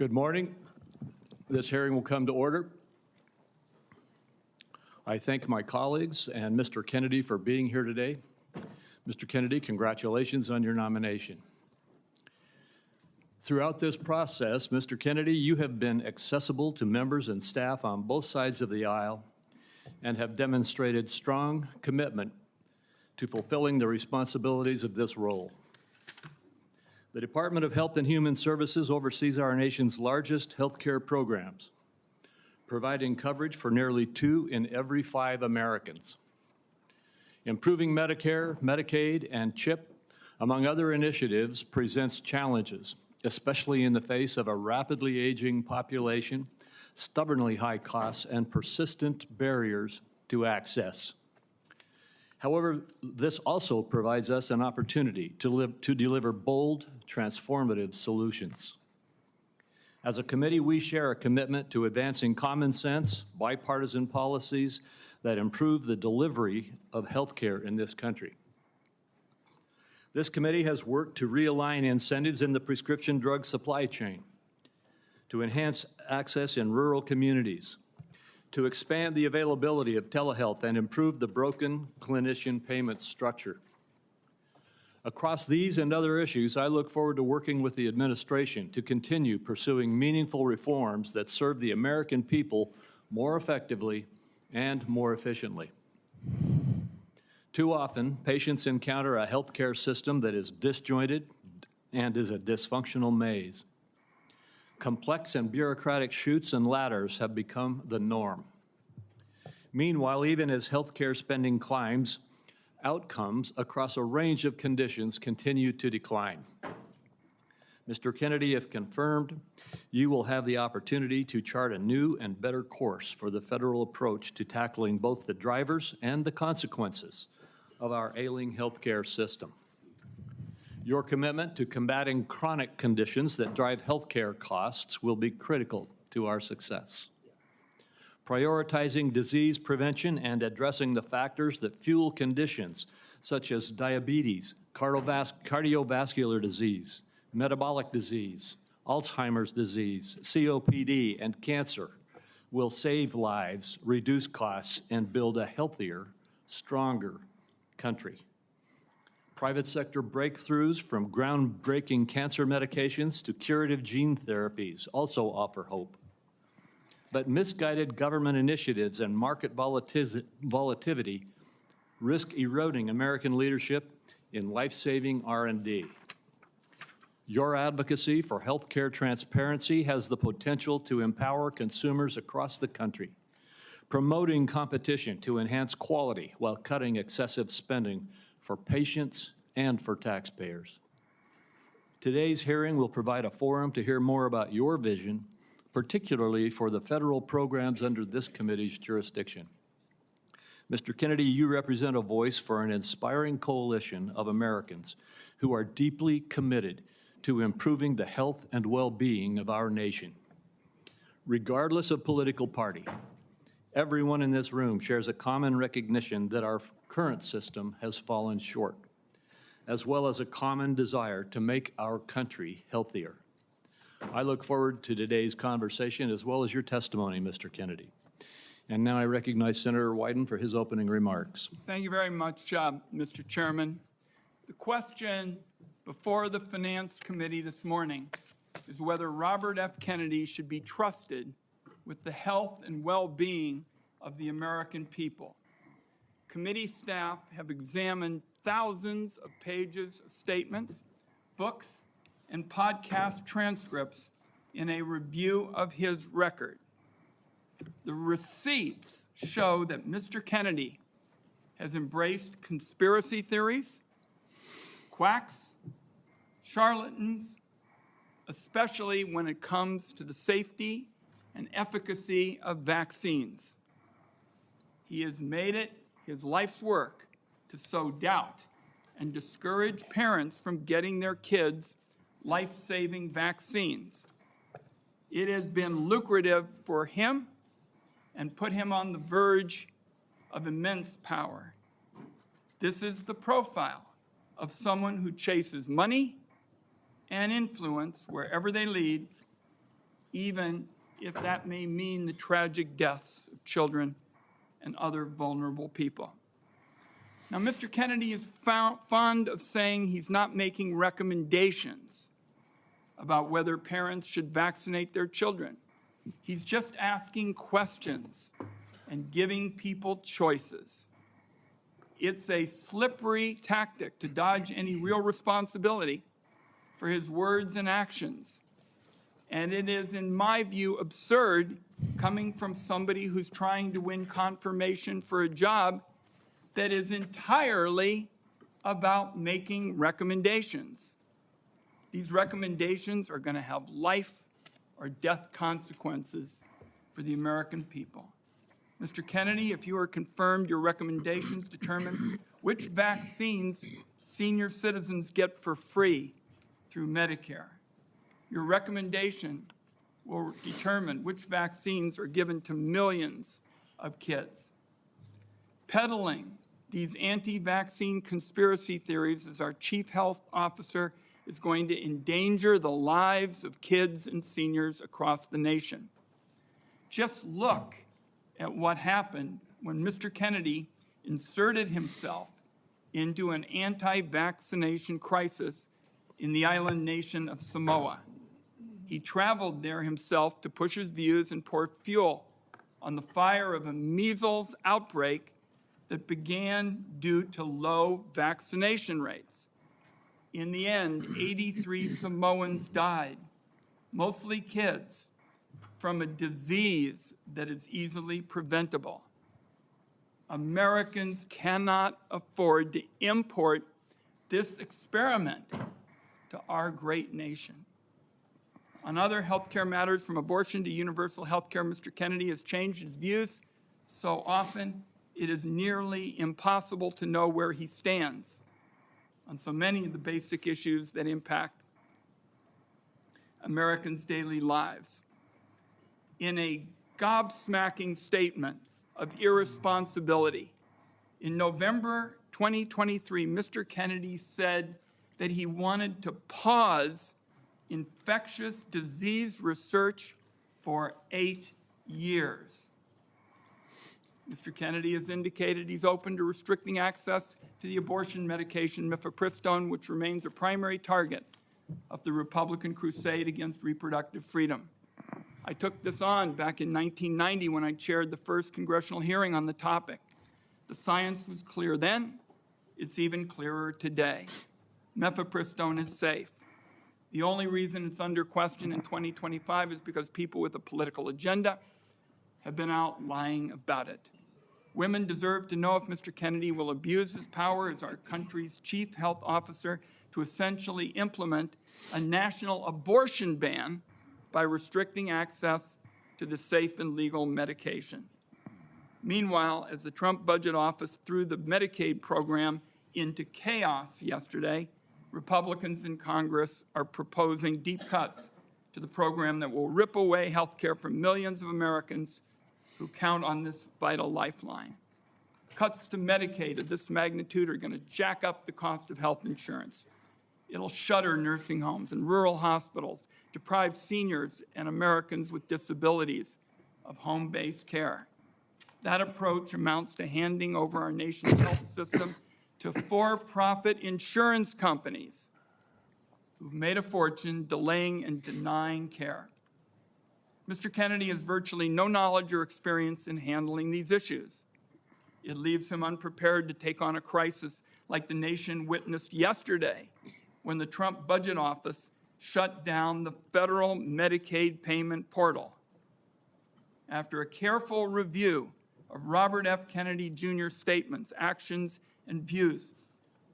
Good morning. This hearing will come to order. I thank my colleagues and Mr. Kennedy for being here today. Mr. Kennedy, congratulations on your nomination. Throughout this process, Mr. Kennedy, you have been accessible to members and staff on both sides of the aisle and have demonstrated strong commitment to fulfilling the responsibilities of this role. The Department of Health and Human Services oversees our nation's largest healthcare programs, providing coverage for nearly 2 in every 5 Americans. Improving Medicare, Medicaid, and CHIP, among other initiatives, presents challenges, especially in the face of a rapidly aging population, stubbornly high costs, and persistent barriers to access. However, this also provides us an opportunity to deliver bold, transformative solutions. As a committee, we share a commitment to advancing common sense, bipartisan policies that improve the delivery of health care in this country. This committee has worked to realign incentives in the prescription drug supply chain, to enhance access in rural communities, to expand the availability of telehealth and improve the broken clinician payment structure. Across these and other issues, I look forward to working with the administration to continue pursuing meaningful reforms that serve the American people more effectively and more efficiently. Too often, patients encounter a healthcare system that is disjointed and is a dysfunctional maze. Complex and bureaucratic chutes and ladders have become the norm. Meanwhile, even as healthcare spending climbs, outcomes across a range of conditions continue to decline. Mr. Kennedy, if confirmed, you will have the opportunity to chart a new and better course for the federal approach to tackling both the drivers and the consequences of our ailing healthcare system. Your commitment to combating chronic conditions that drive healthcare costs will be critical to our success. Prioritizing disease prevention and addressing the factors that fuel conditions such as diabetes, cardiovascular disease, metabolic disease, Alzheimer's disease, COPD, and cancer will save lives, reduce costs, and build a healthier, stronger country. Private sector breakthroughs from groundbreaking cancer medications to curative gene therapies also offer hope. But misguided government initiatives and market volatility risk eroding American leadership in life-saving R&D. Your advocacy for healthcare transparency has the potential to empower consumers across the country, promoting competition to enhance quality while cutting excessive spending for patients and for taxpayers. Today's hearing will provide a forum to hear more about your vision, particularly for the federal programs under this committee's jurisdiction. Mr. Kennedy, you represent a voice for an inspiring coalition of Americans who are deeply committed to improving the health and well-being of our nation. Regardless of political party, everyone in this room shares a common recognition that our current system has fallen short, as well as a common desire to make our country healthier. I look forward to today's conversation as well as your testimony, Mr. Kennedy. And now I recognize Senator Wyden for his opening remarks. Thank you very much, Mr. Chairman. The question before the Finance Committee this morning is whether Robert F. Kennedy should be trusted with the health and well-being of the American people. Committee staff have examined thousands of pages of statements, books, and podcast transcripts in a review of his record. The receipts show that Mr. Kennedy has embraced conspiracy theories, quacks, charlatans, especially when it comes to the safety and efficacy of vaccines. He has made it his life's work to sow doubt and discourage parents from getting their kids life-saving vaccines. It has been lucrative for him and put him on the verge of immense power. This is the profile of someone who chases money and influence wherever they lead even if that may mean the tragic deaths of children and other vulnerable people. Now, Mr. Kennedy is fond of saying he's not making recommendations about whether parents should vaccinate their children. He's just asking questions and giving people choices. It's a slippery tactic to dodge any real responsibility for his words and actions. And it is, in my view, absurd coming from somebody who's trying to win confirmation for a job that is entirely about making recommendations. These recommendations are going to have life or death consequences for the American people. Mr. Kennedy, if you are confirmed, your recommendations determine which vaccines senior citizens get for free through Medicare. Your recommendation will determine which vaccines are given to millions of kids. Peddling these anti-vaccine conspiracy theories as our chief health officer is going to endanger the lives of kids and seniors across the nation. Just look at what happened when Mr. Kennedy inserted himself into an anti-vaccination crisis in the island nation of Samoa. He traveled there himself to push his views and pour fuel on the fire of a measles outbreak that began due to low vaccination rates. In the end, 83 Samoans died, mostly kids, from a disease that is easily preventable. Americans cannot afford to import this experiment to our great nation. On other healthcare matters, from abortion to universal healthcare, Mr. Kennedy has changed his views so often it is nearly impossible to know where he stands on so many of the basic issues that impact Americans' daily lives. In a gobsmacking statement of irresponsibility, in November 2023, Mr. Kennedy said that he wanted to pause infectious disease research for 8 years. Mr. Kennedy has indicated he's open to restricting access to the abortion medication mifepristone, which remains a primary target of the Republican crusade against reproductive freedom. I took this on back in 1990 when I chaired the first congressional hearing on the topic. The science was clear then. It's even clearer today. Mifepristone is safe. The only reason it's under question in 2025 is because people with a political agenda have been out lying about it. Women deserve to know if Mr. Kennedy will abuse his power as our country's chief health officer to essentially implement a national abortion ban by restricting access to the safe and legal medication. Meanwhile, as the Trump budget office threw the Medicaid program into chaos yesterday, Republicans in Congress are proposing deep cuts to the program that will rip away health care from millions of Americans who count on this vital lifeline. Cuts to Medicaid of this magnitude are going to jack up the cost of health insurance. It'll shutter nursing homes and rural hospitals, deprive seniors and Americans with disabilities of home-based care. That approach amounts to handing over our nation's health system to for-profit insurance companies who've made a fortune delaying and denying care. Mr. Kennedy has virtually no knowledge or experience in handling these issues. It leaves him unprepared to take on a crisis like the nation witnessed yesterday when the Trump budget office shut down the federal Medicaid payment portal. After a careful review of Robert F. Kennedy Jr.'s statements, actions, and views,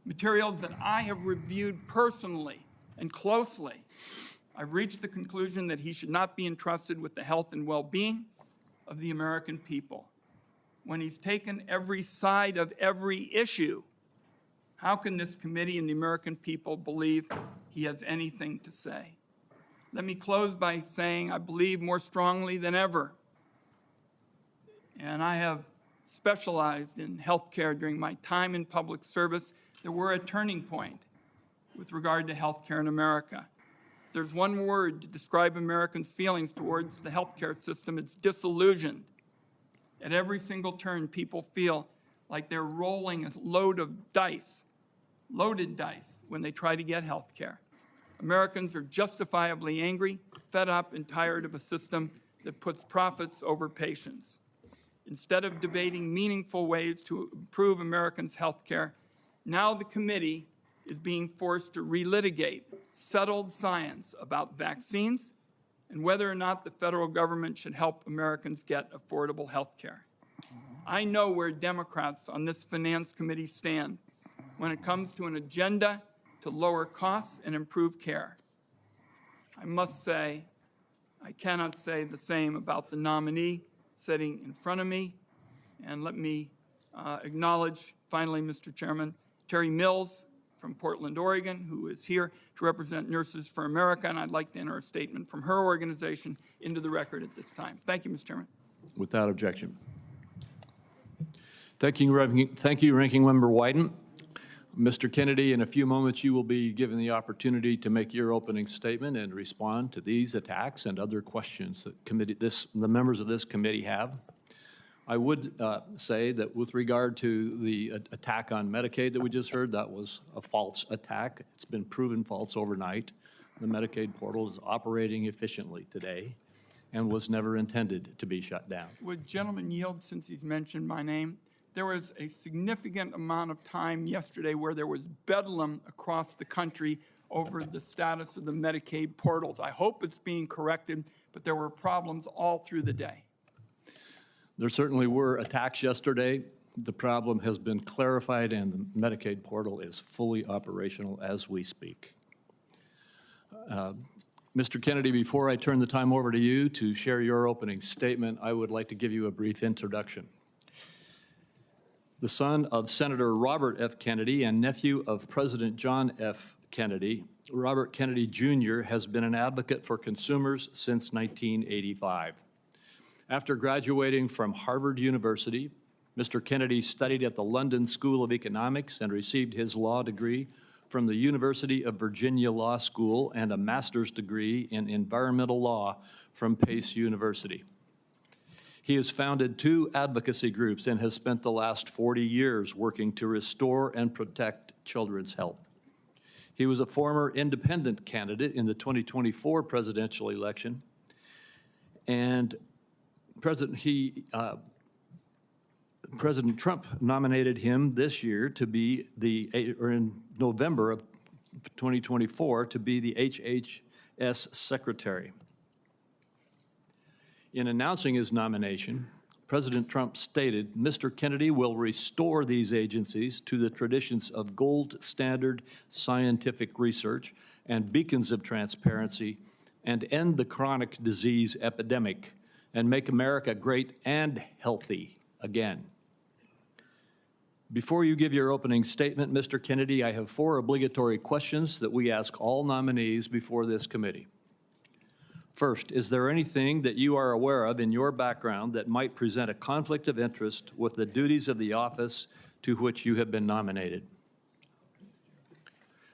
materials that I have reviewed personally and closely, I've reached the conclusion that he should not be entrusted with the health and well-being of the American people. When he's taken every side of every issue, how can this committee and the American people believe he has anything to say? Let me close by saying I believe more strongly than ever, and I have specialized in healthcare during my time in public service, that we're a turning point with regard to healthcare in America. If there's one word to describe Americans' feelings towards the healthcare system, it's disillusioned. At every single turn, people feel like they're rolling a load of dice, loaded dice, when they try to get health care. Americans are justifiably angry, fed up, and tired of a system that puts profits over patients. Instead of debating meaningful ways to improve Americans' health care, now the committee is being forced to relitigate settled science about vaccines and whether or not the federal government should help Americans get affordable health care. I know where Democrats on this Finance Committee stand when it comes to an agenda to lower costs and improve care. I must say, I cannot say the same about the nominee sitting in front of me. And let me acknowledge, finally, Mr. Chairman, Terry Mills from Portland, Oregon, who is here to represent Nurses for America, and I'd like to enter a statement from her organization into the record at this time. Thank you, Mr. Chairman. Without objection. Thank you, Ranking Member Wyden. Mr. Kennedy, in a few moments, you will be given the opportunity to make your opening statement and respond to these attacks and other questions that the members of this committee have. I would say that with regard to the attack on Medicaid that we just heard, that was a false attack. It's been proven false overnight. The Medicaid portal is operating efficiently today and was never intended to be shut down. Would gentleman yield, since he's mentioned my name? There was a significant amount of time yesterday where there was bedlam across the country over the status of the Medicaid portals. I hope it's being corrected, but there were problems all through the day. There certainly were attacks yesterday. The problem has been clarified, and the Medicaid portal is fully operational as we speak. Mr. Kennedy, before I turn the time over to you to share your opening statement, I would like to give you a brief introduction. The son of Senator Robert F. Kennedy and nephew of President John F. Kennedy, Robert Kennedy Jr. has been an advocate for consumers since 1985. After graduating from Harvard University, Mr. Kennedy studied at the London School of Economics and received his law degree from the University of Virginia Law School and a master's degree in environmental law from Pace University. He has founded 2 advocacy groups and has spent the last 40 years working to restore and protect children's health. He was a former independent candidate in the 2024 presidential election, and President Trump nominated him this year to be in November of 2024 to be the HHS secretary. In announcing his nomination, President Trump stated, "Mr. Kennedy will restore these agencies to the traditions of gold standard scientific research and beacons of transparency and end the chronic disease epidemic and make America great and healthy again." Before you give your opening statement, Mr. Kennedy, I have 4 obligatory questions that we ask all nominees before this committee. First, is there anything that you are aware of in your background that might present a conflict of interest with the duties of the office to which you have been nominated?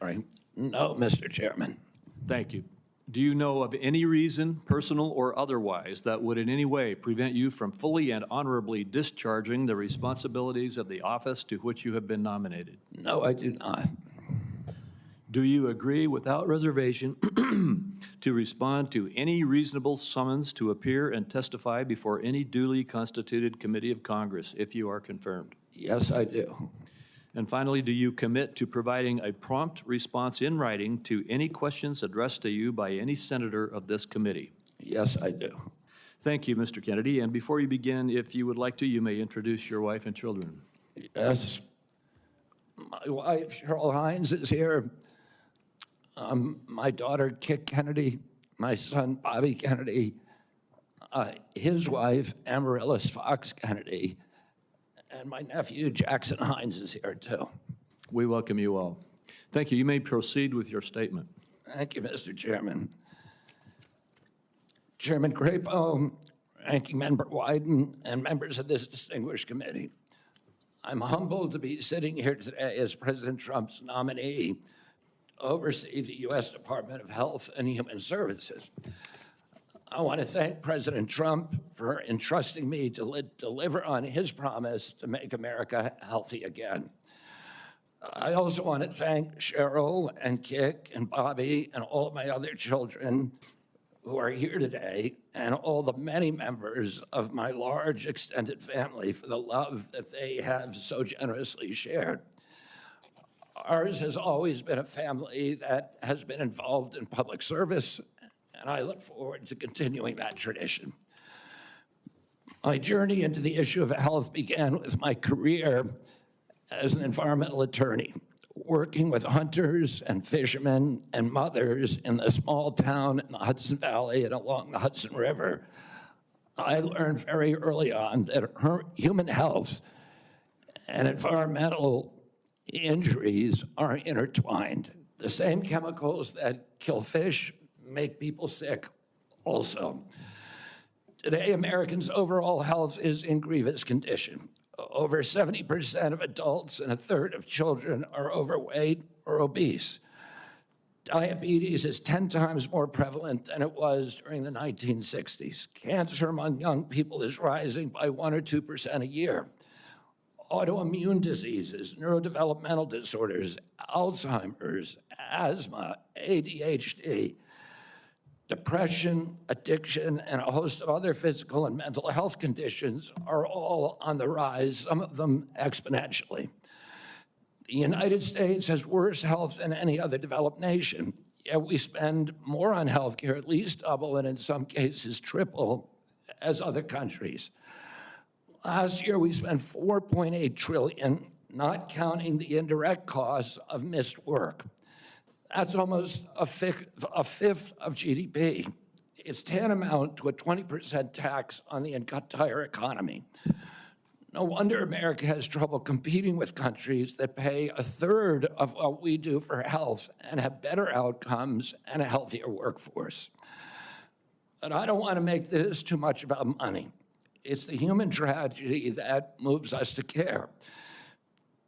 All right. No, Mr. Chairman. Thank you. Do you know of any reason, personal or otherwise, that would in any way prevent you from fully and honorably discharging the responsibilities of the office to which you have been nominated? No, I do not. Do you agree without reservation to respond to any reasonable summons to appear and testify before any duly constituted committee of Congress if you are confirmed? Yes, I do. And finally, do you commit to providing a prompt response in writing to any questions addressed to you by any senator of this committee? Yes, I do. Thank you, Mr. Kennedy. And before you begin, if you would like to, you may introduce your wife and children. Yes. My wife, Cheryl Hines, is here. My daughter, Kit Kennedy, my son, Bobby Kennedy, his wife, Amaryllis Fox Kennedy, and my nephew, Jackson Hines, is here, too. We welcome you all. Thank you. You may proceed with your statement. Thank you, Mr. Chairman. Chairman Crapo, Ranking Member Wyden, and members of this distinguished committee, I'm humbled to be sitting here today as President Trump's nominee to oversee the U.S. Department of Health and Human Services. I want to thank President Trump for entrusting me to deliver on his promise to make America healthy again. I also want to thank Cheryl and Kik and Bobby and all of my other children who are here today, and all the many members of my large extended family for the love that they have so generously shared. Ours has always been a family that has been involved in public service, and I look forward to continuing that tradition. My journey into the issue of health began with my career as an environmental attorney, working with hunters and fishermen and mothers in the small town in the Hudson Valley and along the Hudson River. I learned very early on that human health and environmental injuries are intertwined. The same chemicals that kill fish make people sick also. Today, Americans' overall health is in grievous condition. Over 70% of adults and a third of children are overweight or obese. Diabetes is 10 times more prevalent than it was during the 1960s. Cancer among young people is rising by 1 or 2% a year. Autoimmune diseases, neurodevelopmental disorders, Alzheimer's, asthma, ADHD, depression, addiction, and a host of other physical and mental health conditions are all on the rise, some of them exponentially. The United States has worse health than any other developed nation, yet we spend more on healthcare, at least double, and in some cases triple, as other countries. Last year, we spent $4.8 trillion, not counting the indirect costs of missed work. That's almost a fifth of GDP. It's tantamount to a 20% tax on the entire economy. No wonder America has trouble competing with countries that pay a third of what we do for health and have better outcomes and a healthier workforce. But I don't want to make this too much about money. It's the human tragedy that moves us to care.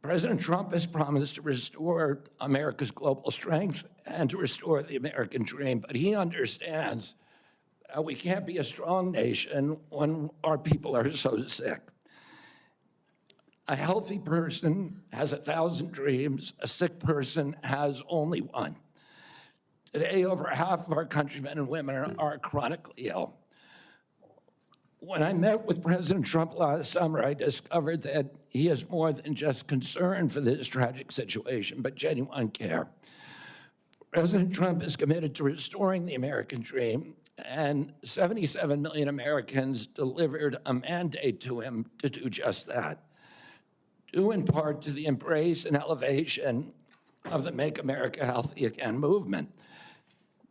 President Trump has promised to restore America's global strength and to restore the American dream, but he understands we can't be a strong nation when our people are so sick. A healthy person has 1,000 dreams. A sick person has only one. Today, over half of our countrymen and women are chronically ill. When I met with President Trump last summer, I discovered that he is more than just concern for this tragic situation, but genuine care. President Trump is committed to restoring the American dream, and 77 million Americans delivered a mandate to him to do just that, due in part to the embrace and elevation of the Make America Healthy Again movement.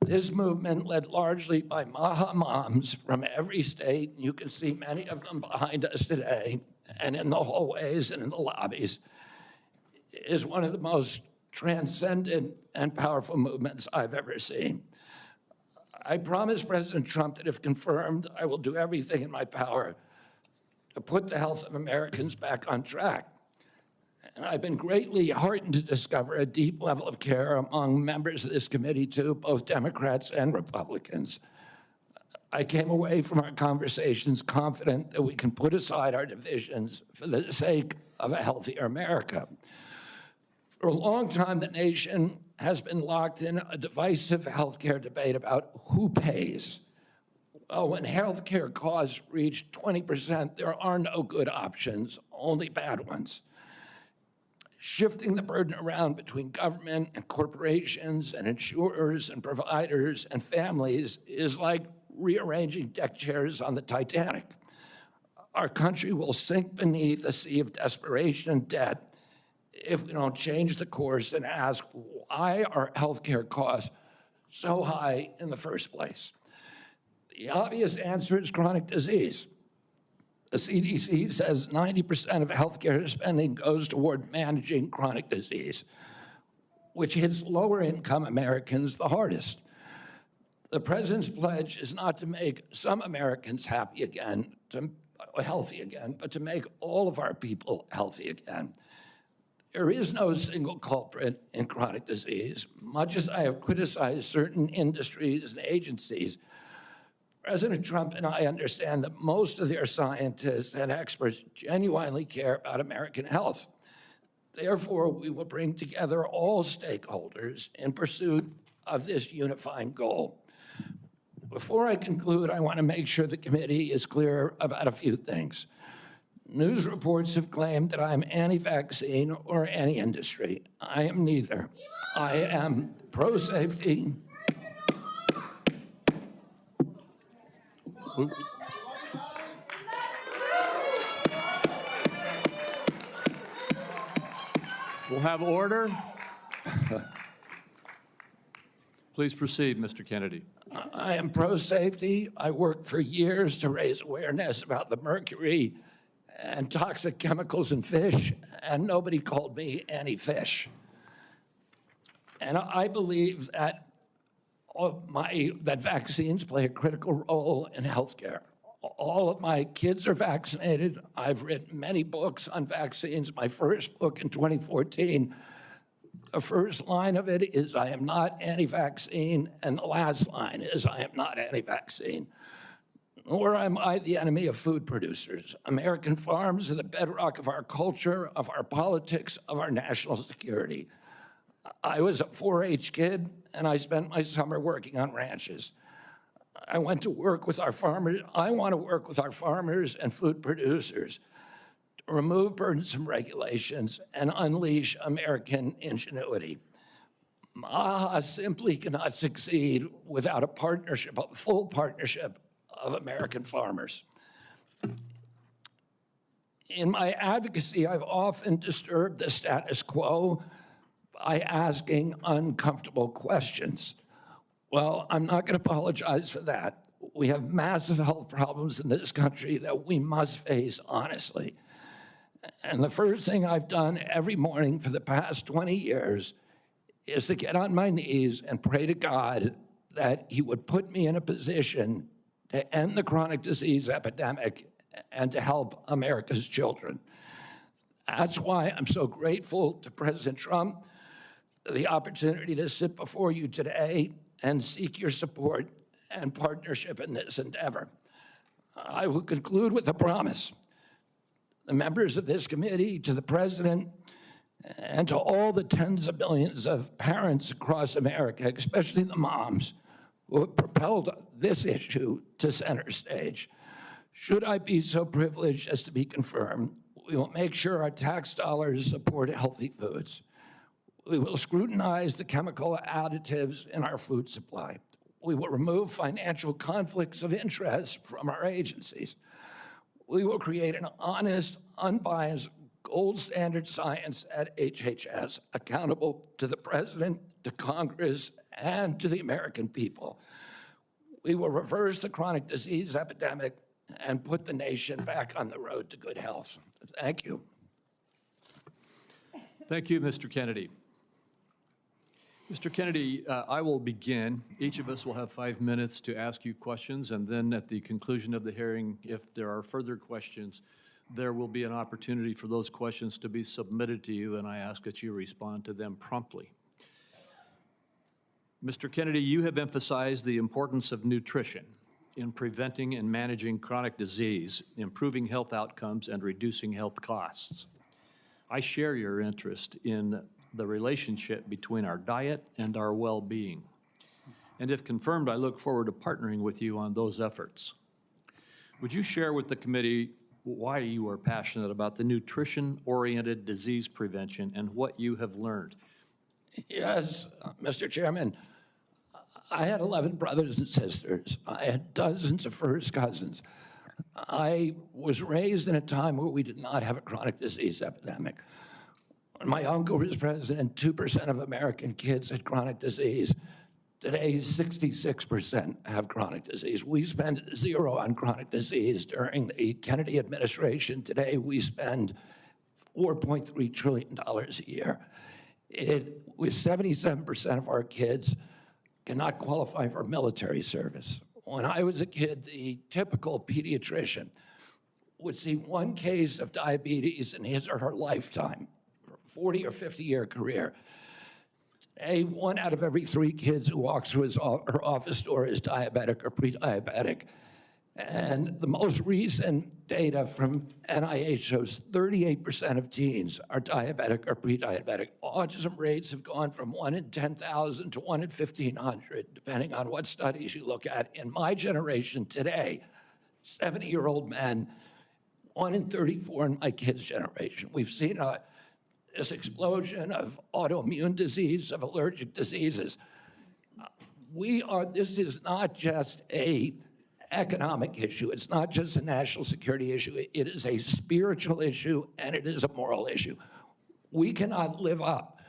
This movement, led largely by Maha moms from every state, you can see many of them behind us today, and in the hallways and in the lobbies, is one of the most transcendent and powerful movements I've ever seen. I promised President Trump that if confirmed, I will do everything in my power to put the health of Americans back on track. And I've been greatly heartened to discover a deep level of care among members of this committee, too, both Democrats and Republicans. I came away from our conversations confident that we can put aside our divisions for the sake of a healthier America. For a long time, the nation has been locked in a divisive healthcare debate about who pays. Well, when healthcare costs reach 20%, there are no good options, only bad ones. Shifting the burden around between government and corporations and insurers and providers and families is like rearranging deck chairs on the Titanic. Our country will sink beneath a sea of desperation and debt if we don't change the course and ask, why are healthcare costs so high in the first place? The obvious answer is chronic disease. The CDC says 90% of healthcare spending goes toward managing chronic disease, which hits lower income Americans the hardest. The president's pledge is not to make some Americans healthy again, but to make all of our people healthy again. There is no single culprit in chronic disease. Much as I have criticized certain industries and agencies, President Trump and I understand that most of their scientists and experts genuinely care about American health. Therefore, we will bring together all stakeholders in pursuit of this unifying goal. Before I conclude, I want to make sure the committee is clear about a few things. News reports have claimed that I'm anti-vaccine or anti-industry. I am neither. I am pro-safety. We'll have order. Please proceed, Mr. Kennedy. I am pro-safety. I worked for years to raise awareness about the mercury and toxic chemicals in fish, and nobody called me anti-fish. And I believe that that vaccines play a critical role in healthcare. All of my kids are vaccinated. I've written many books on vaccines. My first book in 2014, the first line of it is, I am not anti-vaccine, and the last line is, I am not anti-vaccine. Nor am I the enemy of food producers. American farms are the bedrock of our culture, of our politics, of our national security. I was a 4-H kid, and I spent my summer working on ranches. I went to work with our farmers. I want to work with our farmers and food producers to remove burdensome regulations and unleash American ingenuity. MAHA simply cannot succeed without a partnership, a full partnership of American farmers. In my advocacy, I've often disturbed the status quo by asking uncomfortable questions. Well, I'm not going to apologize for that. We have massive health problems in this country that we must face honestly. And the first thing I've done every morning for the past 20 years is to get on my knees and pray to God that he would put me in a position to end the chronic disease epidemic and to help America's children. That's why I'm so grateful to President Trump for the opportunity to sit before you today and seek your support and partnership in this endeavor. I will conclude with a promise. The members of this committee, to the President, and to all the tens of millions of parents across America, especially the moms, who have propelled this issue to center stage. Should I be so privileged as to be confirmed, we will make sure our tax dollars support healthy foods. We will scrutinize the chemical additives in our food supply. We will remove financial conflicts of interest from our agencies. We will create an honest, unbiased, gold standard science at HHS, accountable to the President, to Congress, and to the American people. We will reverse the chronic disease epidemic and put the nation back on the road to good health. Thank you. Thank you, Mr. Kennedy. Mr. Kennedy, I will begin. Each of us will have 5 minutes to ask you questions, and then at the conclusion of the hearing, if there are further questions, there will be an opportunity for those questions to be submitted to you, and I ask that you respond to them promptly. Mr. Kennedy, you have emphasized the importance of nutrition in preventing and managing chronic disease, improving health outcomes, and reducing health costs. I share your interest in the relationship between our diet and our well-being. And if confirmed, I look forward to partnering with you on those efforts. Would you share with the committee why you are passionate about the nutrition-oriented disease prevention and what you have learned? Yes, Mr. Chairman. I had 11 brothers and sisters. I had dozens of first cousins. I was raised in a time where we did not have a chronic disease epidemic. When my uncle was president, 2% of American kids had chronic disease. Today, 66% have chronic disease. We spend zero on chronic disease during the Kennedy administration. Today, we spend $4.3 trillion a year. With 77% of our kids cannot qualify for military service. When I was a kid, the typical pediatrician would see one case of diabetes in his or her lifetime. 40 or 50-year career. Today, 1 out of every 3 kids who walks through her office door is diabetic or pre-diabetic. And the most recent data from NIH shows 38% of teens are diabetic or pre-diabetic. Autism rates have gone from 1 in 10,000 to 1 in 1,500, depending on what studies you look at. In my generation today, 70-year-old men, 1 in 34 in my kids' generation. We've seen this explosion of autoimmune disease, of allergic diseases. This is not just an economic issue. It's not just a national security issue. It is a spiritual issue, and it is a moral issue. We cannot live up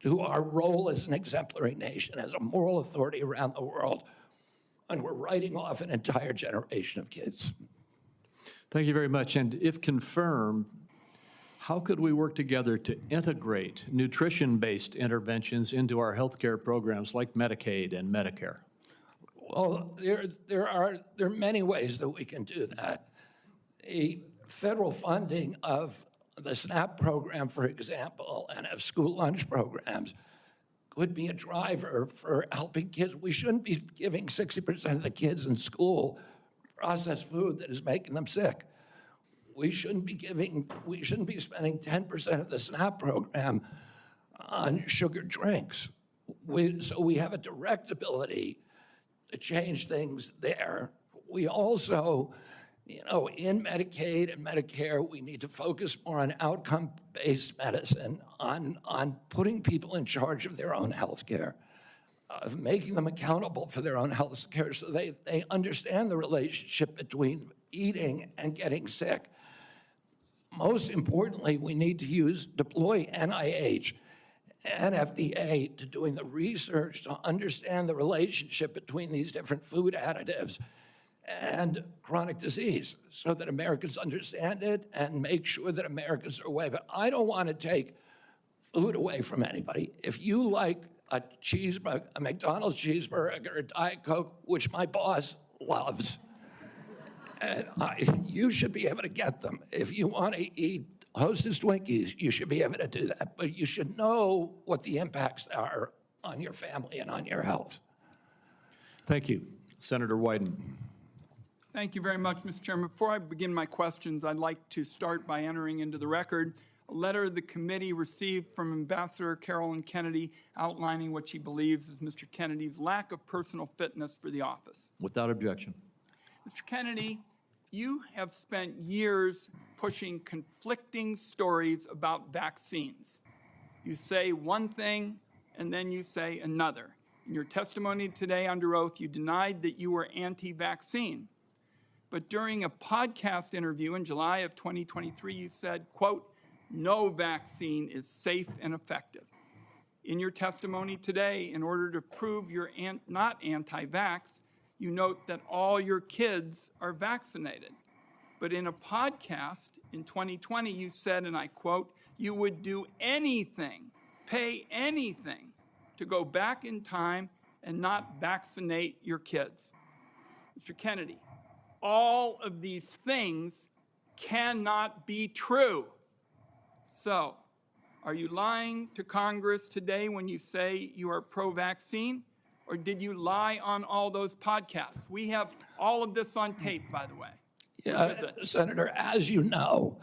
to our role as an exemplary nation, as a moral authority around the world, and we're writing off an entire generation of kids. Thank you very much. And if confirmed, how could we work together to integrate nutrition-based interventions into our healthcare programs like Medicaid and Medicare? Well, there are many ways that we can do that. The federal funding of the SNAP program, for example, and of school lunch programs could be a driver for helping kids. We shouldn't be giving 60% of the kids in school processed food that is making them sick. We shouldn't be spending 10% of the SNAP program on sugar drinks. So we have a direct ability to change things there. We also, in Medicaid and Medicare, we need to focus more on outcome-based medicine, on putting people in charge of their own health care, of making them accountable for their own health care so they understand the relationship between eating and getting sick. Most importantly, we need to deploy NIH and FDA to doing the research to understand the relationship between these different food additives and chronic disease so that Americans understand it and make sure that Americans are aware. But I don't want to take food away from anybody. If you like a cheeseburger, a McDonald's cheeseburger, a Diet Coke, which my boss loves, and you should be able to get them. If you want to eat Hostess Twinkies, you should be able to do that. But you should know what the impacts are on your family and on your health. Thank you. Senator Wyden. Thank you very much, Mr. Chairman. Before I begin my questions, I'd like to start by entering into the record a letter the committee received from Ambassador Carolyn Kennedy outlining what she believes is Mr. Kennedy's lack of personal fitness for the office. Without objection. Mr. Kennedy, you have spent years pushing conflicting stories about vaccines. You say one thing, and then you say another. In your testimony today under oath, you denied that you were anti-vaccine. But during a podcast interview in July of 2023, you said, quote, "No vaccine is safe and effective." In your testimony today, in order to prove you're not anti-vax, you note that all your kids are vaccinated. But in a podcast in 2020, you said, and I quote, "You would do anything, pay anything to go back in time and not vaccinate your kids." Mr. Kennedy, all of these things cannot be true. So, are you lying to Congress today when you say you are pro-vaccine? Or did you lie on all those podcasts? We have all of this on tape, by the way. Yeah, Senator, as you know,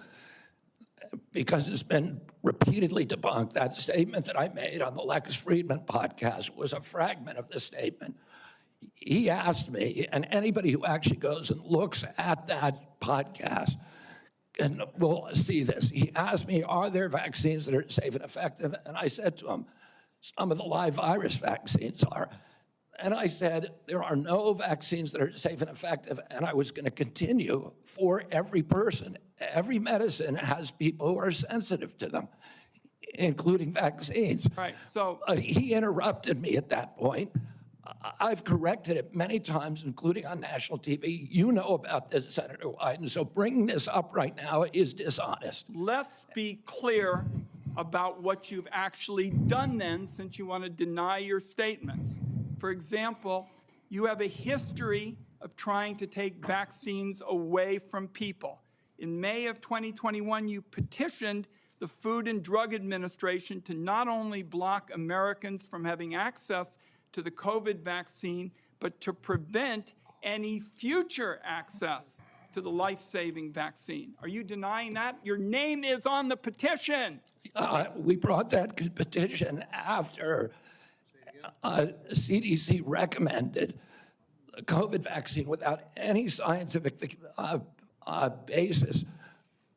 because it's been repeatedly debunked, that statement that I made on the Lex Friedman podcast was a fragment of the statement. He asked me, and anybody who actually goes and looks at that podcast and will see this. He asked me, are there vaccines that are safe and effective? And I said to him, some of the live virus vaccines are. And I said, there are no vaccines that are safe and effective, and I was going to continue for every person. Every medicine has people who are sensitive to them, including vaccines. Right, so he interrupted me at that point. I've corrected it many times, including on national TV. You know about this, Senator Wyden, so bringing this up right now is dishonest. let's be clear about what you've actually done then, since you want to deny your statements. For example, you have a history of trying to take vaccines away from people. In May of 2021, you petitioned the Food and Drug Administration to not only block Americans from having access to the COVID vaccine, but to prevent any future access to the life-saving vaccine. Are you denying that? Your name is on the petition. We brought that petition after CDC recommended the COVID vaccine without any scientific basis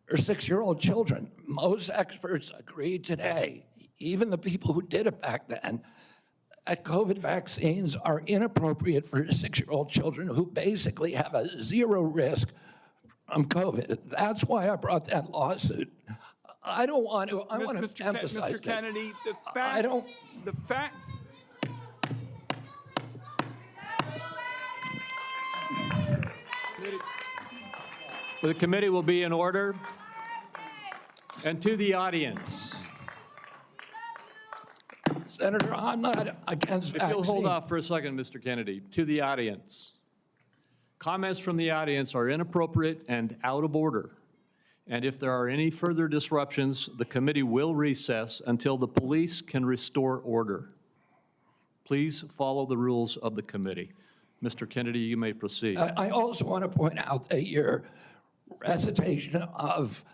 for 6-year-old children. Most experts agree today, even the people who did it back then, that COVID vaccines are inappropriate for 6-year-old children who basically have a zero risk from COVID. That's why I brought that lawsuit. I don't want to, I want to emphasize Mr. Kennedy, the this. facts, the facts. The committee will be in order. And to the audience, Senator, I'm not against if you'll hold vaccine. off for a second, Mr. Kennedy, to the audience. Comments from the audience are inappropriate and out of order. And if there are any further disruptions, the committee will recess until the police can restore order. Please follow the rules of the committee. Mr. Kennedy, you may proceed. I also want to point out that your recitation of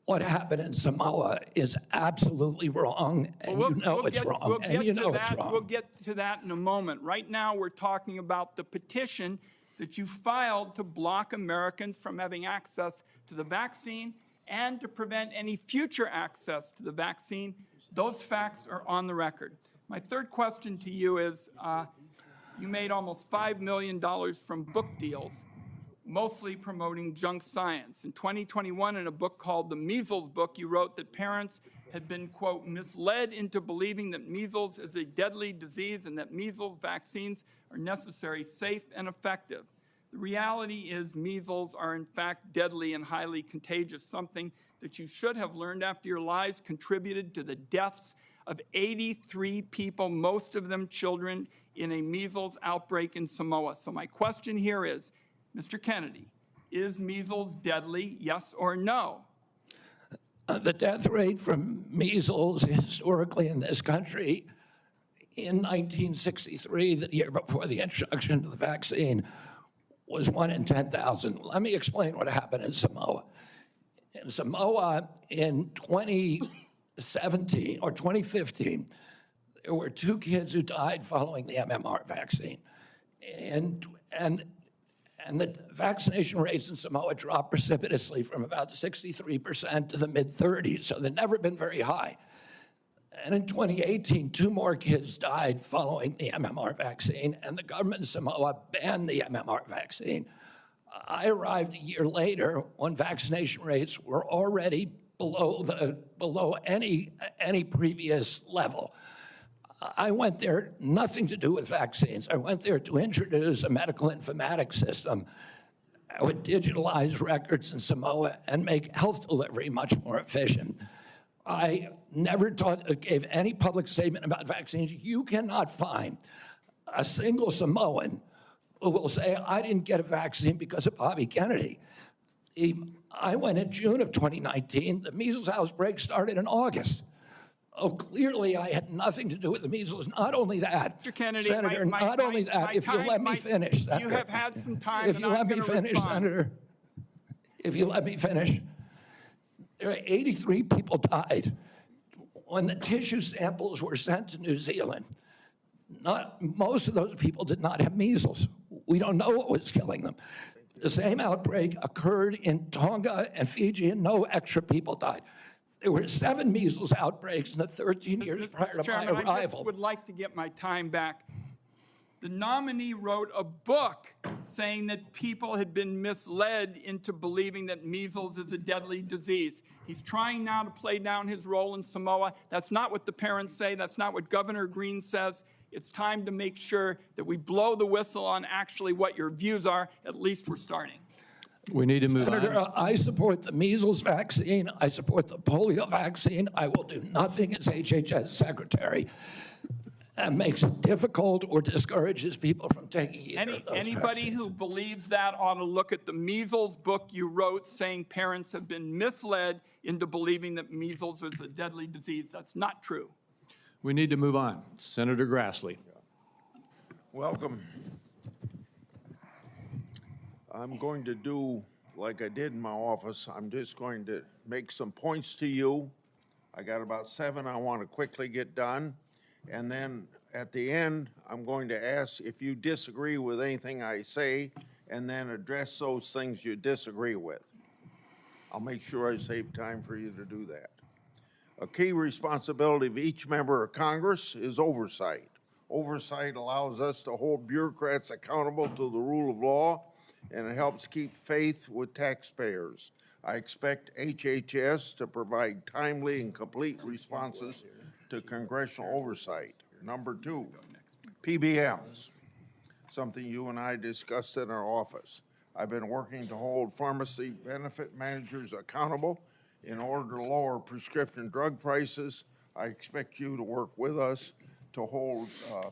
what happened in Samoa is absolutely wrong, and you know it's wrong, and you know it's wrong. We'll get to that in a moment. Right now, we're talking about the petition that you filed to block Americans from having access to the vaccine and to prevent any future access to the vaccine. Those facts are on the record. My third question to you is, you made almost $5 million from book deals, mostly promoting junk science. In 2021, in a book called The Measles Book, you wrote that parents had been, quote, misled into believing that measles is a deadly disease and that measles vaccines are necessary, safe, and effective. The reality is measles are in fact deadly and highly contagious, something that you should have learned after your lies contributed to the deaths of 83 people, most of them children, in a measles outbreak in Samoa. So my question here is, Mr. Kennedy, is measles deadly, yes or no? The death rate from measles historically in this country in 1963, the year before the introduction of the vaccine, was 1 in 10,000. Let me explain what happened in Samoa. In Samoa in 2017 or 2015, there were 2 kids who died following the MMR vaccine. And the vaccination rates in Samoa dropped precipitously from about 63% to the mid-30s, so they've never been very high. And in 2018, 2 more kids died following the MMR vaccine, and the government of Samoa banned the MMR vaccine. I arrived a year later when vaccination rates were already below any previous level. I went there, nothing to do with vaccines. I went there to introduce a medical informatics system that would digitalize records in Samoa and make health delivery much more efficient. I never gave any public statement about vaccines. You cannot find a single Samoan who will say, I didn't get a vaccine because of Bobby Kennedy. I went in June of 2019. The measles outbreak started in August. Oh, clearly I had nothing to do with the measles. Not only that, Mr. Kennedy, Senator, not only that, if you let me finish, Senator. You have had some time, If you let me finish, Senator, if you let me finish, there are 83 people died. When the tissue samples were sent to New Zealand, most of those people did not have measles. We don't know what was killing them. The same outbreak occurred in Tonga and Fiji, and no extra people died. There were 7 measles outbreaks in the 13 years prior to my arrival. I just would like to get my time back. The nominee wrote a book saying that people had been misled into believing that measles is a deadly disease. He's trying now to play down his role in Samoa. That's not what the parents say. That's not what Governor Green says. It's time to make sure that we blow the whistle on actually what your views are. At least we're starting. We need to move Senator, on. I support the measles vaccine. I support the polio vaccine. I will do nothing as HHS secretary makes it difficult or discourages people from taking either of those Anybody vaccines. who believes that ought to look at the measles book you wrote saying parents have been misled into believing that measles is a deadly disease. That's not true. We need to move on. Senator Grassley. Welcome. I'm going to do like I did in my office. I'm just going to make some points to you. I got about 7 I want to quickly get done. And then at the end, I'm going to ask if you disagree with anything I say and then address those things you disagree with. I'll make sure I save time for you to do that. A key responsibility of each member of Congress is oversight. Oversight allows us to hold bureaucrats accountable to the rule of law, and it helps keep faith with taxpayers. I expect HHS to provide timely and complete responses to congressional oversight. Number 2, PBMs, something you and I discussed in our office. I've been working to hold pharmacy benefit managers accountable in order to lower prescription drug prices. I expect you to work with us to hold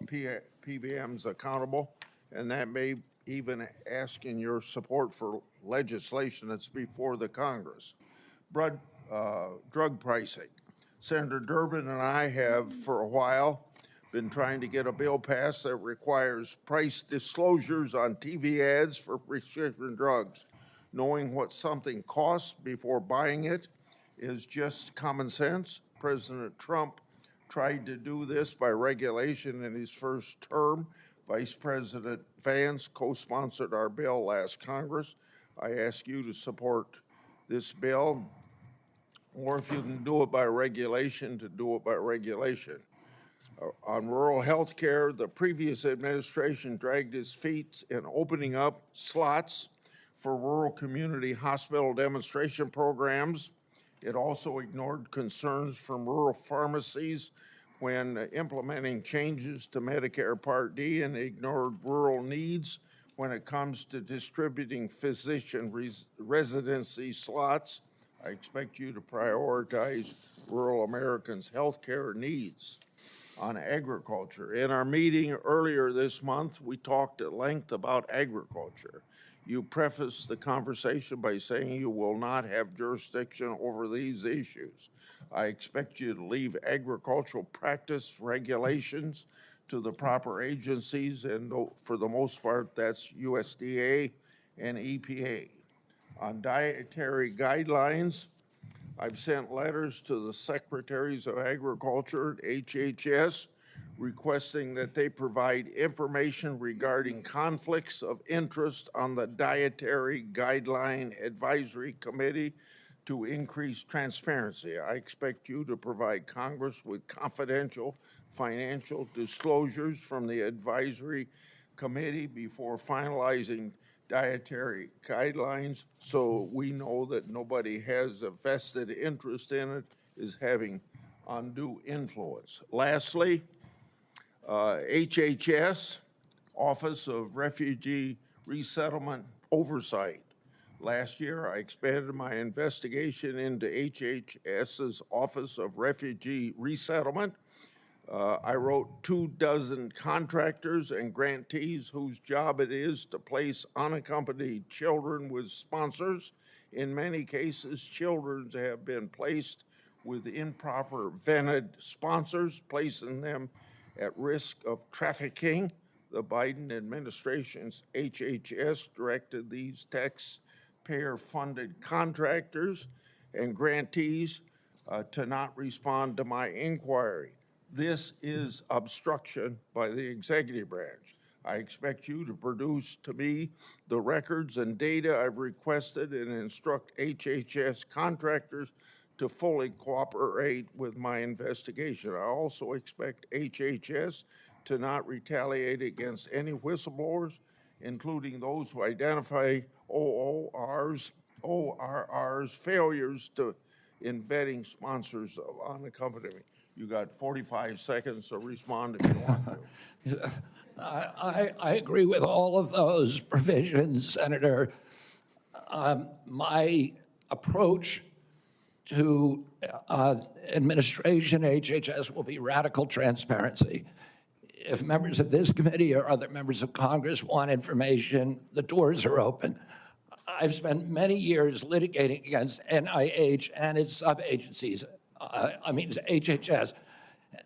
PBMs accountable, and that may even asking your support for legislation that's before the Congress. Drug pricing. Senator Durbin and I have, for a while, been trying to get a bill passed that requires price disclosures on TV ads for prescription drugs. Knowing what something costs before buying it is just common sense. President Trump tried to do this by regulation in his first term. Vice President Vance co-sponsored our bill last Congress. I ask you to support this bill, or if you can do it by regulation, to do it by regulation. On rural health care, the previous administration dragged its feet in opening up slots for rural community hospital demonstration programs. It also ignored concerns from rural pharmacies when implementing changes to Medicare Part D, and ignored rural needs when it comes to distributing physician residency slots. I expect you to prioritize rural Americans' health care needs. On agriculture, in our meeting earlier this month, we talked at length about agriculture. You prefaced the conversation by saying you will not have jurisdiction over these issues. I expect you to leave agricultural practice regulations to the proper agencies, and for the most part, that's USDA and EPA. On dietary guidelines, I've sent letters to the Secretaries of Agriculture at HHS requesting that they provide information regarding conflicts of interest on the Dietary Guideline Advisory Committee to increase transparency. I expect you to provide Congress with confidential financial disclosures from the advisory committee before finalizing dietary guidelines, so we know that nobody has a vested interest in it, is having undue influence. Lastly, HHS, Office of Refugee Resettlement Oversight. Last year, I expanded my investigation into HHS's Office of Refugee Resettlement. I wrote 24 contractors and grantees whose job it is to place unaccompanied children with sponsors. In many cases, children have been placed with improper vetted sponsors, placing them at risk of trafficking. The Biden administration's HHS directed these taxpayer-funded contractors and grantees to not respond to my inquiry. This is obstruction by the executive branch. I expect you to produce to me the records and data I've requested and instruct HHS contractors to fully cooperate with my investigation. I also expect HHS to not retaliate against any whistleblowers, including those who identify ORR's failures in vetting sponsors of unaccompanied. You got 45 seconds to respond if you want to. I agree with all of those provisions, Senator. My approach to administration HHS will be radical transparency. if members of this committee or other members of Congress want information, the doors are open. I've spent many years litigating against NIH and its sub-agencies, it's HHS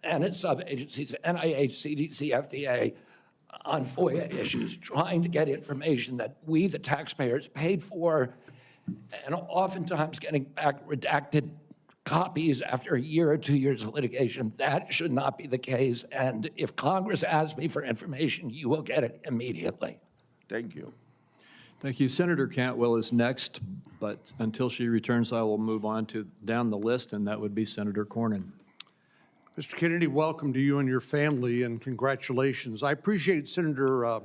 and its sub-agencies, NIH, CDC, FDA, on FOIA issues, trying to get information that we, the taxpayers, paid for, and oftentimes getting back redacted copies after a year or 2 years of litigation. That should not be the case. And if Congress asks me for information, you will get it immediately. Thank you. Thank you. Senator Cantwell is next, but until she returns, I will move on to down the list, and that would be Senator Cornyn. Mr. Kennedy, welcome to you and your family, and congratulations. I appreciate Senator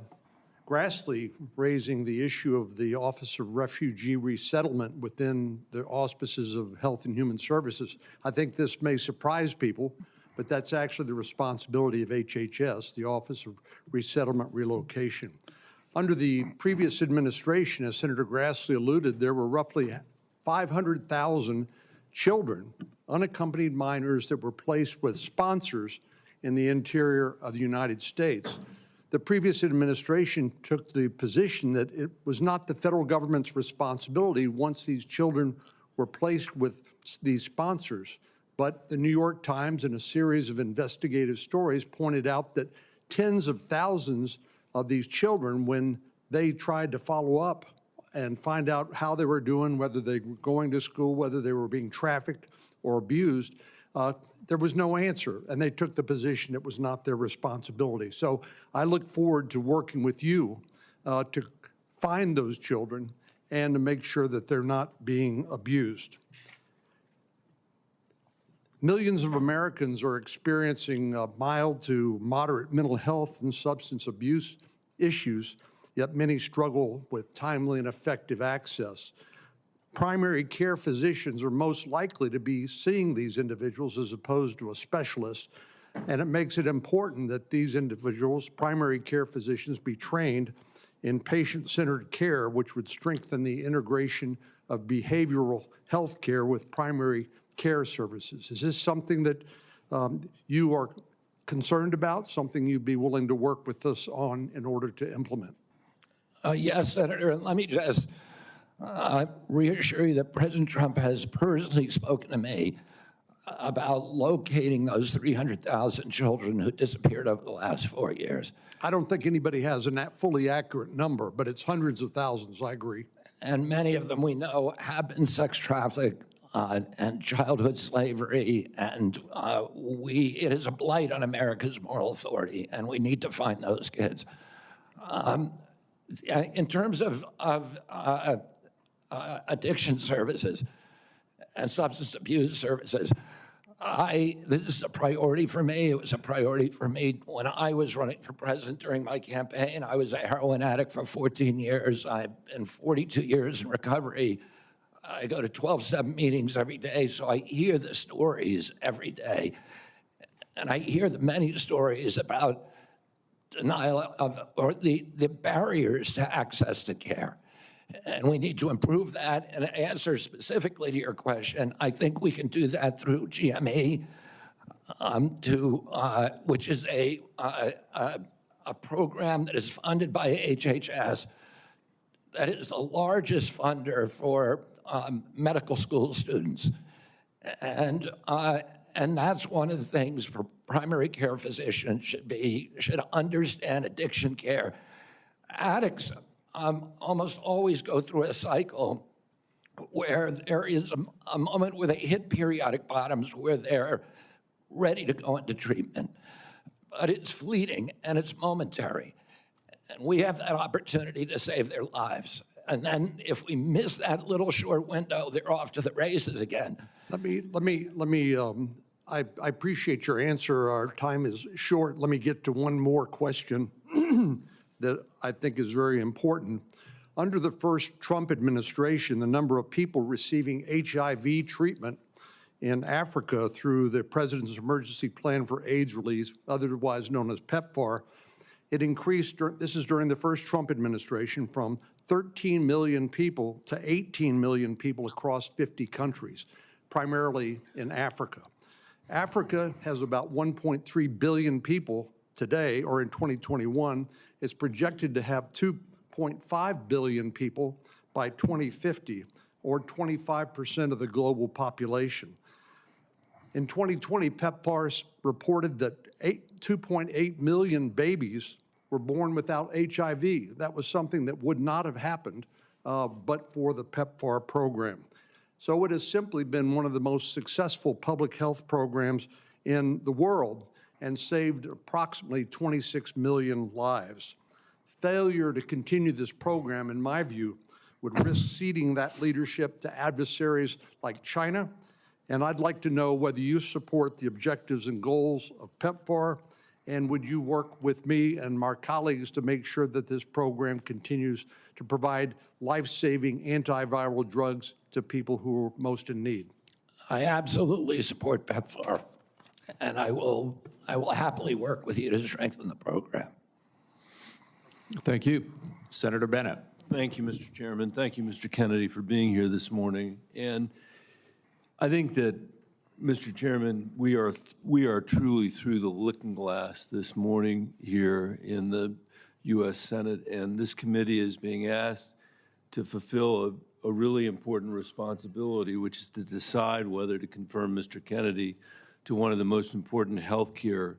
Grassley raising the issue of the Office of Refugee Resettlement within the auspices of Health and Human Services. I think this may surprise people, but that's actually the responsibility of HHS, the Office of Resettlement Relocation. Under the previous administration, as Senator Grassley alluded, there were roughly 500,000 children, unaccompanied minors, that were placed with sponsors in the interior of the United States. The previous administration took the position that it was not the federal government's responsibility once these children were placed with these sponsors. But the New York Times, in a series of investigative stories, pointed out that tens of thousands of these children, when they tried to follow up and find out how they were doing, whether they were going to school, whether they were being trafficked or abused, there was no answer, and they took the position it was not their responsibility. So I look forward to working with you to find those children and to make sure that they're not being abused. Millions of Americans are experiencing mild to moderate mental health and substance abuse issues, yet many struggle with timely and effective access. Primary care physicians are most likely to be seeing these individuals as opposed to a specialist, and it makes it important that these individuals, primary care physicians, be trained in patient-centered care, which would strengthen the integration of behavioral health care with primary care services. Is this something that you are concerned about, something you'd be willing to work with us on in order to implement? Yes, Senator, and let me just reassure you that President Trump has personally spoken to me about locating those 300,000 children who disappeared over the last 4 years. I don't think anybody has a fully accurate number, but it's hundreds of thousands, I agree. And many of them we know have been sex trafficked and childhood slavery, and it is a blight on America's moral authority, and we need to find those kids. In terms of addiction services and substance abuse services, this is a priority for me. It was a priority for me when I was running for president during my campaign. I was a heroin addict for 14 years. I've been 42 years in recovery. I go to 12-step meetings every day, so I hear the stories every day. And I hear the many stories about denial of, or the barriers to access to care. And we need to improve that. And to answer specifically to your question, I think we can do that through GME, which is a program that is funded by HHS, that is the largest funder for medical school students. And that's one of the things for primary care physicians should understand addiction care. Addicts almost always go through a cycle where there is a moment where they hit periodic bottoms where they're ready to go into treatment. But it's fleeting and it's momentary. And we have that opportunity to save their lives. And then if we miss that little short window, they're off to the races again. I appreciate your answer. Our time is short. Let me get to one more question that I think is very important. Under the first Trump administration, the number of people receiving HIV treatment in Africa through the President's Emergency Plan for AIDS Relief, otherwise known as PEPFAR, it increased, this is during the first Trump administration, from 13 million people to 18 million people across 50 countries, primarily in Africa. Africa has about 1.3 billion people today, or in 2021, it's projected to have 2.5 billion people by 2050, or 25% of the global population. In 2020, PEPFAR reported that 2.8 million babies were born without HIV. That was something that would not have happened but for the PEPFAR program. So it has simply been one of the most successful public health programs in the world and saved approximately 26 million lives. Failure to continue this program, in my view, would risk ceding that leadership to adversaries like China. And I'd like to know whether you support the objectives and goals of PEPFAR, and would you work with me and my colleagues to make sure that this program continues to provide life-saving antiviral drugs to people who are most in need? I absolutely support PEPFAR, and I will happily work with you to strengthen the program. Thank you. Senator Bennett. Thank you, Mr. Chairman. Thank you, Mr. Kennedy, for being here this morning. And I think that, Mr. Chairman, we are truly through the looking glass this morning here in the U.S. Senate, and this committee is being asked to fulfill a really important responsibility, which is to decide whether to confirm Mr. Kennedy to one of the most important health care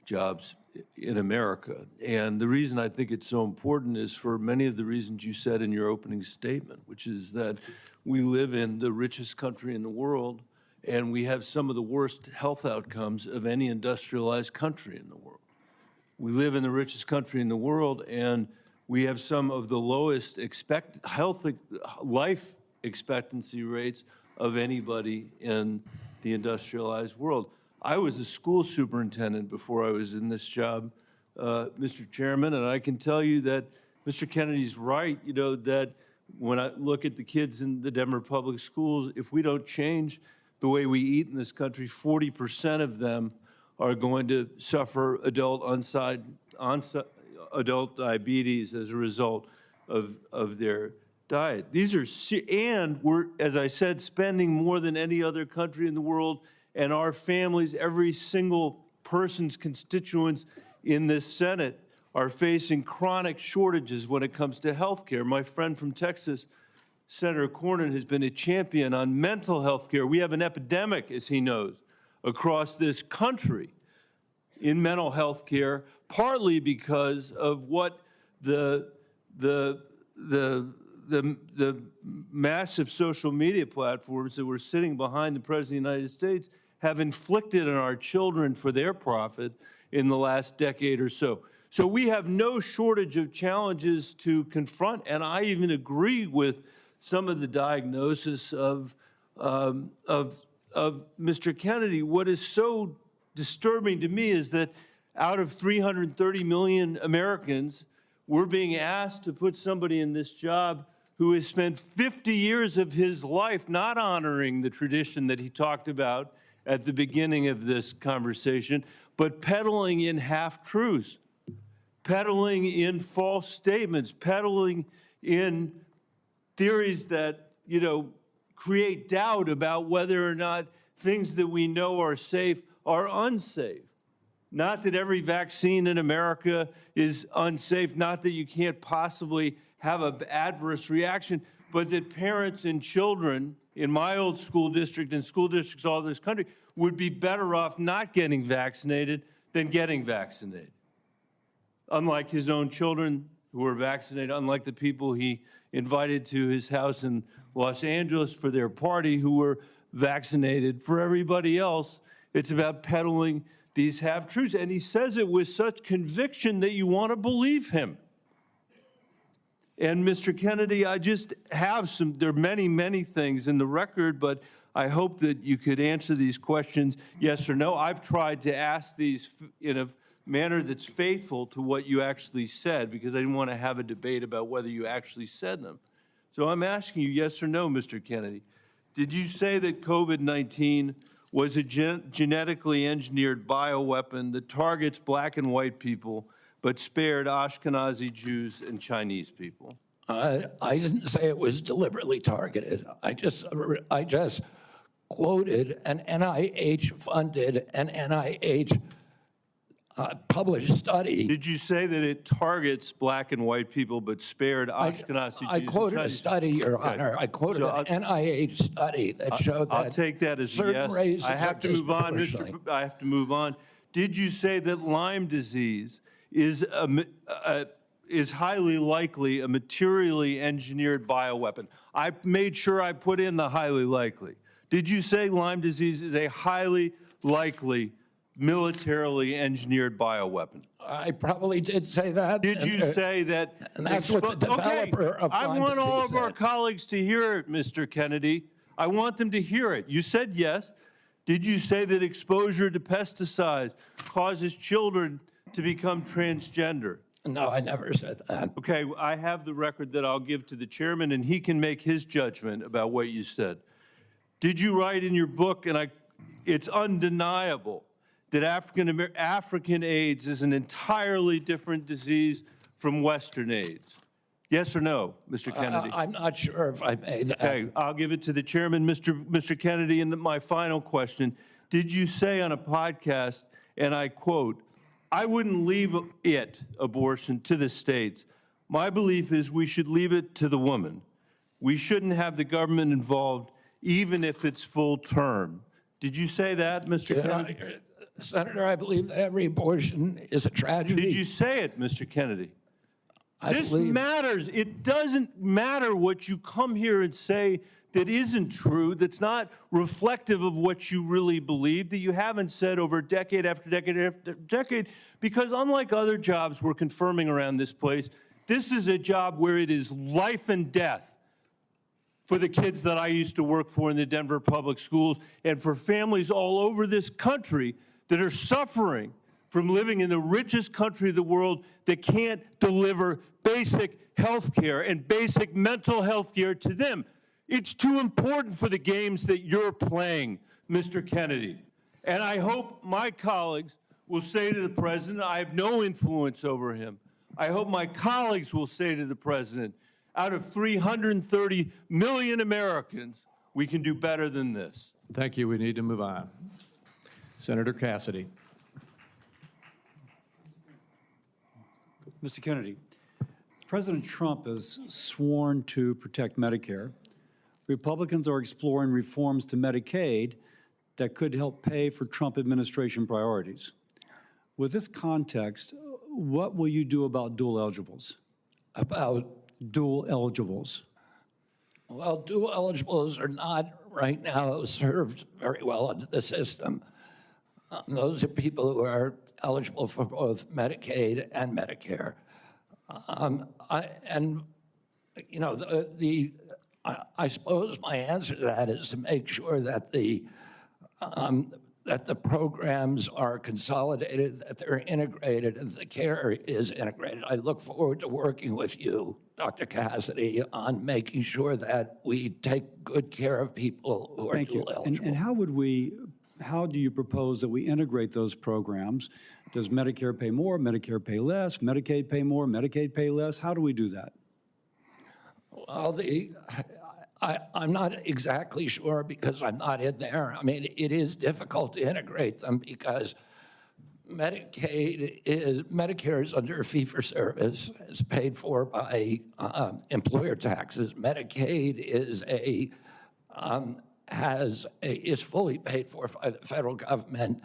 jobs in America. And the reason I think it's so important is for many of the reasons you said in your opening statement, which is that we live in the richest country in the world, and we have some of the worst health outcomes of any industrialized country in the world. We live in the richest country in the world, and we have some of the lowest life expectancy rates of anybody in the industrialized world. I was a school superintendent before I was in this job, Mr. Chairman, and I can tell you that Mr. Kennedy's right, that when I look at the kids in the Denver public schools, if we don't change the way we eat in this country, 40% of them are going to suffer adult diabetes as a result of their diet. And we're, as I said, spending more than any other country in the world, and our families, every single person's constituents in this Senate are facing chronic shortages when it comes to health care. My friend from Texas, Senator Cornyn, has been a champion on mental health care. We have an epidemic, as he knows, across this country in mental health care, partly because of what the massive social media platforms that were sitting behind the President of the United States have inflicted on our children for their profit in the last decade or so. So we have no shortage of challenges to confront, and I even agree with some of the diagnosis of Mr. Kennedy. What is so disturbing to me is that out of 330 million Americans, we're being asked to put somebody in this job who has spent 50 years of his life not honoring the tradition that he talked about at the beginning of this conversation, but peddling in half-truths, peddling in false statements, peddling in theories that, create doubt about whether or not things that we know are safe are unsafe. Not that every vaccine in America is unsafe, not that you can't possibly have an adverse reaction, but that parents and children in my old school district and school districts all over this country would be better off not getting vaccinated than getting vaccinated. Unlike his own children who were vaccinated, unlike the people he invited to his house in Los Angeles for their party who were vaccinated. For everybody else, it's about peddling these half-truths. And he says it with such conviction that you want to believe him. And Mr. Kennedy, I just have there are many, many things in the record, but I hope that you could answer these questions yes or no. I've tried to ask these in a manner that's faithful to what you actually said, because I didn't want to have a debate about whether you actually said them. So I'm asking you yes or no, Mr. Kennedy. Did you say that COVID-19 was a genetically engineered bioweapon that targets black and white people, but spared Ashkenazi Jews and Chinese people? I didn't say it was deliberately targeted. I just quoted an NIH-funded and NIH published study. Did you say that it targets black and white people but spared Ashkenazi Jews? I and quoted a Chinese? study, Your Okay. Honor. I quoted So an NIH study that showed that I'll take that as a certain yes. races I have are to move on, disproportionately- I have to move on. Did you say that Lyme disease is highly likely a materially engineered bioweapon? I made sure I put in the highly likely. Did you say Lyme disease is a highly likely militarily engineered bioweapon? I probably did say that. Did you say that? and that's what the developer of I Lyme want all disease of our said. colleagues to hear it, Mr. Kennedy. I want them to hear it. You said yes. Did you say that exposure to pesticides causes children to become transgender? No, I never said that. Okay, I have the record that I'll give to the chairman, and he can make his judgment about what you said. Did you write in your book, and it's undeniable, that African AIDS is an entirely different disease from Western AIDS? Yes or no, Mr. Kennedy? I'm not sure if I made that. Okay, I'll give it to the chairman, Mr. Kennedy. And my final question, did you say on a podcast, and I quote, "I wouldn't leave abortion, to the states. My belief is we should leave it to the woman. We shouldn't have the government involved, even if it's full term." Did you say that, Mr. Kennedy? Senator, I believe that every abortion is a tragedy. Did you say it, Mr. Kennedy? I This believe- matters. It doesn't matter what you come here and say that isn't true, that's not reflective of what you really believe, that you haven't said over decade after decade after decade, because unlike other jobs we're confirming around this place, this is a job where it is life and death for the kids that I used to work for in the Denver public schools and for families all over this country that are suffering from living in the richest country of the world that can't deliver basic health care and basic mental health care to them. It's too important for the games that you're playing, Mr. Kennedy. And I hope my colleagues will say to the president, I have no influence over him. I hope my colleagues will say to the president, out of 330 million Americans, we can do better than this. Thank you. We need to move on. Senator Cassidy. Mr. Kennedy, President Trump has sworn to protect Medicare. Republicans are exploring reforms to Medicaid that could help pay for Trump administration priorities. With this context, what will you do about dual eligibles? About, Dual eligibles. well, dual eligibles are not right now served very well under the system. Those are people who are eligible for both Medicaid and Medicare. I suppose my answer to that is to make sure that the programs are consolidated, that they're integrated, and the care is integrated. I look forward to working with you, Dr. Cassidy, on making sure that we take good care of people who are Thank you. dual eligible. And how do you propose that we integrate those programs? Does Medicare pay more, Medicare pay less, Medicaid pay more, Medicaid pay less? How do we do that? Well, I'm not exactly sure because I'm not in there. I mean, it is difficult to integrate them because Medicare is under fee-for-service. It's paid for by employer taxes. Medicaid is fully paid for by the federal government,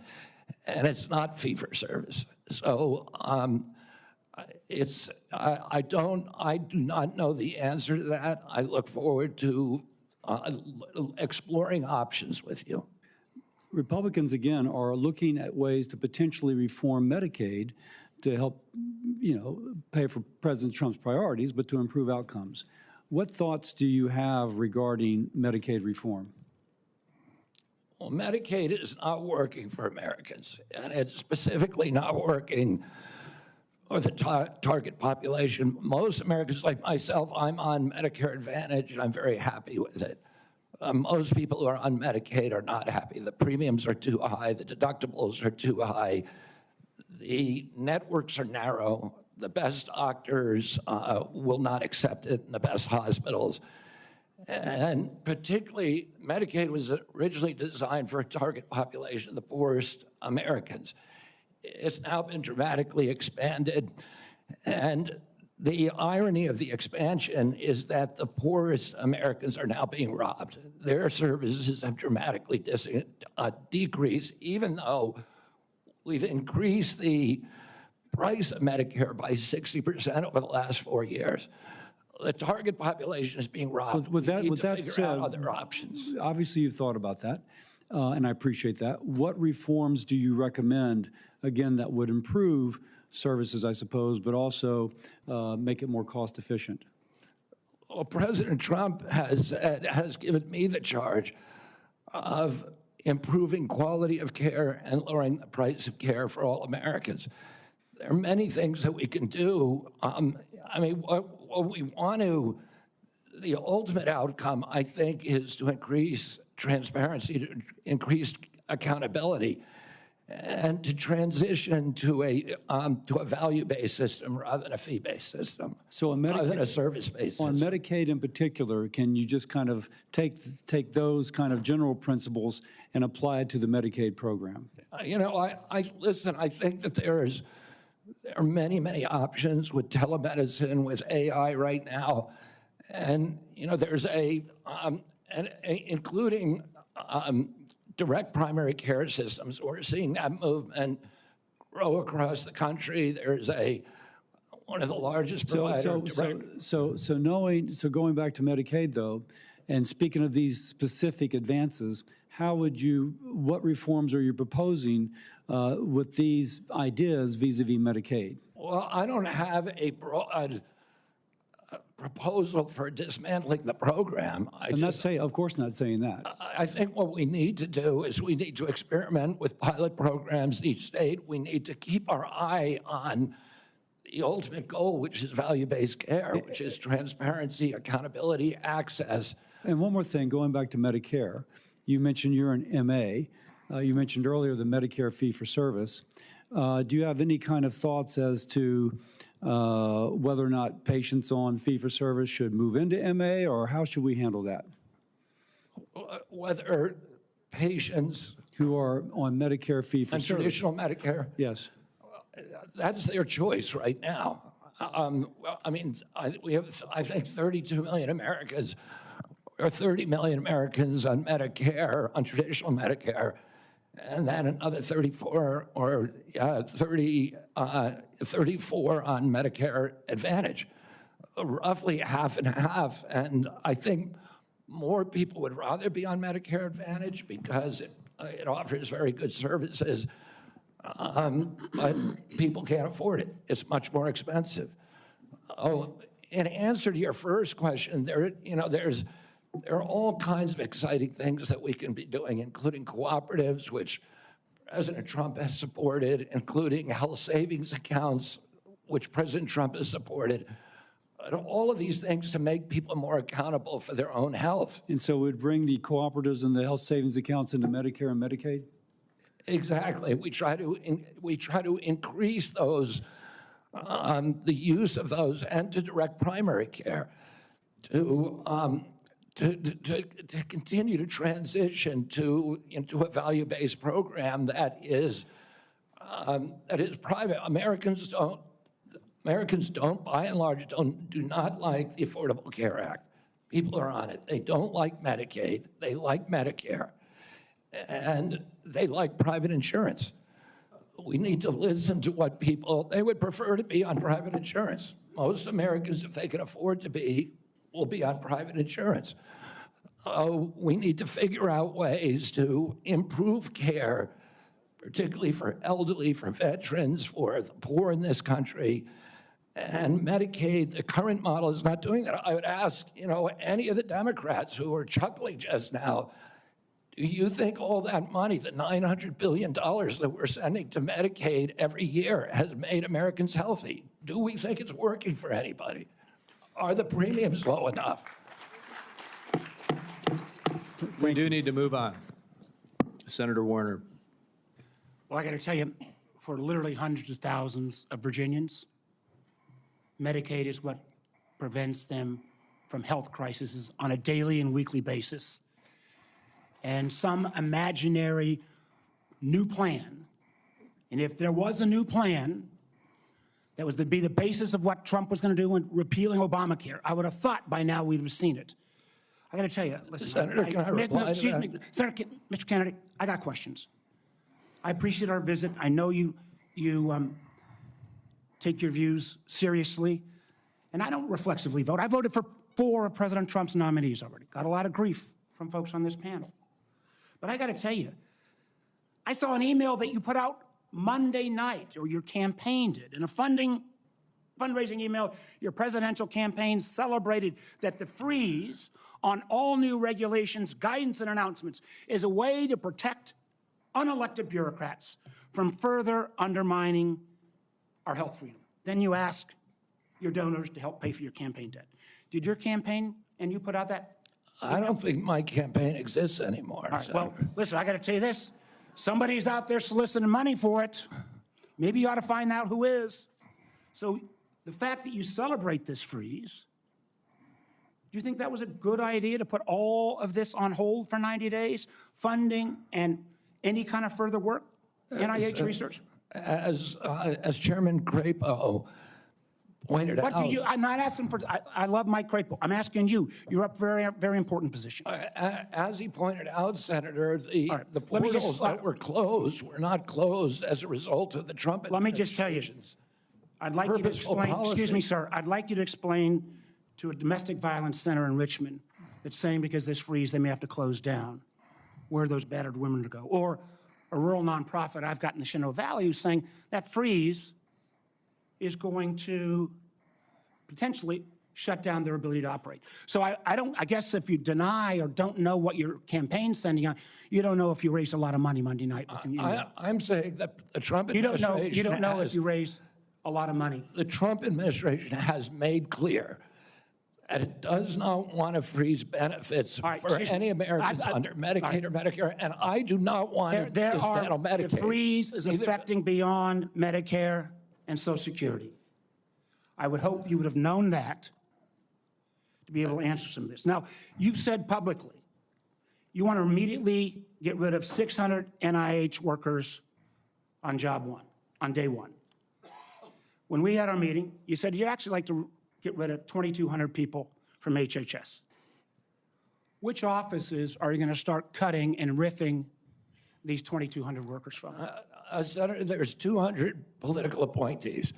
and it's not fee-for-service. So I do not know the answer to that. I look forward to exploring options with you. Republicans, again, are looking at ways to potentially reform Medicaid to help, pay for President Trump's priorities, but to improve outcomes. What thoughts do you have regarding Medicaid reform? Well, Medicaid is not working for Americans, and it's specifically not working for the target population. Most Americans, like myself, I'm on Medicare Advantage, and I'm very happy with it. Most people who are on Medicaid are not happy. The premiums are too high, the deductibles are too high, the networks are narrow, the best doctors will not accept it in the best hospitals. And particularly, Medicaid was originally designed for a target population of the poorest Americans. it's now been dramatically expanded. And the irony of the expansion is that the poorest Americans are now being robbed. Their services have dramatically decreased, even though we've increased the price of Medicare by 60% over the last 4 years. The target population is being robbed. With We need to that figure said, out other options. obviously you've thought about that, and I appreciate that. What reforms do you recommend, again, that would improve services, I suppose, but also make it more cost efficient? Well, President Trump has given me the charge of improving quality of care and lowering the price of care for all Americans. There are many things that we can do. I mean, what we want to, the ultimate outcome, I think, is to increase transparency, to increase accountability, and to transition to a value-based system rather than a fee-based system, So on rather than a Medicaid, service-based on system. Medicaid in particular, can you just kind of take those kind of general principles and apply it to the Medicaid program? You know, listen, I think that there are many, many options with telemedicine, with AI right now. And, you know, there's including direct primary care systems. We're seeing that movement grow across the country. There's one of the largest providers. So going back to Medicaid though, and speaking of these specific advances, what reforms are you proposing with these ideas vis-a-vis Medicaid? Well, I don't have a broad proposal for dismantling the program. Of course not saying that. I think what we need to do is we need to experiment with pilot programs in each state. We need to keep our eye on the ultimate goal, which is value-based care, which is transparency, accountability, access. And one more thing, going back to Medicare, you mentioned you're an MA. You mentioned earlier the Medicare fee-for-service. Do you have any kind of thoughts as to whether or not patients on fee-for-service should move into MA, or how should we handle that? Whether patients Who are on Medicare on fee-for-service? traditional Medicare, Yes. that's their choice right now. Well, I mean, we have, I think, 32 million Americans, or 30 million Americans on Medicare, on traditional Medicare, and then another 34 on Medicare Advantage, roughly half and half. And I think more people would rather be on Medicare Advantage because it offers very good services, but people can't afford it. It's much more expensive. Oh, in answer to your first question, there are all kinds of exciting things that we can be doing, including cooperatives, which President Trump has supported, including health savings accounts, which President Trump has supported. All of these things to make people more accountable for their own health. And so we'd bring the cooperatives and the health savings accounts into Medicare and Medicaid? Exactly. We try to increase those, the use of those, and to direct primary care, to continue to transition into a value-based program that is private. Americans don't, by and large, do not like the Affordable Care Act. People are on it. They don't like Medicaid. They like Medicare. And they like private insurance. We need to listen to what they would prefer to be on private insurance. Most Americans, if they can afford to be, will be on private insurance. We need to figure out ways to improve care, particularly for elderly, for veterans, for the poor in this country. And Medicaid, the current model is not doing that. I would ask, any of the Democrats who are chuckling just now, do you think all that money, the $900 billion that we're sending to Medicaid every year, has made Americans healthy? Do we think it's working for anybody? Are the premiums low enough? We do need to move on. Senator Warner. Well, I got to tell you, for literally hundreds of thousands of Virginians, Medicaid is what prevents them from health crises on a daily and weekly basis. And some imaginary new plan And if there was a new plan that was to be the basis of what Trump was going to do in repealing Obamacare, I would have thought by now we'd have seen it. I got to tell you, listen. Senator, can I reply to excuse that? me, Senator, Mr. Kennedy, I got questions. I appreciate our visit. I know you take your views seriously, and I don't reflexively vote. I voted for 4 of President Trump's nominees already. Got a lot of grief from folks on this panel. But I got to tell you, I saw an email that you put out Monday night, or your campaign did, in a fundraising email. Your presidential campaign celebrated that the freeze on all new regulations, guidance, and announcements is a way to protect unelected bureaucrats from further undermining our health freedom. Then you ask your donors to help pay for your campaign debt. Did your campaign and you put out that? I don't think my campaign exists anymore. All right, well, Senator. listen, I got to tell you this. Somebody's out there soliciting money for it. Maybe you ought to find out who is. So the fact that you celebrate this freeze, do you think that was a good idea to put all of this on hold for 90 days? Funding and any kind of further work? NIH research? As Chairman Crapo pointed What out, do you, I'm not asking for, I love Mike Crapo. I'm asking you. You're up for a very important position. as he pointed out, Senator, the right, let me just- portals that were closed were not closed as a result of the Trump Let me just tell you, administration's I'd like you to purposeful explain, excuse me, policy. sir, I'd like you to explain to a domestic violence center in Richmond that's saying because this freeze, they may have to close down, where those battered women to go. Or a rural nonprofit I've got in the Shenandoah Valley who's saying that freeze is going to potentially shut down their ability to operate. So I guess if you deny or don't know what your campaign's sending out, you don't know if you raised a lot of money Monday night with your email. I'm saying that the Trump You administration don't know if has- you raised a lot of money. the Trump administration has made clear that it does not want to freeze benefits All right, for excuse me. any Americans under Medicaid or Medicare, and I do not want to There dismantle the Medicaid. freeze is Either- affecting beyond Medicare and Social Security. I would hope you would have known that to be able to answer some of this. Now, you've said publicly, you want to immediately get rid of 600 NIH workers on job one, on day one. When we had our meeting, you said you'd actually like to get rid of 2,200 people from HHS. Which offices are you going to start cutting and riffing these 2,200 workers from? Senator, there's 200 political appointees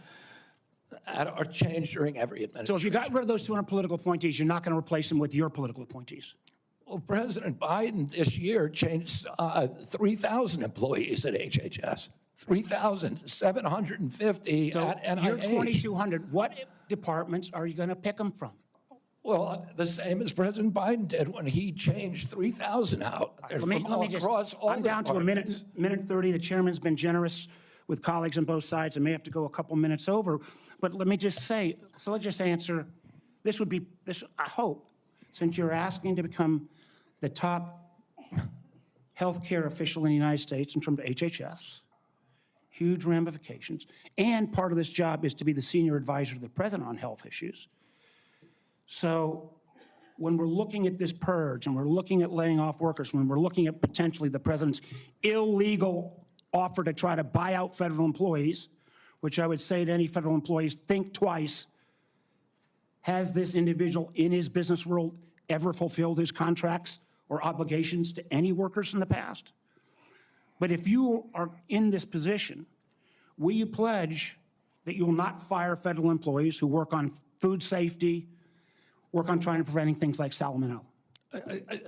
that are changed during every So administration. if you got rid of those 200 political appointees, you're not going to replace them with your political appointees. Well, President Biden this year changed 3,000 employees at HHS, 3,750 So at NIH. your 2,200, what departments are you going to pick them from? Well, the same as President Biden did when he changed 3,000 out. They're from all across all I'm down to a departments. minute 30. The chairman's been generous with colleagues on both sides. I may have to go a couple minutes over, but let me just say, so let's just answer, this would be, this. I hope, since you're asking to become the top healthcare official in the United States in terms of HHS, huge ramifications, and part of this job is to be the senior advisor to the president on health issues. So when we're looking at this purge and we're looking at laying off workers, when we're looking at potentially the president's illegal offer to try to buy out federal employees, which I would say to any federal employees, think twice. Has this individual in his business world ever fulfilled his contracts or obligations to any workers in the past? But if you are in this position, will you pledge that you will not fire federal employees who work on food safety, work on trying to preventing things like salmonella?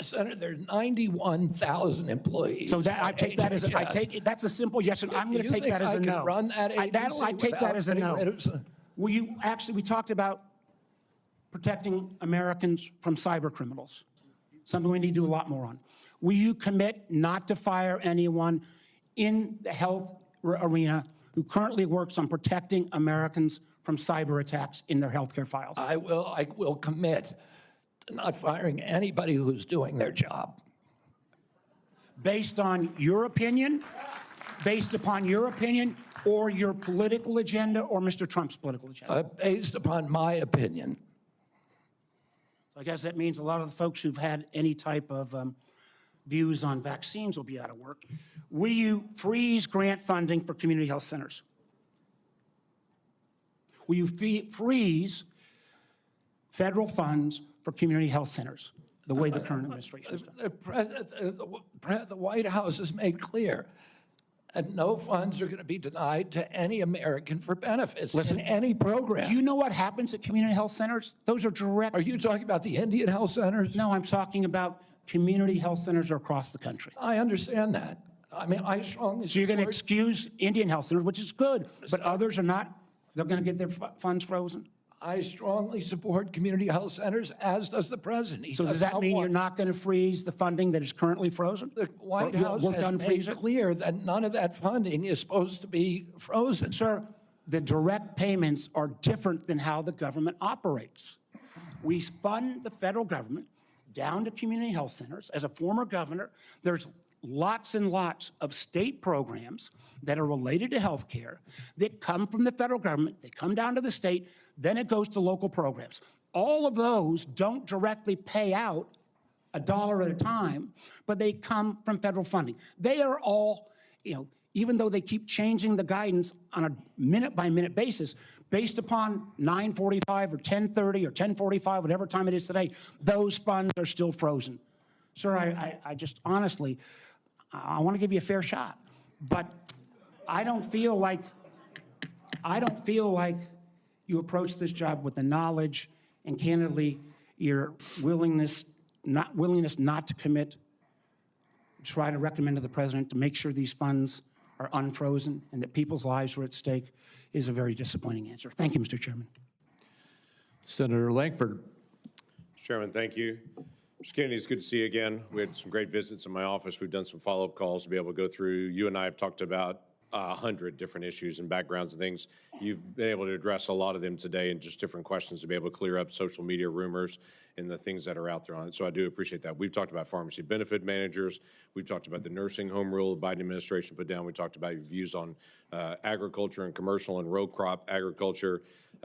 Senator, there are 91,000 employees. So that I at take that as a, I HHS. take that's a simple yes. And I'm going Do to you take that think as a I can no. run that I agency take that without as a getting no. rid of some- Will you actually? We talked about protecting Americans from cyber criminals. Something we need to do a lot more on. Will you commit not to fire anyone in the health arena who currently works on protecting Americans from cyber attacks in their healthcare files? I will commit to not firing anybody who's doing their job. Based on your opinion, based upon your opinion, or your political agenda, or Mr. Trump's political agenda? Based upon my opinion. I guess that means a lot of the folks who've had any type of views on vaccines will be out of work. Will you freeze grant funding for community health centers? Will you freeze federal funds for community health centers, the way the current administration has done? The White House has made clear that no funds are going to be denied to any American for benefits in any program. Do you know what happens at community health centers? Those are direct. Are you talking about the Indian health centers? No, I'm talking about community health centers across the country. I understand that. I mean, I strongly So you're going to support- excuse Indian health centers, which is good, but others are not. They're going to get their funds frozen. I strongly support community health centers, as does the president. He So does that not mean want- you're not going to freeze the funding that is currently frozen? The White Or you'll House work has on made freeze it? clear that none of that funding is supposed to be frozen. Sir, the direct payments are different than how the government operates. We fund the federal government down to community health centers. As a former governor, there's lots and lots of state programs that are related to health care that come from the federal government, they come down to the state, then it goes to local programs. All of those don't directly pay out $1 at a time, but they come from federal funding. They are all, even though they keep changing the guidance on a minute-by-minute basis, based upon 9:45 or 10:30 or 10:45, whatever time it is today, those funds are still frozen. Sir, I just honestly, I want to give you a fair shot, but I don't feel like you approach this job with the knowledge and candidly your willingness not to commit. Try to recommend to the president to make sure these funds are unfrozen and that people's lives are at stake is a very disappointing answer. Thank you, Mr. Chairman. Senator Lankford. Chairman, thank you. Mr. Kennedy, it's good to see you again. We had some great visits in my office. We've done some follow-up calls to be able to go through. You and I have talked about 100 different issues and backgrounds and things. You've been able to address a lot of them today and just different questions to be able to clear up social media rumors and the things that are out there on it. So I do appreciate that. We've talked about pharmacy benefit managers. We've talked about the nursing home rule the Biden administration put down. We talked about your views on agriculture and commercial and row crop agriculture.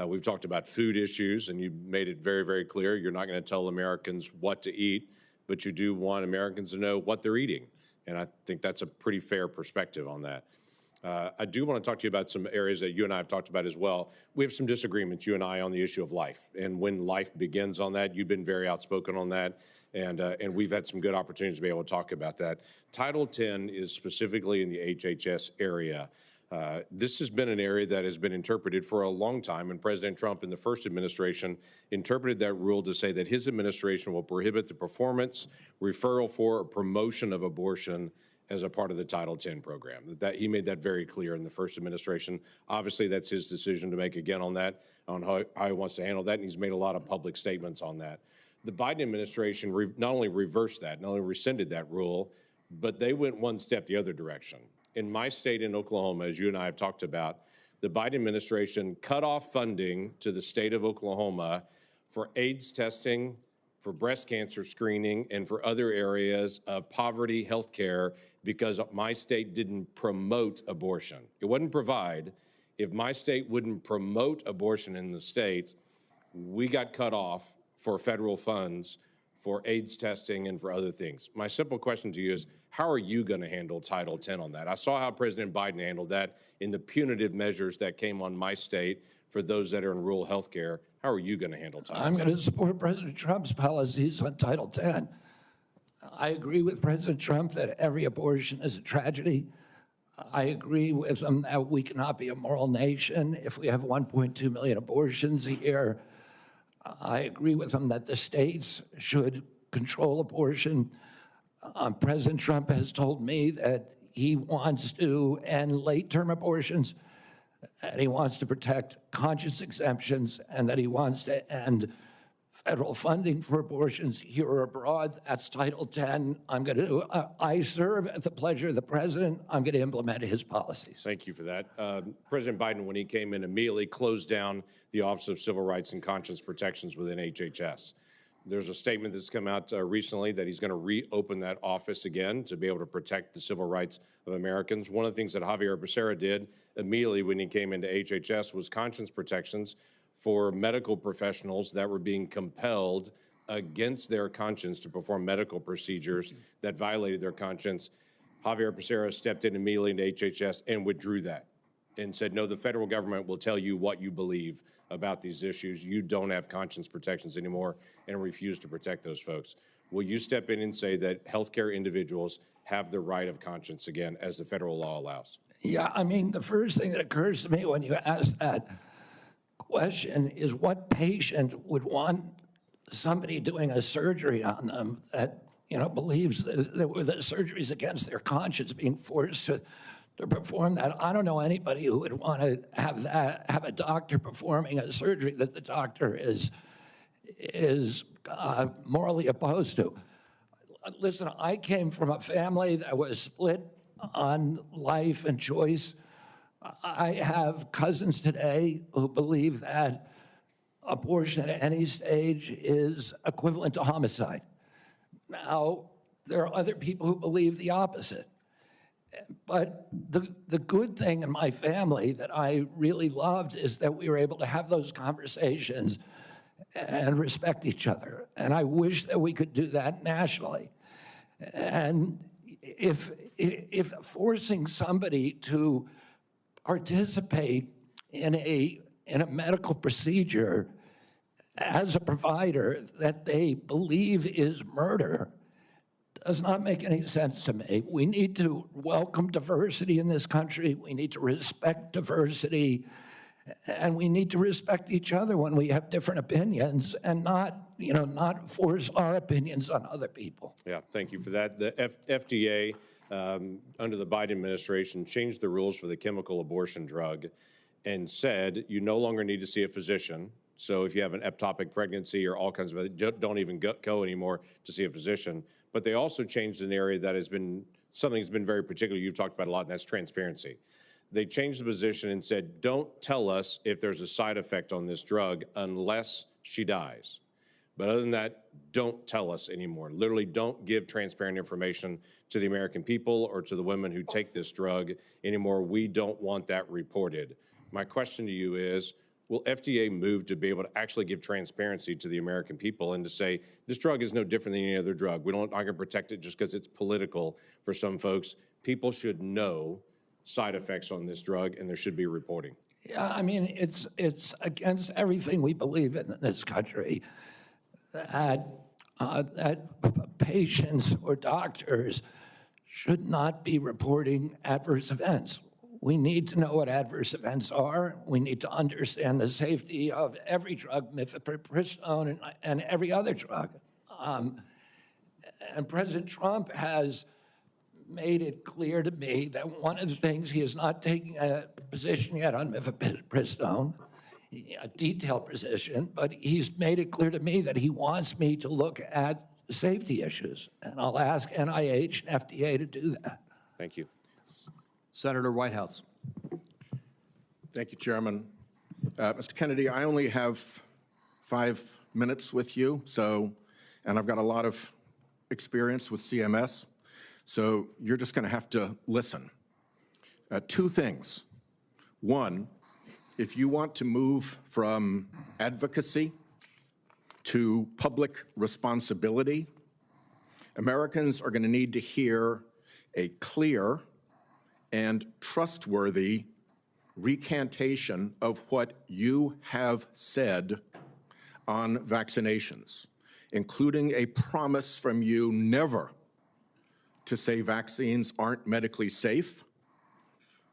We've talked about food issues, and you made it very, very clear. You're not going to tell Americans what to eat, but you do want Americans to know what they're eating. And I think that's a pretty fair perspective on that. I do want to talk to you about some areas that you and I have talked about as well. We have some disagreements, you and I, on the issue of life and when life begins on that. You've been very outspoken on that, and we've had some good opportunities to be able to talk about that. Title 10 is specifically in the HHS area. This has been an area that has been interpreted for a long time, and President Trump in the first administration interpreted that rule to say that his administration will prohibit the performance, referral for, or promotion of abortion as a part of the Title X program. That he made that very clear in the first administration. Obviously, that's his decision to make again on that, on how he wants to handle that, and he's made a lot of public statements on that. The Biden administration not only reversed that, not only rescinded that rule, but they went one step the other direction. In my state in Oklahoma, as you and I have talked about, the Biden administration cut off funding to the state of Oklahoma for AIDS testing, for breast cancer screening, and for other areas of poverty health care because my state didn't promote abortion. It wouldn't provide. If my state wouldn't promote abortion in the state, we got cut off for federal funds for AIDS testing and for other things. My simple question to you is, how are you going to handle Title X on that? I saw how President Biden handled that in the punitive measures that came on my state for those that are in rural health care. How are you going to handle Title X? I'm going to support President Trump's policies on Title X. I agree with President Trump that every abortion is a tragedy. I agree with him that we cannot be a moral nation if we have 1.2 million abortions a year. I agree with him that the states should control abortion. President Trump has told me that he wants to end late-term abortions, and he wants to protect conscious exemptions, and that he wants to end federal funding for abortions here or abroad. That's Title X. I serve at the pleasure of the president. I'm going to implement his policies. Thank you for that. President Biden, when he came in, immediately closed down the Office of Civil Rights and Conscience Protections within HHS. There's a statement that's come out recently that he's going to reopen that office again to be able to protect the civil rights of Americans. One of the things that Javier Becerra did immediately when he came into HHS was conscience protections for medical professionals that were being compelled against their conscience to perform medical procedures that violated their conscience. Javier Becerra stepped in immediately into HHS and withdrew that and said, no, the federal government will tell you what you believe about these issues. You don't have conscience protections anymore, and refused to protect those folks. Will you step in and say that healthcare individuals have the right of conscience again, as the federal law allows? Yeah, I mean, the first thing that occurs to me when you ask that question is what patient would want somebody doing a surgery on them that, believes that the surgery is against their conscience being forced to perform that? I don't know anybody who would want to have a doctor performing a surgery that the doctor is morally opposed to. Listen, I came from a family that was split on life and choice. I have cousins today who believe that abortion at any stage is equivalent to homicide. Now, there are other people who believe the opposite. But the good thing in my family that I really loved is that we were able to have those conversations and respect each other. And I wish that we could do that nationally. And if forcing somebody to participate in a medical procedure as a provider that they believe is murder does not make any sense to me. We need to welcome diversity in this country. We need to respect diversity. And we need to respect each other when we have different opinions and not force our opinions on other people. Yeah, thank you for that. The FDA, under the Biden administration, changed the rules for the chemical abortion drug and said you no longer need to see a physician. So if you have an ectopic pregnancy or all kinds of, don't even go anymore to see a physician. But they also changed an area that has been, something that's been very particular, you've talked about a lot, and that's transparency. They changed the position and said, don't tell us if there's a side effect on this drug unless she dies. But other than that, don't tell us anymore. Literally, don't give transparent information to the American people or to the women who take this drug anymore. We don't want that reported. My question to you is, will FDA move to be able to actually give transparency to the American people and to say, this drug is no different than any other drug. We're not going to protect it just because it's political for some folks. People should know side effects on this drug, and there should be reporting. Yeah, I mean, it's against everything we believe in this country that patients or doctors should not be reporting adverse events. We need to know what adverse events are. We need to understand the safety of every drug, mifepristone and every other drug. And President Trump has made it clear to me that one of the things, he is not taking a position yet on mifepristone, a detailed position, but he's made it clear to me that he wants me to look at safety issues. And I'll ask NIH and FDA to do that. Thank you. Senator Whitehouse. Thank you, Chairman. Mr. Kennedy, I only have 5 minutes with you, and I've got a lot of experience with CMS, so you're just going to have to listen. 2 things. One, if you want to move from advocacy to public responsibility, Americans are going to need to hear a clear and trustworthy recantation of what you have said on vaccinations, including a promise from you never to say vaccines aren't medically safe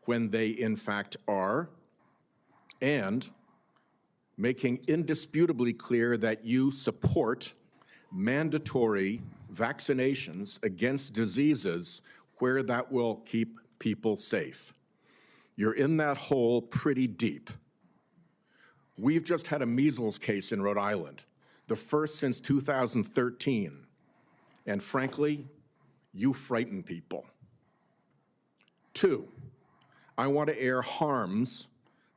when they in fact are, and making indisputably clear that you support mandatory vaccinations against diseases where that will keep people safe. You're in that hole pretty deep. We've just had a measles case in Rhode Island, the first since 2013. And frankly, you frighten people. 2, I want to air harms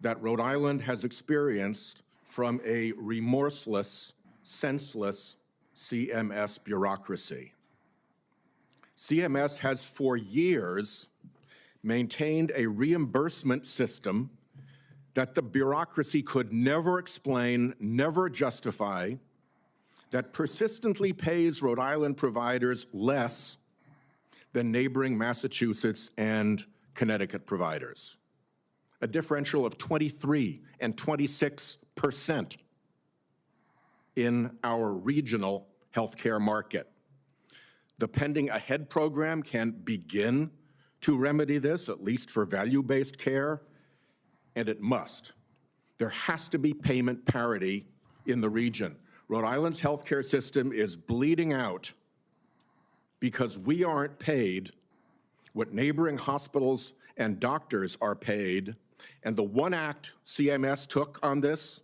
that Rhode Island has experienced from a remorseless, senseless CMS bureaucracy. CMS has for years maintained a reimbursement system that the bureaucracy could never explain, never justify, that persistently pays Rhode Island providers less than neighboring Massachusetts and Connecticut providers, a differential of 23 and 26% in our regional healthcare market. The Pending Ahead program can begin to remedy this, at least for value-based care, and it must. There has to be payment parity in the region. Rhode Island's healthcare system is bleeding out because we aren't paid what neighboring hospitals and doctors are paid. And the one act CMS took on this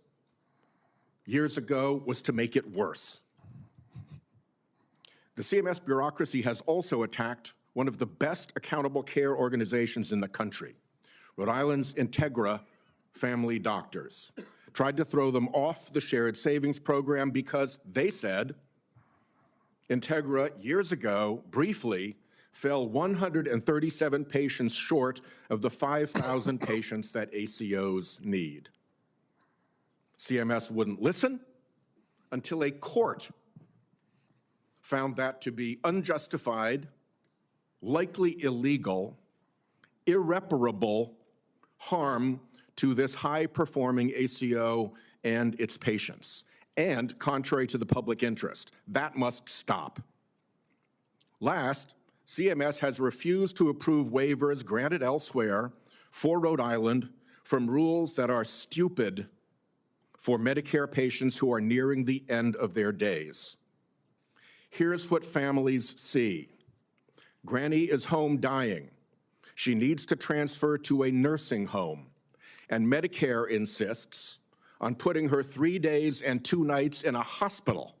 years ago was to make it worse. The CMS bureaucracy has also attacked one of the best accountable care organizations in the country, Rhode Island's Integra Family Doctors. Tried to throw them off the shared savings program because they said Integra, years ago, briefly, fell 137 patients short of the 5,000 patients that ACOs need. CMS wouldn't listen until a court found that to be unjustified, likely illegal, irreparable harm to this high-performing ACO and its patients, and contrary to the public interest. That must stop. Last, CMS has refused to approve waivers granted elsewhere for Rhode Island from rules that are stupid for Medicare patients who are nearing the end of their days. Here's what families see. Granny is home dying. She needs to transfer to a nursing home, and Medicare insists on putting her 3 days and 2 nights in a hospital.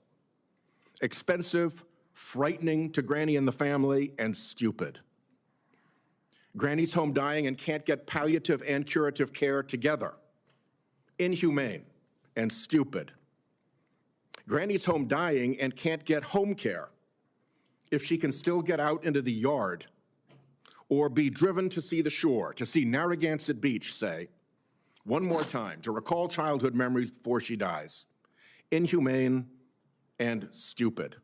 Expensive, frightening to Granny and the family, and stupid. Granny's home dying and can't get palliative and curative care together. Inhumane and stupid. Granny's home dying and can't get home care if she can still get out into the yard or be driven to see the shore, to see Narragansett Beach, say, one more time, to recall childhood memories before she dies. Inhumane and stupid.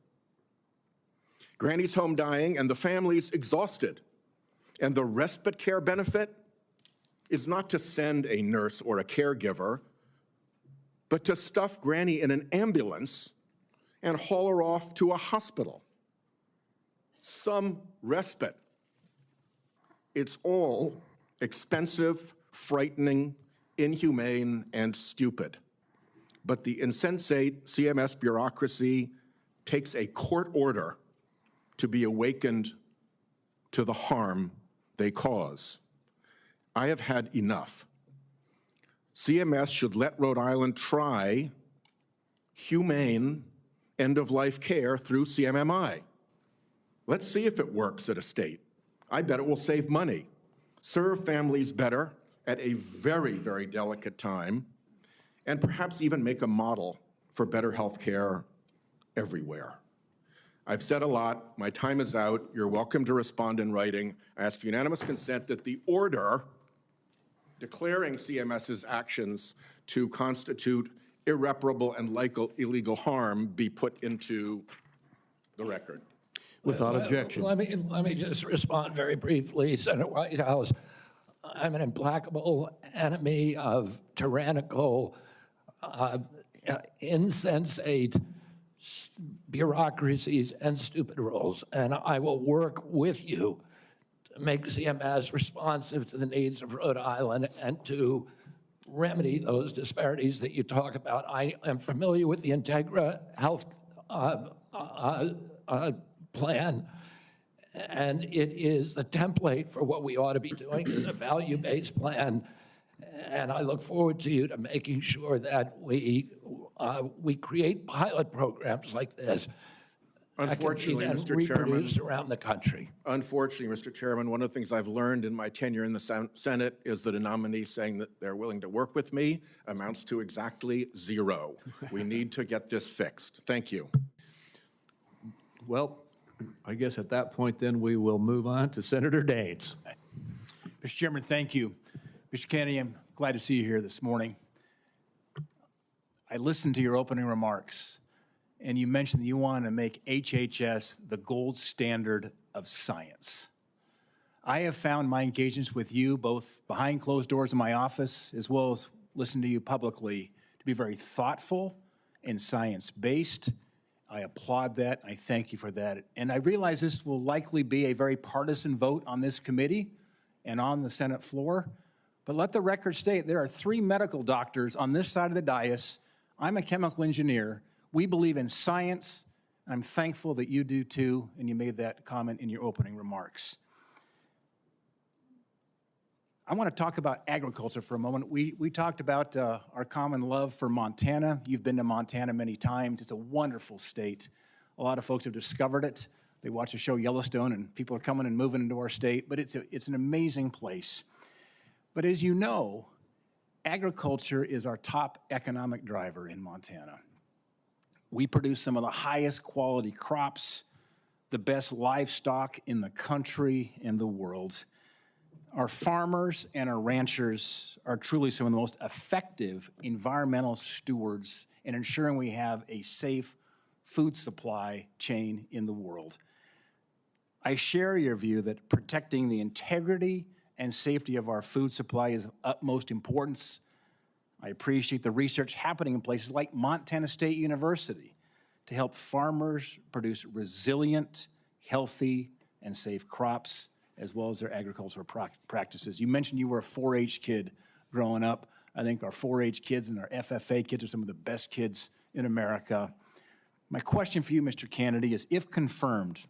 Granny's home dying and the family's exhausted. And the respite care benefit is not to send a nurse or a caregiver, but to stuff Granny in an ambulance and haul her off to a hospital. Some respite. It's all expensive, frightening, inhumane, and stupid. But the insensate CMS bureaucracy takes a court order to be awakened to the harm they cause. I have had enough. CMS should let Rhode Island try humane end-of-life care through CMMI. Let's see if it works at a state. I bet it will save money, serve families better at a very, very delicate time, and perhaps even make a model for better health care everywhere. I've said a lot. My time is out. You're welcome to respond in writing. I ask unanimous consent that the order declaring CMS's actions to constitute irreparable and illegal harm be put into the record. Without objection. Let me just respond very briefly, Senator Whitehouse. I'm an implacable enemy of tyrannical, insensate bureaucracies and stupid rules, and I will work with you to make CMS responsive to the needs of Rhode Island and to remedy those disparities that you talk about. I am familiar with the Integra Health plan, and it is the template for what we ought to be doing is a value-based plan, and I look forward to you to making sure that we create pilot programs like this. Unfortunately, that can be Mr. Chairman. reproduced around the country. Unfortunately, Mr. Chairman, one of the things I've learned in my tenure in the Senate is that a nominee saying that they're willing to work with me amounts to exactly 0. We need to get this fixed. Thank you. Well, I guess at that point, then, we will move on to Senator Daines. Mr. Chairman, thank you. Mr. Kennedy, I'm glad to see you here this morning. I listened to your opening remarks, and you mentioned that you want to make HHS the gold standard of science. I have found my engagements with you, both behind closed doors in my office, as well as listening to you publicly, to be very thoughtful and science-based. I applaud that. I thank you for that. And I realize this will likely be a very partisan vote on this committee and on the Senate floor. But let the record state there are 3 medical doctors on this side of the dais. I'm a chemical engineer. We believe in science. I'm thankful that you do too, and you made that comment in your opening remarks. I want to talk about agriculture for a moment. We talked about our common love for Montana. You've been to Montana many times. It's a wonderful state. A lot of folks have discovered it. They watch the show Yellowstone, and people are coming and moving into our state, but it's an amazing place. But as you know, agriculture is our top economic driver in Montana. We produce some of the highest quality crops, the best livestock in the country and the world. Our farmers and our ranchers are truly some of the most effective environmental stewards in ensuring we have a safe food supply chain in the world. I share your view that protecting the integrity and safety of our food supply is of utmost importance. I appreciate the research happening in places like Montana State University to help farmers produce resilient, healthy, and safe crops, as well as their agricultural practices. You mentioned you were a 4-H kid growing up. I think our 4-H kids and our FFA kids are some of the best kids in America. My question for you, Mr. Kennedy, is if confirmed,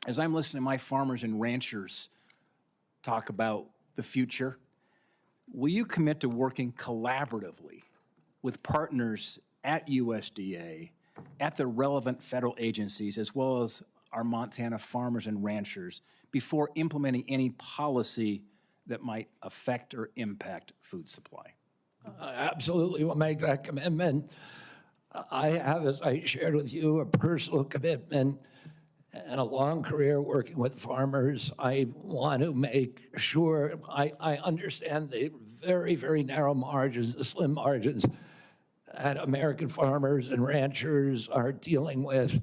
as I'm listening to my farmers and ranchers talk about the future, will you commit to working collaboratively with partners at USDA, at the relevant federal agencies, as well as our Montana farmers and ranchers before implementing any policy that might affect or impact food supply? I absolutely will make that commitment. I have, as I shared with you, a personal commitment and a long career working with farmers. I want to make sure I understand the very, very narrow margins, the slim margins that American farmers and ranchers are dealing with.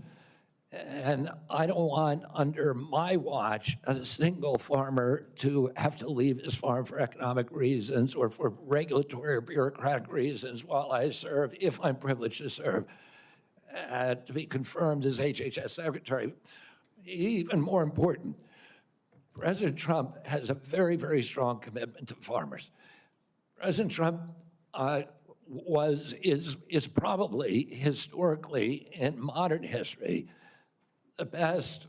And I don't want, under my watch, a single farmer to have to leave his farm for economic reasons or for regulatory or bureaucratic reasons while I serve, if I'm privileged to serve, to be confirmed as HHS Secretary. Even more important, President Trump has a very, very strong commitment to farmers. President Trump is probably historically, in modern history, the best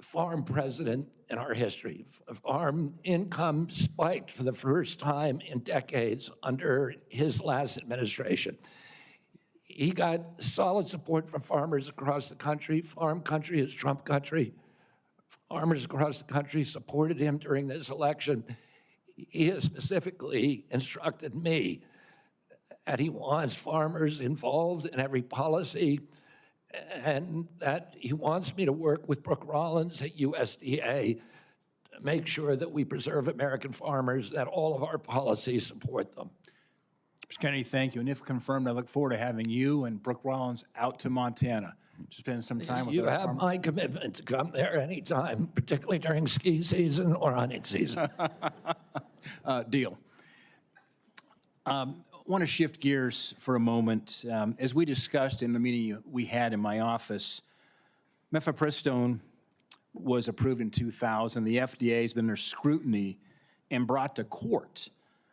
farm president in our history. Farm income spiked for the first time in decades under his last administration. He got solid support from farmers across the country. Farm country is Trump country. Farmers across the country supported him during this election. He has specifically instructed me that he wants farmers involved in every policy, and that he wants me to work with Brooke Rollins at USDA to make sure that we preserve American farmers, that all of our policies support them. Mr. Kennedy, thank you. And if confirmed, I look forward to having you and Brooke Rollins out to Montana to spend some time with You our have farmers. my commitment to come there anytime, particularly during ski season or hunting season. Deal. I want to shift gears for a moment. As we discussed in the meeting we had in my office, mifepristone was approved in 2000. The FDA has been under scrutiny and brought to court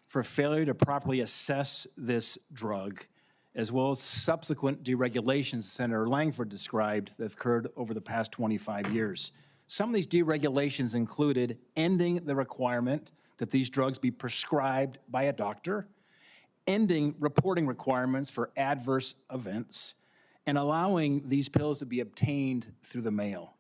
for failure to properly assess this drug, as well as subsequent deregulations Senator Langford described that have occurred over the past 25 years. Some of these deregulations included ending the requirement that these drugs be prescribed by a doctor, ending reporting requirements for adverse events, and allowing these pills to be obtained through the mail.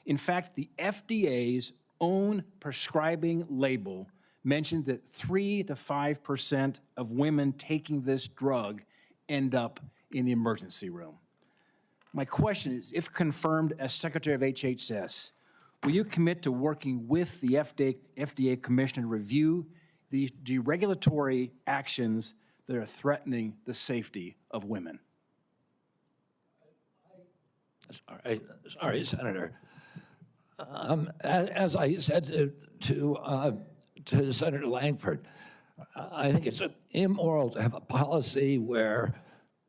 In fact, the FDA's own prescribing label mentioned that 3 to 5% of women taking this drug end up in the emergency room. My question is, if confirmed as Secretary of HHS, will you commit to working with the FDA Commissioner to review these deregulatory actions that are threatening the safety of women? I Sorry, Senator. As I said to Senator Langford, I think it's immoral to have a policy where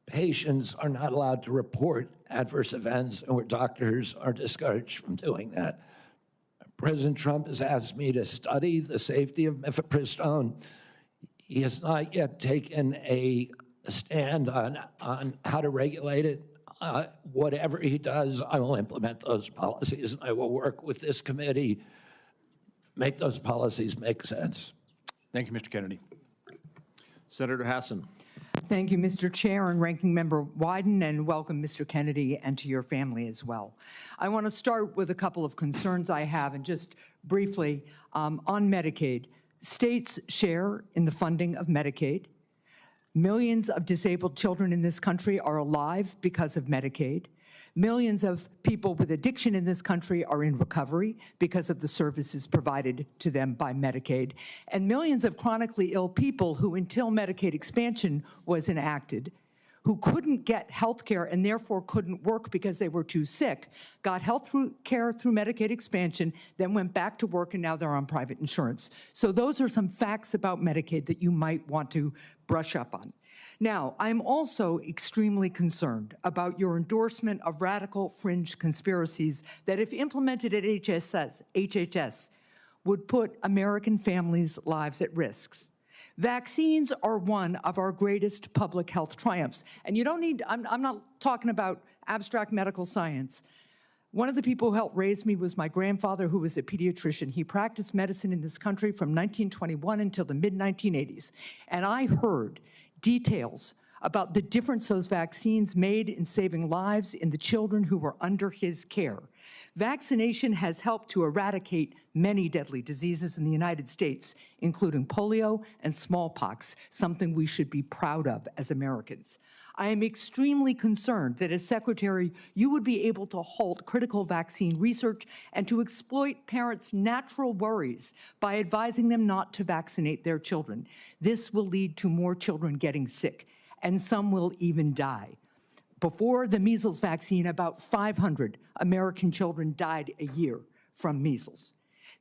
patients are not allowed to report adverse events and where doctors are discouraged from doing that. President Trump has asked me to study the safety of mifepristone. He has not yet taken a stand on how to regulate it. Whatever he does, I will implement those policies, and I will work with this committee, make those policies make sense. Thank you, Mr. Kennedy. Senator Hassan. Thank you, Mr. Chair and Ranking Member Wyden, and welcome, Mr. Kennedy, and to your family as well. I want to start with a couple of concerns I have, and just briefly on Medicaid. States share in the funding of Medicaid. Millions of disabled children in this country are alive because of Medicaid. Millions of people with addiction in this country are in recovery because of the services provided to them by Medicaid. And millions of chronically ill people who, until Medicaid expansion was enacted, who couldn't get health care and therefore couldn't work because they were too sick, got health care through Medicaid expansion, then went back to work, and now they're on private insurance. So those are some facts about Medicaid that you might want to brush up on. Now, I'm also extremely concerned about your endorsement of radical fringe conspiracies that, if implemented at HHS, would put American families' lives at risk. Vaccines are one of our greatest public health triumphs. And you don't need, I'm not talking about abstract medical science. One of the people who helped raise me was my grandfather, who was a pediatrician. He practiced medicine in this country from 1921 until the mid-1980s. And I heard details about the difference those vaccines made in saving lives in the children who were under his care. Vaccination has helped to eradicate many deadly diseases in the United States, including polio and smallpox, something we should be proud of as Americans. I am extremely concerned that as Secretary, you would be able to halt critical vaccine research and to exploit parents' natural worries by advising them not to vaccinate their children. This will lead to more children getting sick, and some will even die. Before the measles vaccine, about 500 American children died a year from measles.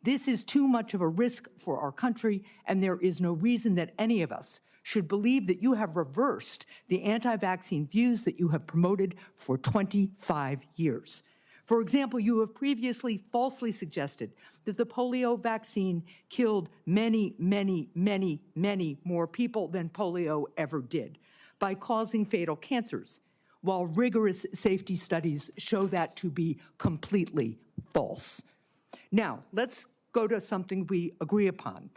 This is too much of a risk for our country, and there is no reason that any of us should believe that you have reversed the anti-vaccine views that you have promoted for 25 years. For example, you have previously falsely suggested that the polio vaccine killed many, many, many, many more people than polio ever did by causing fatal cancers, while rigorous safety studies show that to be completely false. Now, let's go to something we agree upon.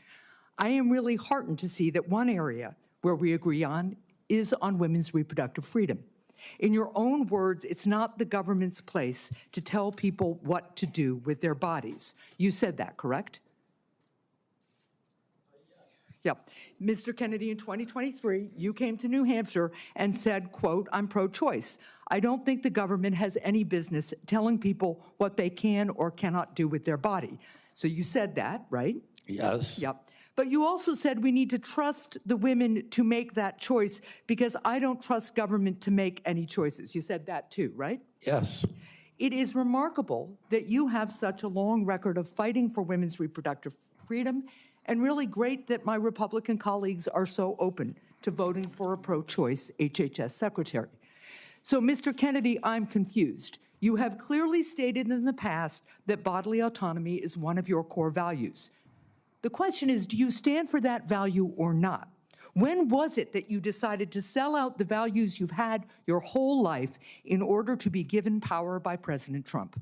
I am really heartened to see that one area where we agree on is on women's reproductive freedom. In your own words, it's not the government's place to tell people what to do with their bodies. You said that, correct? Yeah. Mr. Kennedy, in 2023, you came to New Hampshire and said, quote, I'm pro-choice. I don't think the government has any business telling people what they can or cannot do with their body. So you said that, right? Yes. Yep. But you also said we need to trust the women to make that choice because I don't trust government to make any choices. You said that too, right? Yes. It is remarkable that you have such a long record of fighting for women's reproductive freedom, and really great that my Republican colleagues are so open to voting for a pro-choice HHS secretary. So, Mr. Kennedy, I'm confused. You have clearly stated in the past that bodily autonomy is one of your core values. The question is, do you stand for that value or not? When was it that you decided to sell out the values you've had your whole life in order to be given power by President Trump?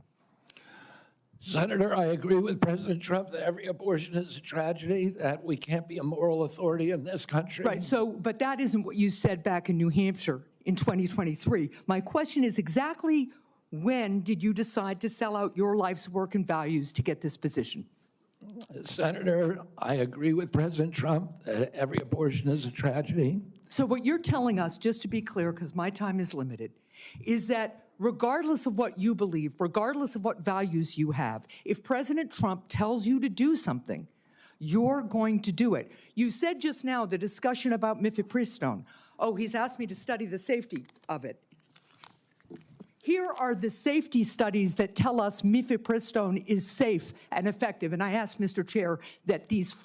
Senator, I agree with President Trump that every abortion is a tragedy, that we can't be a moral authority in this country. Right, so, but that isn't what you said back in New Hampshire in 2023. My question is exactly when did you decide to sell out your life's work and values to get this position? Senator, I agree with President Trump that every abortion is a tragedy. So what you're telling us, just to be clear, because my time is limited, is that regardless of what you believe, regardless of what values you have, if President Trump tells you to do something, you're going to do it. You said just now the discussion about mifepristone. Oh, he's asked me to study the safety of it. Here are the safety studies that tell us mifepristone is safe and effective. And I ask, Mr. Chair, that these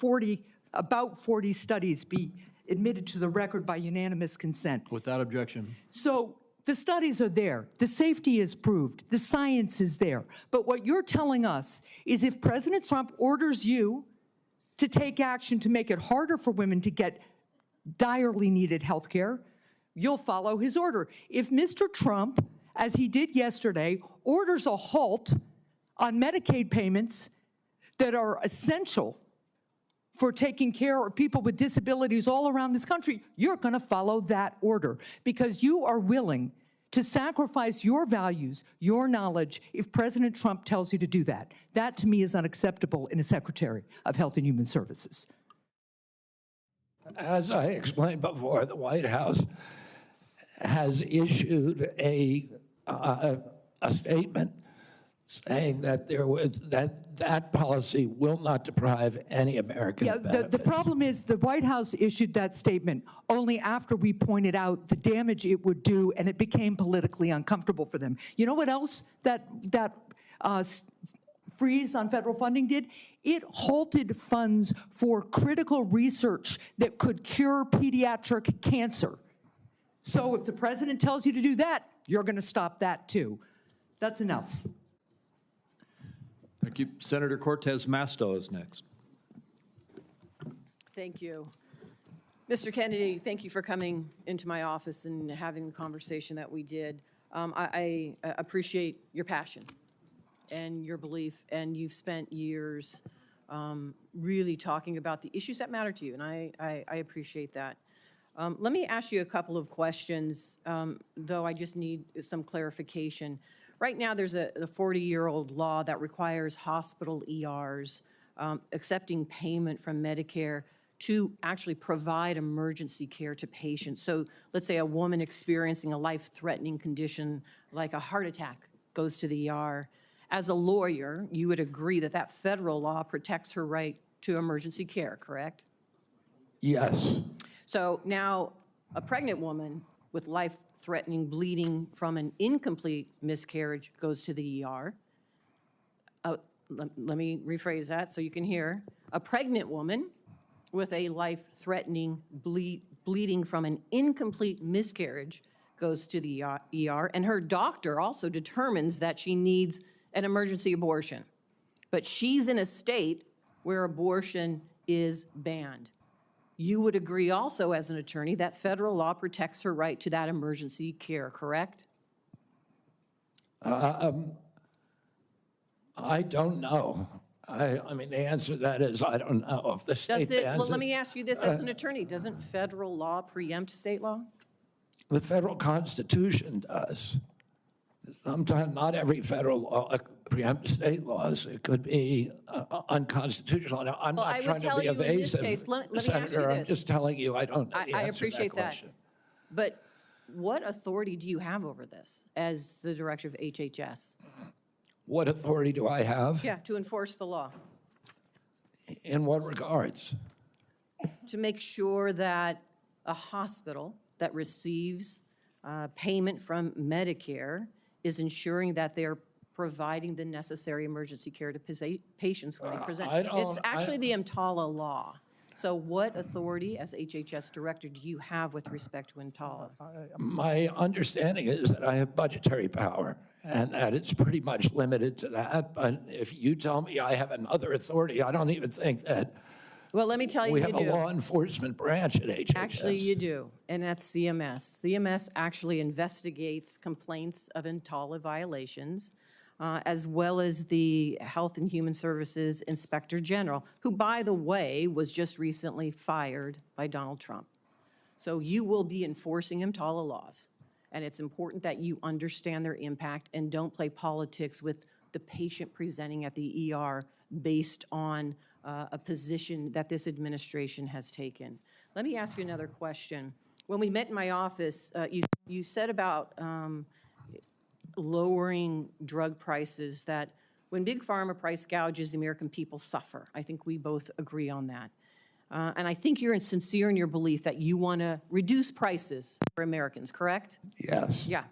about 40 studies be admitted to the record by unanimous consent. Without objection. So the studies are there. The safety is proved. The science is there. But what you're telling us is if President Trump orders you to take action to make it harder for women to get direly needed health care, you'll follow his order. If Mr. Trump, as he did yesterday, orders a halt on Medicaid payments that are essential for taking care of people with disabilities all around this country, you're going to follow that order because you are willing to sacrifice your values, your knowledge, if President Trump tells you to do that. That, to me, is unacceptable in a Secretary of Health and Human Services. As I explained before, the White House has issued a statement saying that that policy will not deprive any American of The benefits. problem is the White House issued that statement only after we pointed out the damage it would do, and it became politically uncomfortable for them. You know what else that freeze on federal funding did? It halted funds for critical research that could cure pediatric cancer. So if the president tells you to do that, you're going to stop that too. That's enough. Thank you. Senator Cortez Masto is next. Thank you. Mr. Kennedy, thank you for coming into my office and having the conversation that we did. I appreciate your passion and your belief, and you've spent years really talking about the issues that matter to you, and I appreciate that. Let me ask you a couple of questions, though I just need some clarification. Right now, there's a 40-year-old law that requires hospital ERs accepting payment from Medicare to actually provide emergency care to patients. So let's say a woman experiencing a life-threatening condition like a heart attack goes to the ER. As a lawyer, you would agree that that federal law protects her right to emergency care, correct? Yes. So now a pregnant woman with life-threatening bleeding from an incomplete miscarriage goes to the ER. Let me rephrase that so you can hear. A pregnant woman with a life-threatening bleeding from an incomplete miscarriage goes to the ER, and her doctor also determines that she needs an emergency abortion. But she's in a state where abortion is banned. You would agree also as an attorney that federal law protects her right to that emergency care, correct? I don't know. I mean, the answer to that is I don't know if the state bans Well, let it. me ask you this as an attorney. Doesn't federal law preempt state law? The federal Constitution does. Sometimes not every federal law preempts state laws. It could be unconstitutional. Now, I'm Well, I not would trying to tell be you in this evasive, case, let me ask you Senator. I'm this. just telling you I don't know the I answer appreciate to that. question. But what authority do you have over this as the director of HHS? What authority do I have? Yeah, to enforce the law, In what regards? to make sure that a hospital that receives payment from Medicare is ensuring that they're providing the necessary emergency care to patients when they present. It's actually the EMTALA law. So what authority as HHS director do you have with respect to EMTALA? My understanding is that I have budgetary power and that it's pretty much limited to that. But if you tell me I have another authority, I don't even think that Well, let me tell you, we you have a do. law enforcement branch at HHS. Actually, you do, and that's CMS. CMS actually investigates complaints of EMTALA violations, as well as the Health and Human Services Inspector General, who, by the way, was just recently fired by Donald Trump. So you will be enforcing EMTALA laws, and it's important that you understand their impact and don't play politics with the patient presenting at the ER based on a position that this administration has taken. Let me ask you another question. When we met in my office, you said about lowering drug prices, that when Big Pharma price gouges, the American people suffer. I think we both agree on that. And I think you're sincere in your belief that you want to reduce prices for Americans, correct? Yes. Yeah.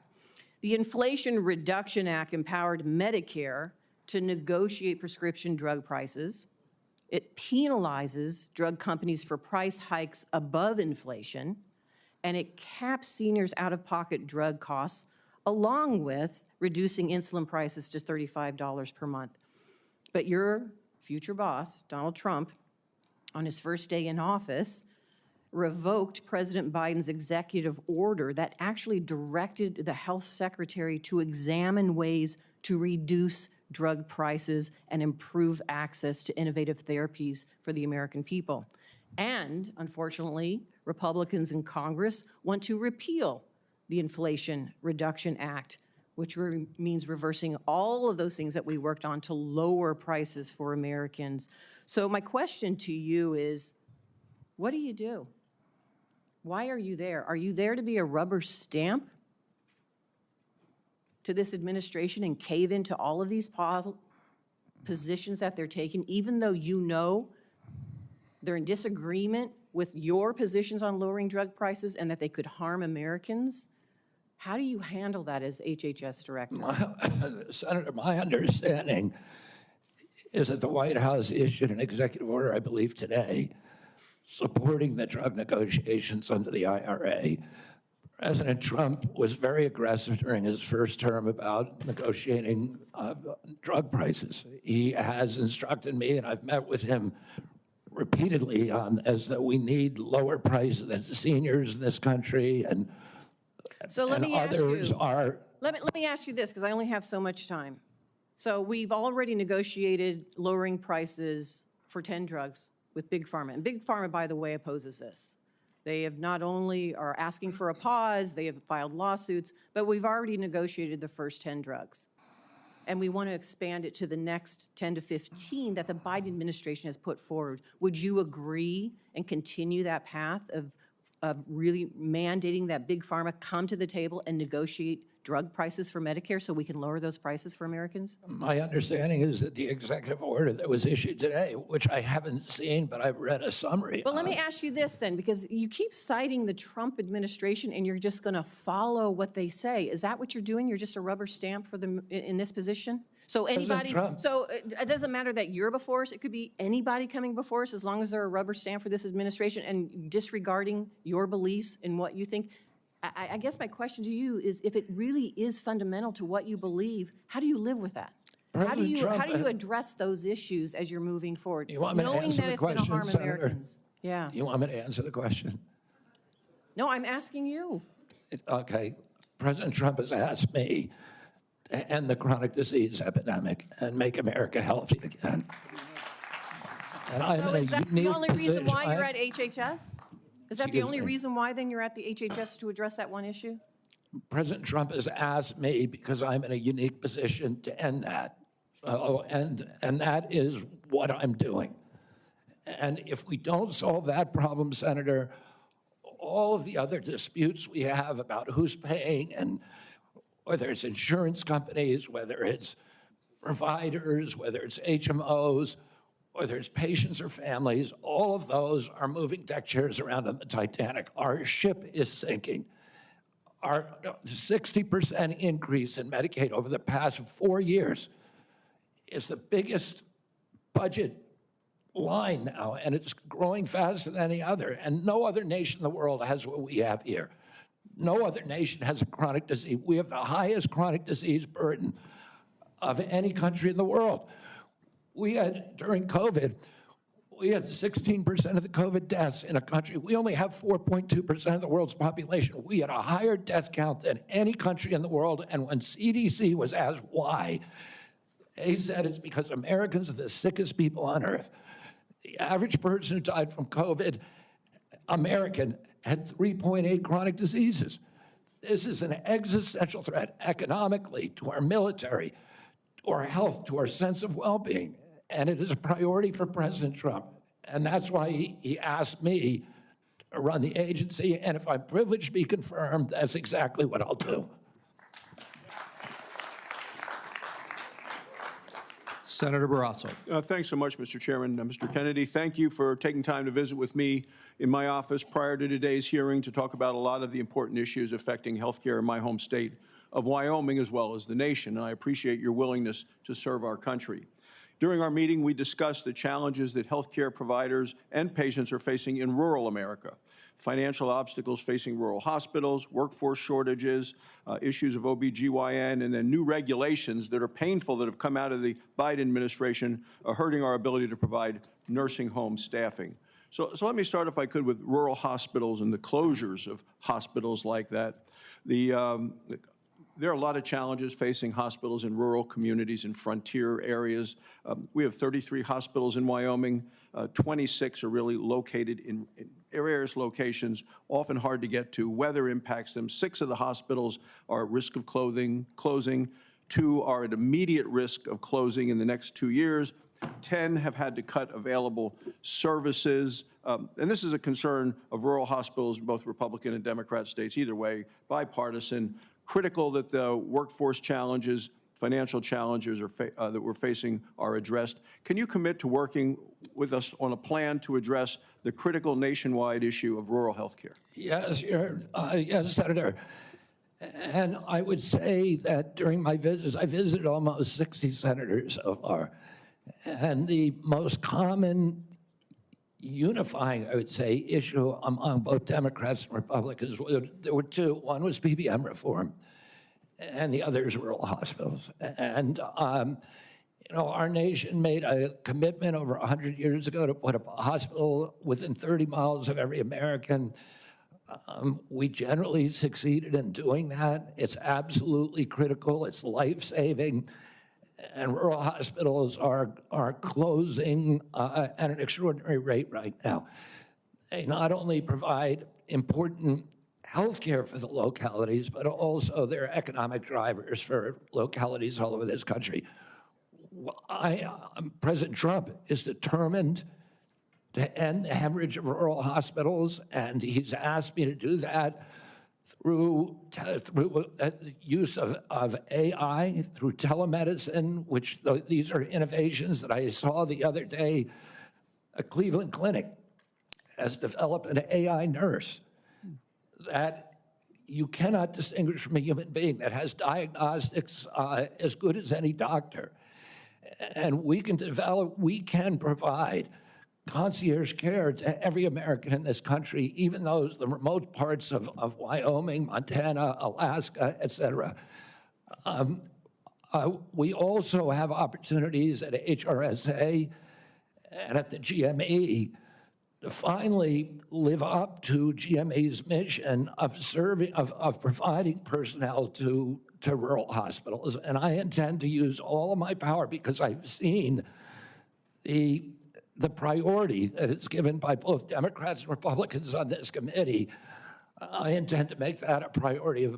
The Inflation Reduction Act empowered Medicare to negotiate prescription drug prices. It penalizes drug companies for price hikes above inflation, and it caps seniors' out-of-pocket drug costs, along with reducing insulin prices to $35 per month. But your future boss, Donald Trump, on his first day in office, revoked President Biden's executive order that actually directed the health secretary to examine ways to reduce drug prices and improve access to innovative therapies for the American people. And unfortunately, Republicans in Congress want to repeal the Inflation Reduction Act, which means reversing all of those things that we worked on to lower prices for Americans. So my question to you is, what do you do? Why are you there? Are you there to be a rubber stamp to this administration and cave into all of these positions that they're taking, even though you know they're in disagreement with your positions on lowering drug prices and that they could harm Americans? How do you handle that as HHS director? Senator, my understanding is that the White House issued an executive order, I believe today, supporting the drug negotiations under the IRA. President Trump was very aggressive during his first term about negotiating drug prices. He has instructed me, and I've met with him repeatedly on this, that we need lower prices than seniors in this country, and so let me ask others you, are. Let me ask you this, because I only have so much time. So we've already negotiated lowering prices for 10 drugs with Big Pharma. And Big Pharma, by the way, opposes this. They have not only are asking for a pause, they have filed lawsuits, but we've already negotiated the first 10 drugs. And we want to expand it to the next 10 to 15 that the Biden administration has put forward. Would you agree and continue that path of really mandating that Big Pharma come to the table and negotiate drug prices for Medicare so we can lower those prices for Americans? My understanding is that the executive order that was issued today, which I haven't seen, but I've read a summary. Well, let me ask you this then, because you keep citing the Trump administration and you're just going to follow what they say. Is that what you're doing? You're just a rubber stamp for them in this position? So anybody, so it doesn't matter that you're before us. It could be anybody coming before us as long as they're a rubber stamp for this administration and disregarding your beliefs and what you think. I guess my question to you is, if it really is fundamental to what you believe, how do you live with that? How do you address those issues as you're moving forward, knowing that it's going to harm Americans? Yeah. You want me to answer the question? No, I'm asking you. Okay. President Trump has asked me to end the chronic disease epidemic and make America healthy again. And I'm So in a is that unique the only reason why position. you're at HHS? Is that the only reason why then you're at the HHS, to address that one issue? President Trump has asked me because I'm in a unique position to end that. And that is what I'm doing. And if we don't solve that problem, Senator, all of the other disputes we have about who's paying, and whether it's insurance companies, whether it's providers, whether it's HMOs, whether it's patients or families, all of those are moving deck chairs around on the Titanic. Our ship is sinking. Our 60% increase in Medicaid over the past 4 years is the biggest budget line now, and it's growing faster than any other. And no other nation in the world has what we have here. No other nation has a chronic disease. We have the highest chronic disease burden of any country in the world. We had, during COVID, we had 16% of the COVID deaths in a country. We only have 4.2% of the world's population. We had a higher death count than any country in the world. And when CDC was asked why, they said it's because Americans are the sickest people on earth. The average person who died from COVID, American, had 3.8 chronic diseases. This is an existential threat economically, to our military, to our health, to our sense of well-being. And it is a priority for President Trump. And that's why he asked me to run the agency. And if I'm privileged to be confirmed, that's exactly what I'll do. Senator Barrasso. Thanks so much, Mr. Chairman. Mr. Kennedy, thank you for taking time to visit with me in my office prior to today's hearing to talk about a lot of the important issues affecting healthcare in my home state of Wyoming as well as the nation, and I appreciate your willingness to serve our country. During our meeting, we discussed the challenges that healthcare providers and patients are facing in rural America. Financial obstacles facing rural hospitals, workforce shortages, issues of OBGYN, and then new regulations that are painful that have come out of the Biden administration are hurting our ability to provide nursing home staffing. So let me start, if I could, with rural hospitals and the closures of hospitals like that. There are a lot of challenges facing hospitals in rural communities and frontier areas. We have 33 hospitals in Wyoming. 26 are really located in various locations, often hard to get to. Weather impacts them. 6 of the hospitals are at risk of closing. 2 are at immediate risk of closing in the next 2 years. 10 have had to cut available services. And this is a concern of rural hospitals in both Republican and Democrat states, either way, bipartisan. Critical that the workforce challenges, financial challenges that we're facing are addressed. Can you commit to working with us on a plan to address the critical nationwide issue of rural health care? Yes, yes, Senator. And I would say that during my visits, I visited almost 60 senators so far. And the most common unifying, I would say, issue among both Democrats and Republicans, there were 2. One was PBM reform, and the other is rural hospitals. And, you know, our nation made a commitment over 100 years ago to put up a hospital within 30 miles of every American. We generally succeeded in doing that. It's absolutely critical. It's life-saving. And rural hospitals are closing at an extraordinary rate right now. They not only provide important health care for the localities, but also they're economic drivers for localities all over this country. President Trump is determined to end the hemorrhage of rural hospitals, and he's asked me to do that through use of AI, through telemedicine, which these are innovations that I saw the other day. A Cleveland clinic has developed an AI nurse that you cannot distinguish from a human being, that has diagnostics as good as any doctor. And we can provide concierge care to every American in this country, even those, the remote parts of Wyoming, Montana, Alaska, et cetera. We also have opportunities at HRSA and at the GME to finally live up to GME's mission of providing personnel to rural hospitals. And I intend to use all of my power, because I've seen the priority that is given by both Democrats and Republicans on this committee. I intend to make that a priority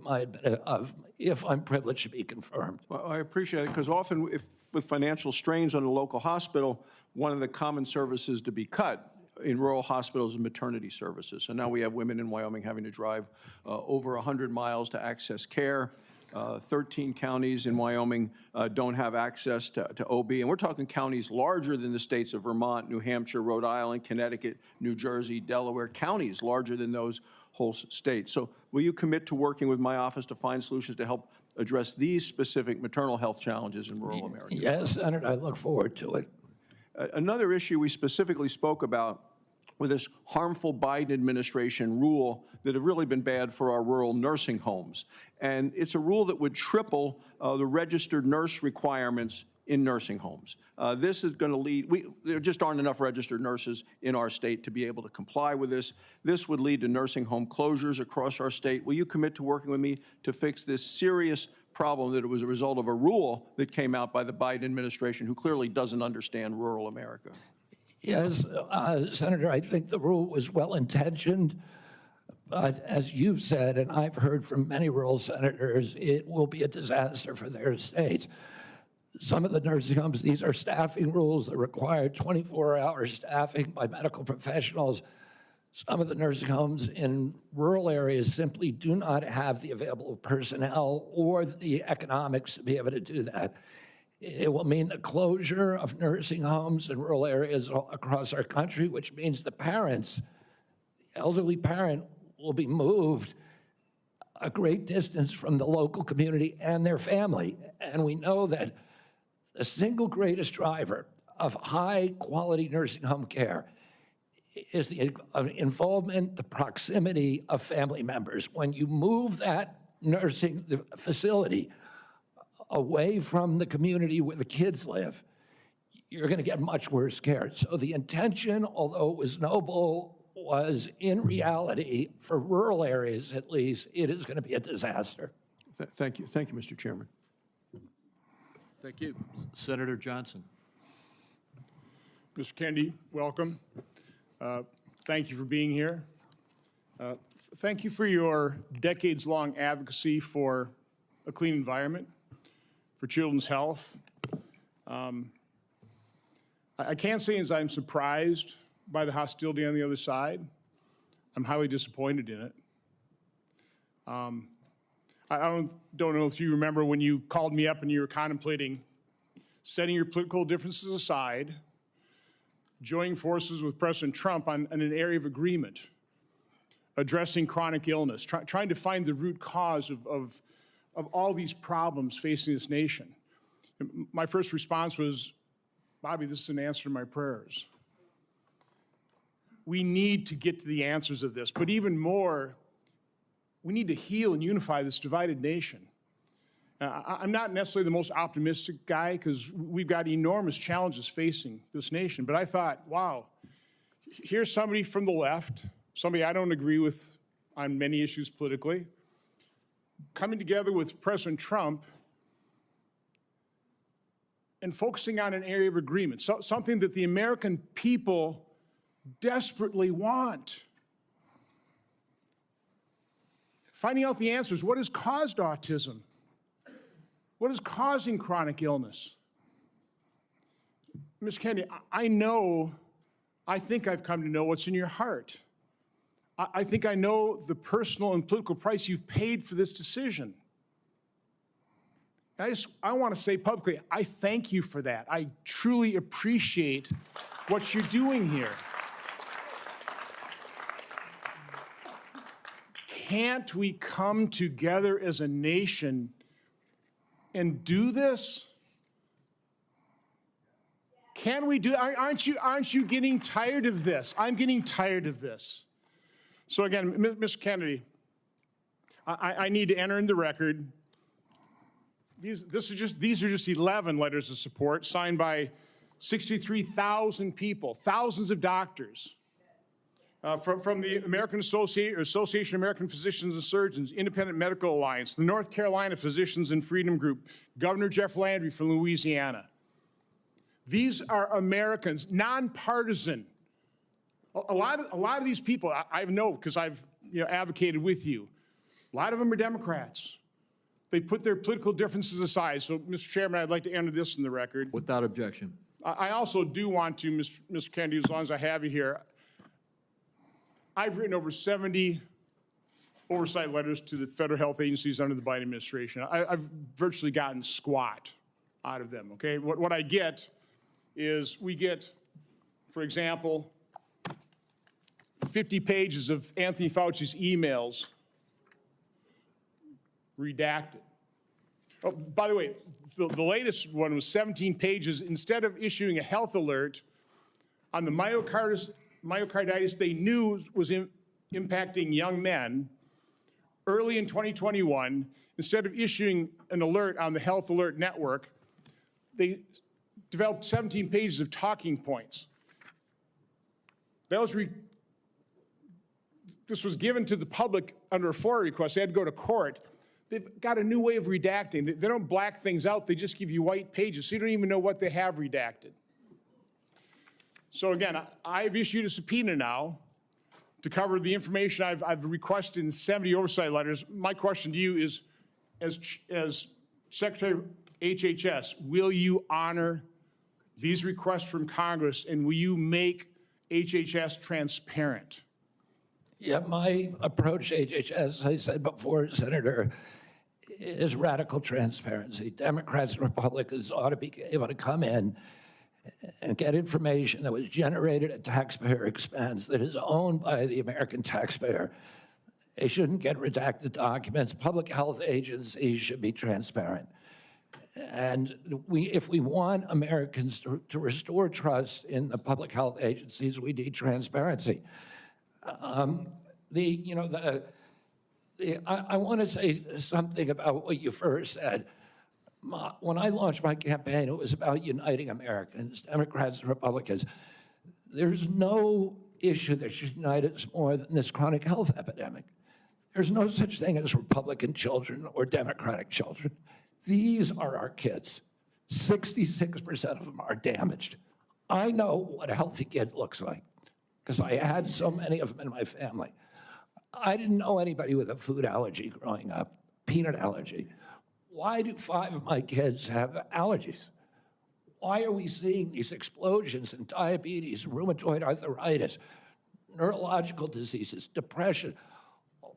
if I'm privileged to be confirmed. Well, I appreciate it, because often with financial strains on a local hospital, one of the common services to be cut in rural hospitals is maternity services. So now we have women in Wyoming having to drive over 100 miles to access care. 13 counties in Wyoming don't have access to OB, and we're talking counties larger than the states of Vermont, New Hampshire, Rhode Island, Connecticut, New Jersey, Delaware, counties larger than those whole states. So will you commit to working with my office to find solutions to help address these specific maternal health challenges in rural America? Yes, Senator, I look forward to it. Another issue we specifically spoke about with this harmful Biden administration rule that have really been bad for our rural nursing homes. And it's a rule that would triple the registered nurse requirements in nursing homes. This is going to lead, there just aren't enough registered nurses in our state to be able to comply with this. This would lead to nursing home closures across our state. Will you commit to working with me to fix this serious problem that it was a result of a rule that came out by the Biden administration, who clearly doesn't understand rural America? Yes, Senator, I think the rule was well-intentioned, but as you've said, and I've heard from many rural senators, it will be a disaster for their states. Some of the nursing homes, these are staffing rules that require 24-hour staffing by medical professionals. Some of the nursing homes in rural areas simply do not have the available personnel or the economics to be able to do that. It will mean the closure of nursing homes in rural areas across our country, which means the parents, the elderly parent, will be moved a great distance from the local community and their family. And we know that the single greatest driver of high-quality nursing home care is the involvement, the proximity of family members. When you move that nursing facility away from the community where the kids live, you're going to get much worse care. So the intention, although it was noble, was in reality, for rural areas at least, it is going to be a disaster. Thank you. Thank you, Mr. Chairman. Thank you. Senator Johnson. Mr. Kennedy, welcome. Thank you for being here. Thank you for your decades-long advocacy for a clean environment, for children's health. I can't say as I'm surprised by the hostility on the other side. I'm highly disappointed in it. I don't know if you remember when you called me up and you were contemplating setting your political differences aside, joining forces with President Trump on an area of agreement, addressing chronic illness, trying to find the root cause of all these problems facing this nation. My first response was, Bobby, this is an answer to my prayers. We need to get to the answers of this, but even more, we need to heal and unify this divided nation. I'm not necessarily the most optimistic guy because we've got enormous challenges facing this nation, but I thought, wow, here's somebody from the left, somebody I don't agree with on many issues politically, coming together with President Trump and focusing on an area of agreement, something that the American people desperately want. Finding out the answers. What has caused autism? What is causing chronic illness? Ms. Kennedy, I think I've come to know what's in your heart. I think I know the personal and political price you've paid for this decision. I want to say publicly, I thank you for that. I truly appreciate what you're doing here. Can't we come together as a nation and do this? Can we do? Aren't you getting tired of this? I'm getting tired of this. So again, Mr. Kennedy, I need to enter in the record. These are just 11 letters of support signed by 63,000 people, thousands of doctors. From the American Association of American Physicians and Surgeons, Independent Medical Alliance, the North Carolina Physicians and Freedom Group, Governor Jeff Landry from Louisiana. These are Americans, nonpartisan. A lot of these people, I know because I've advocated with you. A lot of them are Democrats. They put their political differences aside. So, Mr. Chairman, I'd like to enter this in the record. Without objection. I also do want to, Mr. Kennedy, as long as I have you here, I've written over 70 oversight letters to the federal health agencies under the Biden administration. I've virtually gotten squat out of them, okay? What I get is we get, for example, 50 pages of Anthony Fauci's emails redacted. Oh, by the way, the latest one was 17 pages. Instead of issuing a health alert on the myocarditis they knew was impacting young men early in 2021, instead of issuing an alert on the Health Alert Network, they developed 17 pages of talking points. This was given to the public under a FOIA request. They had to go to court. They've got a new way of redacting. They don't black things out. They just give you white pages, so you don't even know what they have redacted. So again, I've issued a subpoena now to cover the information I've requested in 70 oversight letters. My question to you is, as Secretary of HHS, will you honor these requests from Congress, and will you make HHS transparent? Yeah, my approach to HHS, as I said before, Senator, is radical transparency. Democrats and Republicans ought to be able to come in and get information that was generated at taxpayer expense, that is owned by the American taxpayer, They shouldn't get redacted documents. Public health agencies should be transparent. And if we want Americans to restore trust in the public health agencies, we need transparency. I want to say something about what you first said. When I launched my campaign, it was about uniting Americans, Democrats and Republicans. There's no issue that should unite us more than this chronic health epidemic. There's no such thing as Republican children or Democratic children. These are our kids. 66% of them are damaged. I know what a healthy kid looks like because I had so many of them in my family. I didn't know anybody with a food allergy growing up, peanut allergy. Why do 5 of my kids have allergies? Why are we seeing these explosions in diabetes, rheumatoid arthritis, neurological diseases, depression,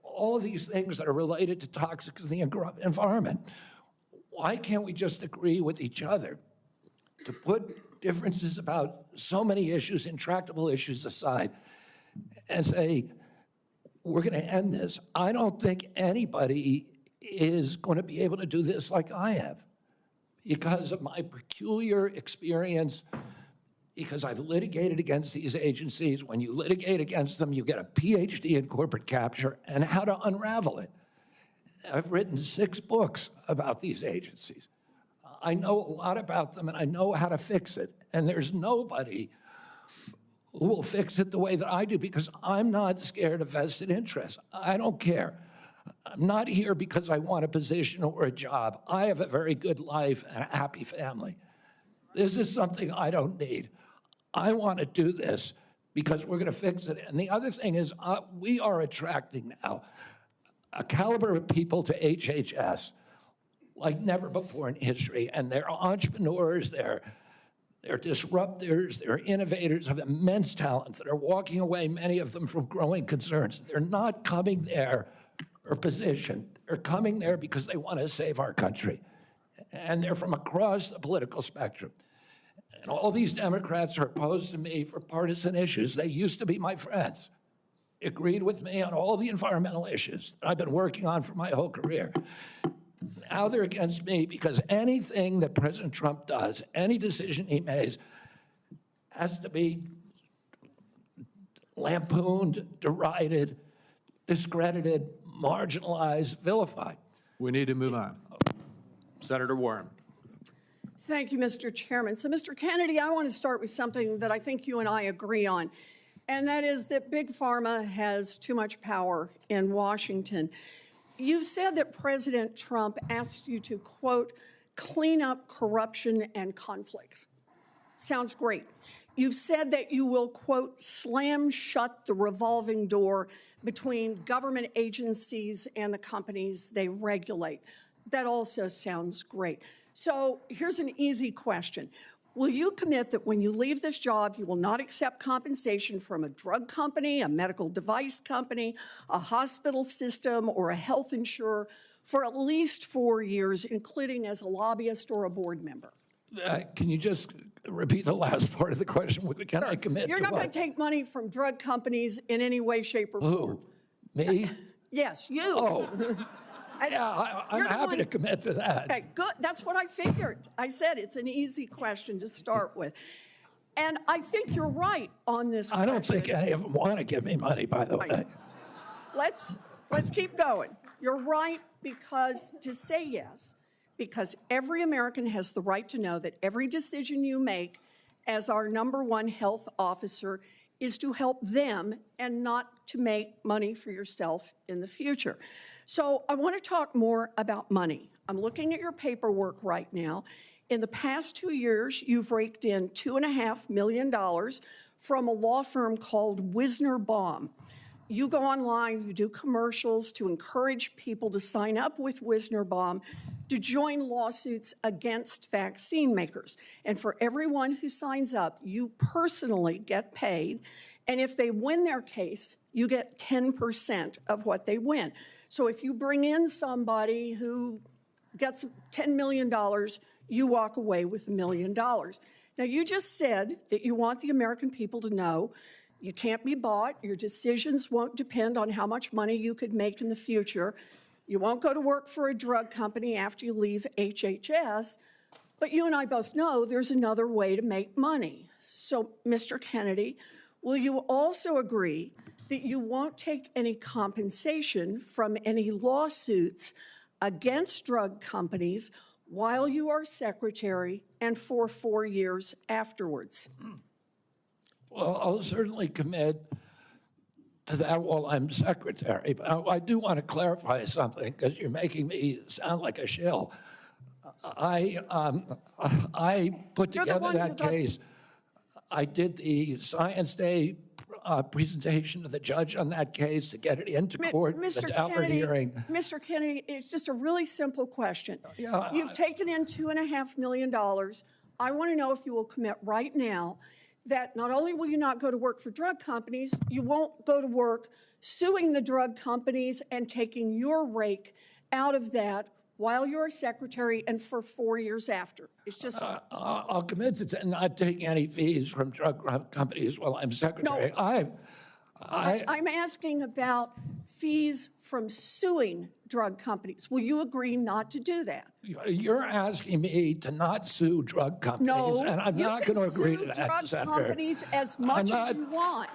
all of these things that are related to toxics in the environment? Why can't we just agree with each other to put differences about so many issues, intractable issues aside, and say, we're going to end this? I don't think anybody is going to be able to do this like I have because of my peculiar experience, because I've litigated against these agencies. When you litigate against them, you get a PhD in corporate capture and how to unravel it. I've written 6 books about these agencies. I know a lot about them and I know how to fix it. And there's nobody who will fix it the way that I do because I'm not scared of vested interests. I don't care. I'm not here because I want a position or a job. I have a very good life and a happy family. This is something I don't need. I want to do this because we're going to fix it. And the other thing is we are attracting now a caliber of people to HHS like never before in history. And they're entrepreneurs, they're disruptors, they're innovators of immense talent that are walking away, many of them from growing concerns. They're not coming there for position. They're coming there because they want to save our country. And they're from across the political spectrum. And all these Democrats are opposed to me for partisan issues. They used to be my friends. Agreed with me on all the environmental issues that I've been working on for my whole career. Now they're against me because anything that President Trump does, any decision he makes, has to be lampooned, derided, discredited, marginalized, vilified. We need to move on. Senator Warren. Thank you, Mr. Chairman. So, Mr. Kennedy, I want to start with something that I think you and I agree on, and that is that Big Pharma has too much power in Washington. You've said that President Trump asked you to, quote, clean up corruption and conflicts. Sounds great. You've said that you will, quote, slam shut the revolving door between government agencies and the companies they regulate. That also sounds great. So here's an easy question. Will you commit that when you leave this job, you will not accept compensation from a drug company, a medical device company, a hospital system, or a health insurer for at least 4 years, including as a lobbyist or a board member? Can you just repeat the last part of the question? Can I commit You're to not what? going to take money from drug companies in any way, shape, or form. Who? Me? Yes, you. Oh. Yeah, I'm happy to commit to that. Okay, good. That's what I figured. I said it's an easy question to start with. And I think you're right on this question. I don't think any of them want to give me money, by the way. Let's keep going. You're right because to say yes, because every American has the right to know that every decision you make as our #1 health officer is to help them and not to make money for yourself in the future. So I want to talk more about money. I'm looking at your paperwork right now. In the past 2 years, you've raked in $2.5 million from a law firm called Wisner Baum. You go online, you do commercials to encourage people to sign up with Wisner Baum to join lawsuits against vaccine makers. And for everyone who signs up, you personally get paid. And if they win their case, you get 10% of what they win. So if you bring in somebody who gets $10 million, you walk away with $1 million. Now, you just said that you want the American people to know You can't be bought. Your decisions won't depend on how much money you could make in the future. You won't go to work for a drug company after you leave HHS. But you and I both know there's another way to make money. So, Mr. Kennedy, will you also agree that you won't take any compensation from any lawsuits against drug companies while you are secretary and for 4 years afterwards? Well, I'll certainly commit to that while I'm secretary. But I do want to clarify something because you're making me sound like a shill. I put You're the together one who that got- case. I did the Science Day presentation to the judge on that case to get it into court, the Mr. Daubert Kennedy, hearing. Mr. Kennedy, it's just a really simple question. Yeah, You've taken in $2.5 million. I want to know if you will commit right now that not only will you not go to work for drug companies, you won't go to work suing the drug companies and taking your rake out of that while you're a secretary and for 4 years after. It's just. I'll commit to not taking any fees from drug companies while I'm secretary. No. I'm asking about fees from suing drug companies. Will you agree not to do that? You're asking me to not sue drug companies, No, and I'm not going to agree to that, drug Senator. companies as much as you want.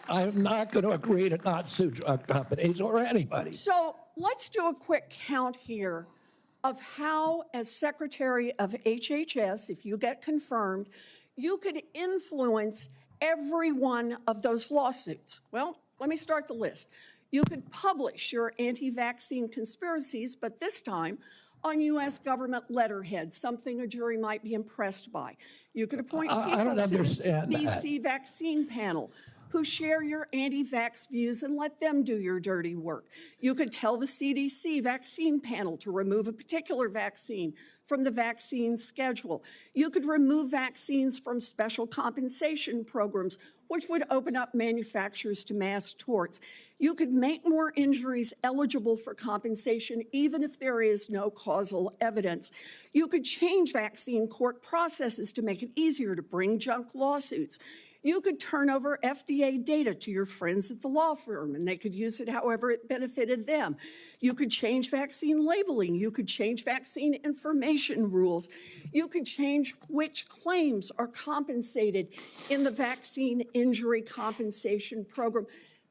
I'm not going to agree to not sue drug companies or anybody. So let's do a quick count here of how, as Secretary of HHS, if you get confirmed, you could influence every one of those lawsuits. Well, let me start the list. You could publish your anti-vaccine conspiracies, but this time on U.S. government letterhead, something a jury might be impressed by. You could appoint I people don't to the understand that. CDC vaccine panel who share your anti-vax views and let them do your dirty work. You could tell the CDC vaccine panel to remove a particular vaccine from the vaccine schedule. You could remove vaccines from special compensation programs, which would open up manufacturers to mass torts. You could make more injuries eligible for compensation even if there is no causal evidence. You could change vaccine court processes to make it easier to bring junk lawsuits. You could turn over FDA data to your friends at the law firm, and they could use it however it benefited them. You could change vaccine labeling. You could change vaccine information rules. You could change which claims are compensated in the vaccine injury compensation program.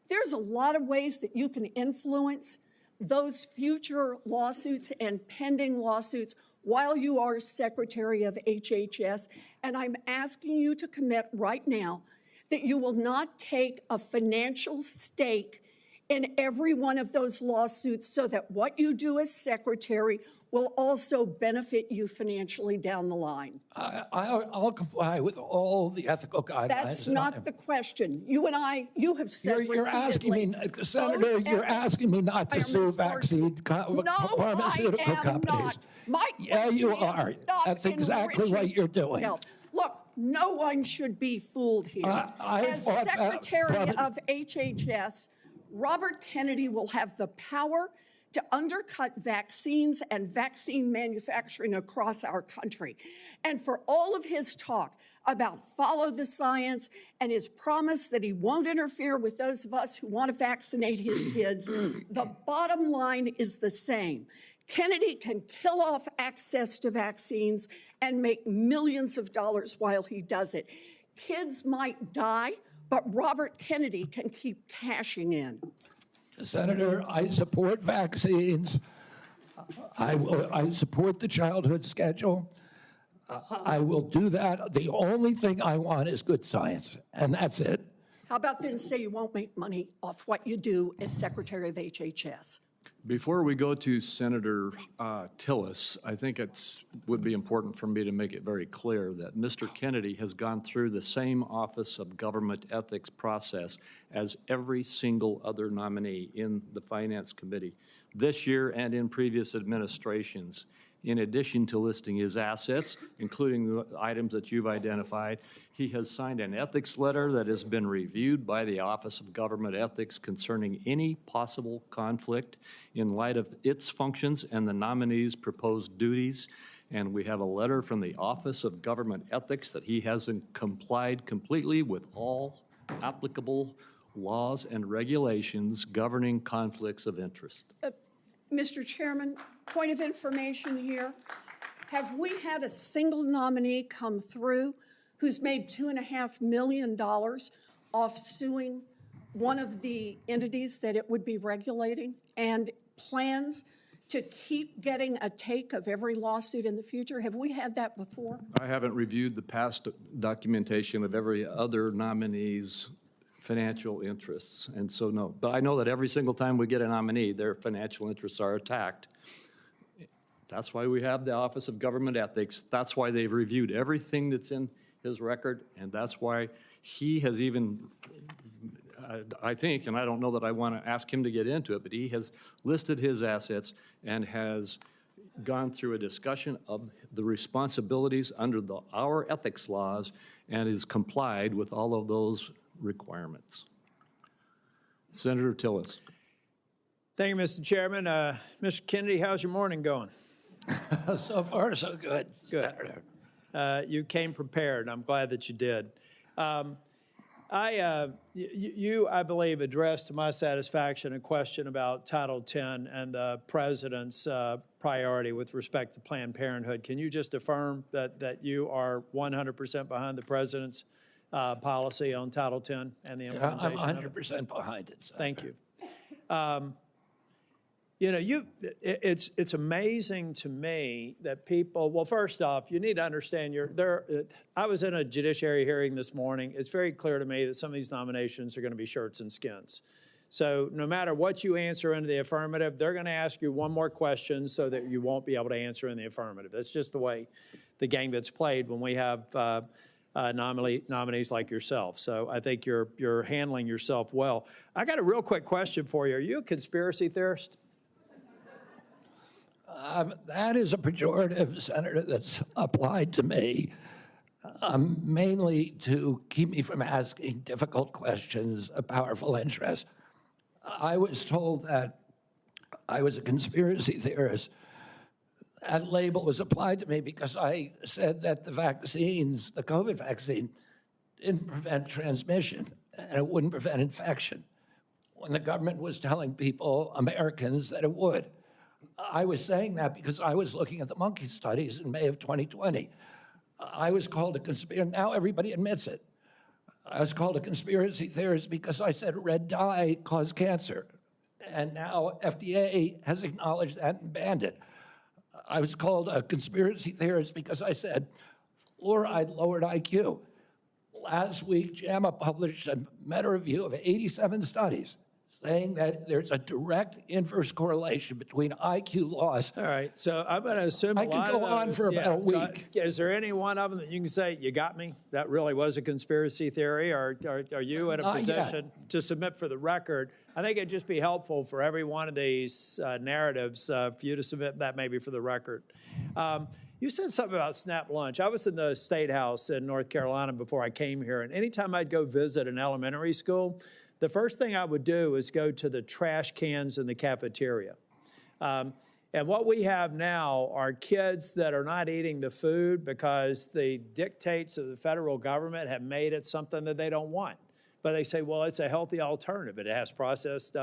There's a lot of ways that you can influence those future lawsuits and pending lawsuits while you are Secretary of HHS, and I'm asking you to commit right now that you will not take a financial stake in every one of those lawsuits so that what you do as Secretary will also benefit you financially down the line. I'll comply with all the ethical guidelines. That's not the question. You and I, you have said You're asking me, repeatedly, Senator, those you're efforts asking me not to sue vaccine pharmaceutical companies. My Yeah, you question is, are. stop That's exactly what enriching you're doing. health. Look, no one should be fooled here. As fought that Secretary from- of HHS, Robert Kennedy will have the power to undercut vaccines and vaccine manufacturing across our country. And for all of his talk about follow the science and his promise that he won't interfere with those of us who want to vaccinate his kids, the bottom line is the same. Kennedy can kill off access to vaccines and make millions of dollars while he does it. Kids might die, but Robert Kennedy can keep cashing in. Senator, I support vaccines. I support the childhood schedule. I will do that. The only thing I want is good science, and that's it. How about then say you won't make money off what you do as Secretary of HHS? Before we go to Senator Tillis, I think it would be important for me to make it very clear that Mr. Kennedy has gone through the same Office of Government Ethics process as every single other nominee in the Finance Committee this year and in previous administrations. In addition to listing his assets, including the items that you've identified, he has signed an ethics letter that has been reviewed by the Office of Government Ethics concerning any possible conflict in light of its functions and the nominee's proposed duties. And we have a letter from the Office of Government Ethics that he hasn't complied completely with all applicable laws and regulations governing conflicts of interest. Mr. Chairman, point of information here. Have we had a single nominee come through who's made $2.5 million off suing one of the entities that it would be regulating and plans to keep getting a take of every lawsuit in the future? Have we had that before? I haven't reviewed the past documentation of every other nominee's financial interests, and so no. But I know that every single time we get a nominee, their financial interests are attacked. That's why we have the Office of Government Ethics. That's why they've reviewed everything that's in his record, and that's why he has even, I think, and I don't know that I want to ask him to get into it, but he has listed his assets and has gone through a discussion of the responsibilities under our ethics laws and is complied with all of those requirements. Senator Tillis. Thank you, Mr. Chairman. Mr. Kennedy, how's your morning going? So far, so good. Good. You came prepared. I'm glad that you did. You, I believe, addressed to my satisfaction a question about Title X and the President's priority with respect to Planned Parenthood. Can you just affirm that you are 100% behind the President's policy on Title X and the implementation? I'm 100% behind it, Senator. Thank you. You know, it's amazing to me that people, well, first off, you need to understand I was in a judiciary hearing this morning. It's very clear to me that some of these nominations are going to be shirts and skins. So no matter what you answer in the affirmative, they're going to ask you one more question so that you won't be able to answer in the affirmative. That's just the way the game gets played when we have nominees like yourself. So I think you're handling yourself well. I got a real quick question for you. Are you a conspiracy theorist? That is a pejorative, Senator, that's applied to me, mainly to keep me from asking difficult questions of powerful interests. I was told that I was a conspiracy theorist. That label was applied to me because I said that the vaccines, the COVID vaccine, didn't prevent transmission and it wouldn't prevent infection, when the government was telling people, Americans, that it would. I was saying that because I was looking at the monkey studies in May of 2020. I was called a conspiracy. Now everybody admits it. I was called a conspiracy theorist because I said red dye caused cancer. And now FDA has acknowledged that and banned it. I was called a conspiracy theorist because I said fluoride lowered IQ. Last week, JAMA published a meta-review of 87 studies saying that there's a direct inverse correlation between IQ loss. All right, so I'm going to assume a lot of I could go on for about a week. Is there any one of them that you can say, you got me? That really was a conspiracy theory, or are you in a position to submit for the record? I think it'd just be helpful for every one of these narratives for you to submit that maybe for the record. You said something about SNAP lunch. I was in the State House in North Carolina before I came here, and anytime I'd go visit an elementary school, the first thing I would do is go to the trash cans in the cafeteria. And what we have now are kids that are not eating the food because the dictates of the federal government have made it something that they don't want. But they say, well, it's a healthy alternative. It has processed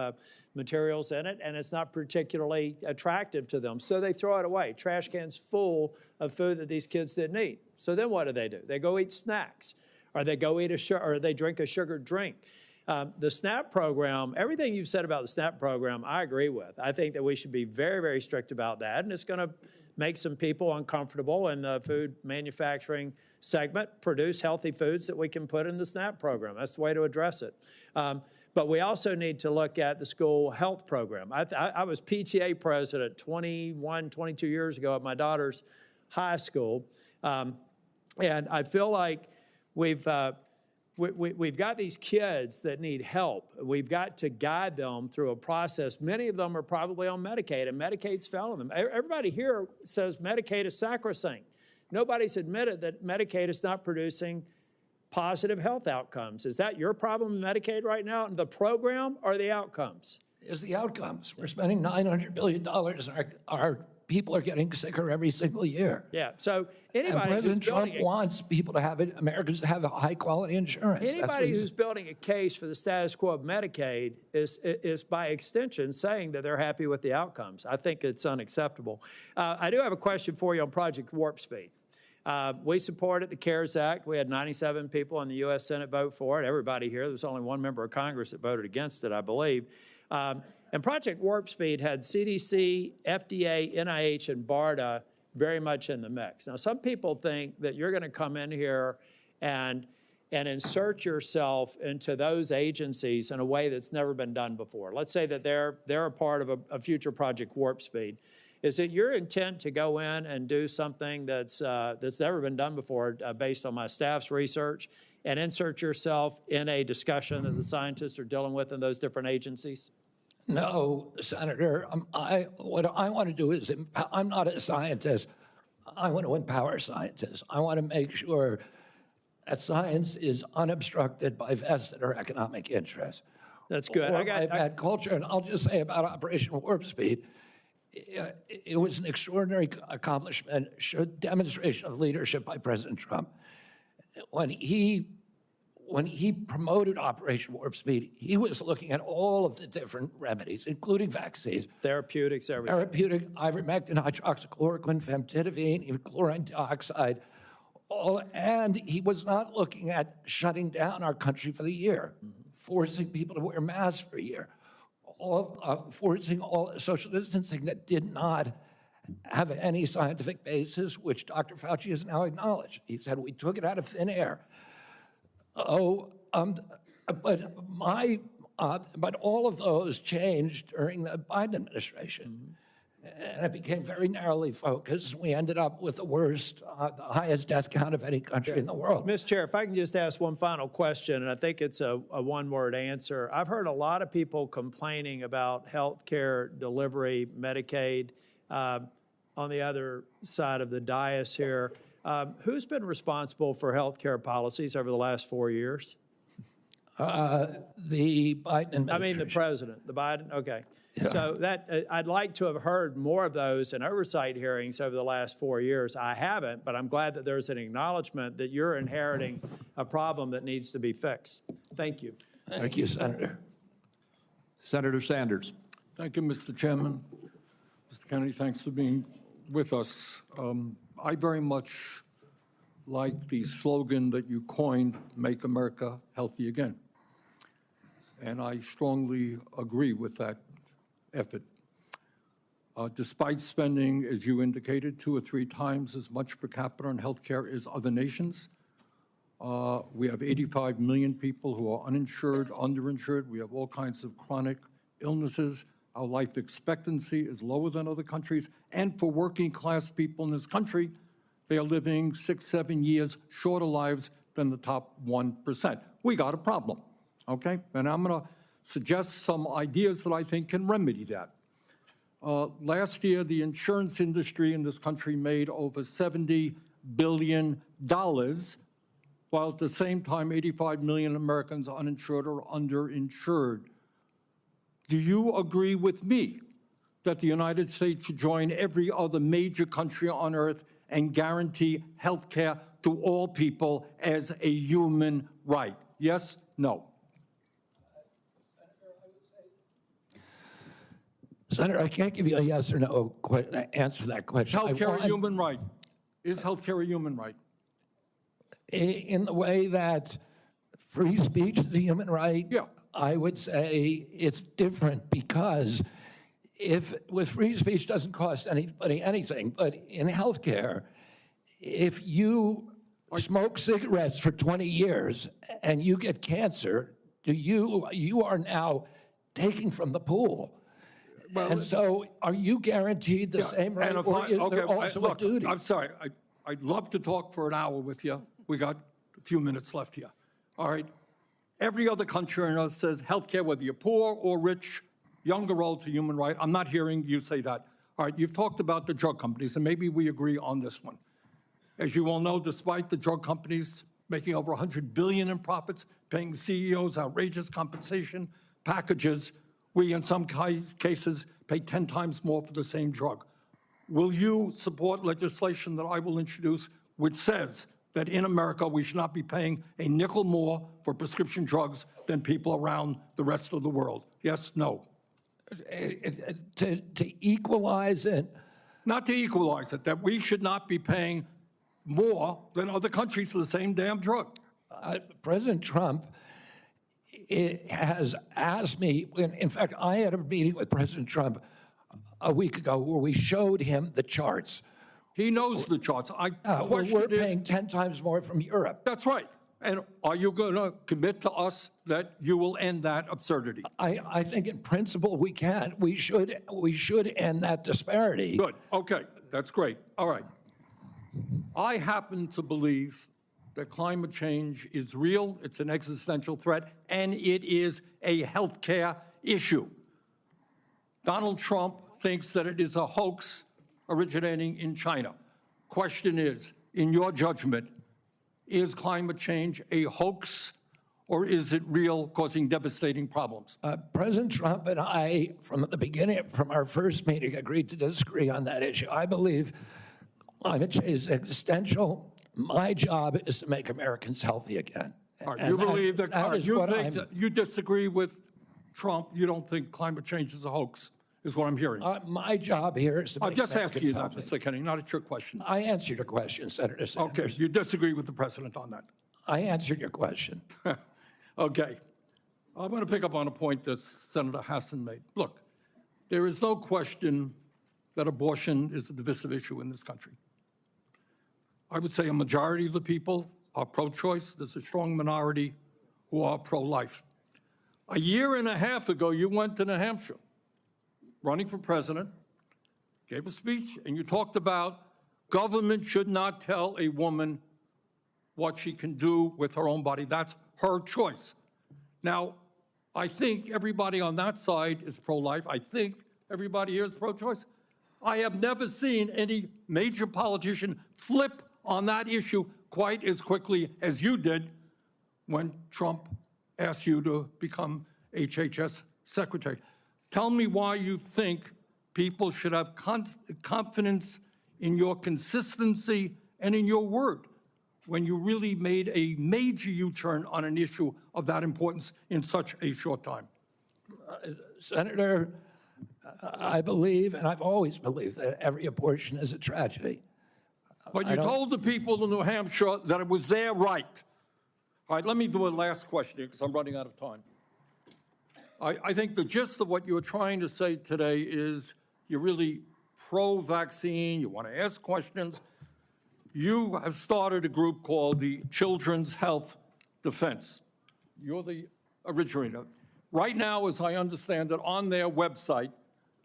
materials in it, and it's not particularly attractive to them. So they throw it away. Trash cans full of food that these kids didn't eat. So then what do? They go eat snacks, or they go eat or they drink a sugared drink. The SNAP program, everything you've said about the SNAP program, I agree with. I think that we should be very, very strict about that, and it's going to make some people uncomfortable in the food manufacturing segment, produce healthy foods that we can put in the SNAP program. That's the way to address it. But we also need to look at the school health program. I was PTA president 22 years ago at my daughter's high school, and I feel like we've got these kids that need help. We've got to guide them through a process. Many of them are probably on Medicaid, and Medicaid's failing them. Everybody here says Medicaid is sacrosanct. Nobody's admitted that Medicaid is not producing positive health outcomes. Is that your problem with Medicaid right now, the program or the outcomes? Is the outcomes. We're spending $900 billion in our people are getting sicker every single year. Yeah, so And anybody who's President Trump building wants people to have it, Americans to have high-quality insurance. That's what anybody he's- who's building a case for the status quo of Medicaid is by extension saying that they're happy with the outcomes. I think it's unacceptable. I do have a question for you on Project Warp Speed. We supported the CARES Act. We had 97 people in the U.S. Senate vote for it. Everybody here. There was only one member of Congress that voted against it, I believe. And Project Warp Speed had CDC, FDA, NIH, and BARDA very much in the mix. Now, some people think that you're going to come in here and insert yourself into those agencies in a way that's never been done before. Let's say that they're a part of a future Project Warp Speed. Is it your intent to go in and do something that's never been done before based on my staff's research and insert yourself in a discussion that the scientists are dealing with in those different agencies? No, Senator, what I want to do is, I'm not a scientist. I want to empower scientists. I want to make sure that science is unobstructed by vested or economic interests. That's good. Or by bad culture. And I'll just say about Operation Warp Speed, it was an extraordinary accomplishment, demonstration of leadership by President Trump. When he promoted Operation Warp Speed, he was looking at all of the different remedies, including vaccines. Therapeutics, everything. Therapeutic, ivermectin, hydroxychloroquine, famotidine, even chlorine dioxide. And he was not looking at shutting down our country for the year, forcing people to wear masks for a year, forcing all social distancing that did not have any scientific basis, which Dr. Fauci has now acknowledged. He said, we took it out of thin air. But all of those changed during the Biden administration. And it became very narrowly focused. We ended up with the worst, the highest death count of any country in the world. Mr. Chair, if I can just ask one final question, and I think it's a one-word answer. I've heard a lot of people complaining about health care delivery, Medicaid. On the other side of the dais here, who's been responsible for health care policies over the last 4 years? The Biden administration. I mean, the president, the Biden, okay. Yeah. So I'd like to have heard more of those in oversight hearings over the last 4 years. I haven't, but I'm glad that there's an acknowledgement that you're inheriting a problem that needs to be fixed. Thank you. Thank you, Senator. Senator Sanders. Thank you, Mr. Chairman. Mr. Kennedy, thanks for being with us. I very much like the slogan that you coined, Make America Healthy Again. And I strongly agree with that effort. Despite spending, as you indicated, 2 or 3 times as much per capita on healthcare as other nations, we have 85 million people who are uninsured, underinsured. We have all kinds of chronic illnesses. Our life expectancy is lower than other countries. And for working class people in this country, they are living 6, 7 years shorter lives than the top 1%. We got a problem, okay? And I'm going to suggest some ideas that I think can remedy that. Last year, the insurance industry in this country made over $70 billion, while at the same time, 85 million Americans are uninsured or underinsured. Do you agree with me that the United States should join every other major country on earth and guarantee health care to all people as a human right? Yes? No? Senator, I can't give you a yes or no answer to that question. Health care a human right? Is health care a human right? In the way that free speech is a human right, yeah. I would say it's different because with free speech doesn't cost anybody anything, but in healthcare, if you smoke cigarettes for 20 years and you get cancer, you are now taking from the pool. Well, and so are you guaranteed the same right, or is there also a duty? I'm sorry. I'd love to talk for an hour with you. We got a few minutes left here. All right. Every other country on earth says healthcare, whether you're poor or rich, young or old, is a human right. I'm not hearing you say that. All right. You've talked about the drug companies, and maybe we agree on this one. As you all know, despite the drug companies making over $100 billion in profits, paying CEOs outrageous compensation packages, we, in some cases, pay 10 times more for the same drug. will you support legislation that I will introduce which says that in America we should not be paying a nickel more for prescription drugs than people around the rest of the world? Yes, no? To equalize it, Not to equalize it, that we should not be paying more than other countries for the same damn drug. President Trump has asked me, in fact, I had a meeting with President Trump a week ago where we showed him the charts. He knows the charts. We're paying 10 times more from Europe. That's right. And are you going to commit to us that you will end that absurdity? I think in principle we can. We should end that disparity. Good. Okay. That's great. All right. I happen to believe that climate change is real, it's an existential threat, and it is a healthcare issue. Donald Trump thinks that it is a hoax originating in China. Question is, in your judgment, is climate change a hoax or is it real, causing devastating problems? President Trump and I, from the beginning, from our first meeting, agreed to disagree on that issue. I believe climate change is existential. My job is to make Americans healthy again. All right, you believe that, you think I'm- you disagree with Trump, you don't think climate change is a hoax, is what I'm hearing. My job here is to I'm make just Americans asking you that, healthy. Mr. Kennedy, not a trick question. I answered your question, Senator Sanders. Okay, you disagree with the president on that. I answered your question. Okay. I'm going to pick up on a point that Senator Hassan made. Look, there is no question that abortion is a divisive issue in this country. I would say a majority of the people are pro-choice. There's a strong minority who are pro-life. A year and a half ago, you went to New Hampshire, running for president, gave a speech, and you talked about government should not tell a woman what she can do with her own body. That's her choice. Now, I think everybody on that side is pro-life. I think everybody here is pro-choice. I have never seen any major politician flip on that issue quite as quickly as you did when Trump asked you to become HHS secretary. Tell me why you think people should have confidence in your consistency and in your word when you really made a major U-turn on an issue of that importance in such a short time. Senator, I believe, and I've always believed, that every abortion is a tragedy. But you told the people in New Hampshire that it was their right. All right, let me do a last question here because I'm running out of time. I think the gist of what you're trying to say today is you're really pro-vaccine, you want to ask questions. You have started a group called the Children's Health Defense. You're the originator. Right now, as I understand it, on their website,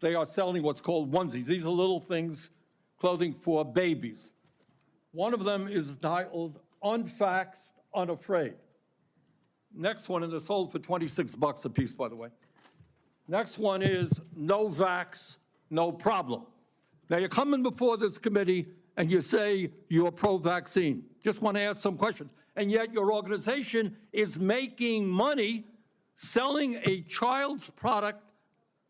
they are selling what's called onesies. These are little things, clothing for babies. One of them is titled Unvaxxed, Unafraid. Next one, and they're sold for $26 a piece, by the way. Next one is No Vax, No Problem. Now, you're coming before this committee and you say you're pro-vaccine. Just want to ask some questions. And yet your organization is making money selling a child's product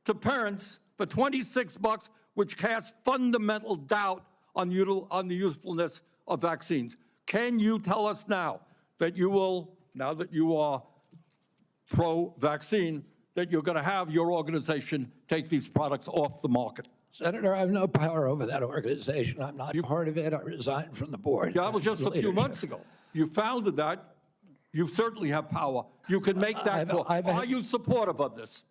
to parents for $26, which casts fundamental doubt on the usefulness of vaccines. Can you tell us now that you will, now that you are pro-vaccine, that you're going to have your organization take these products off the market? Senator, I have no power over that organization. I'm not part of it. I resigned from the board. Yeah, that was just a few months ago. You founded that. You certainly have power. You can make that call. Are you supportive of this?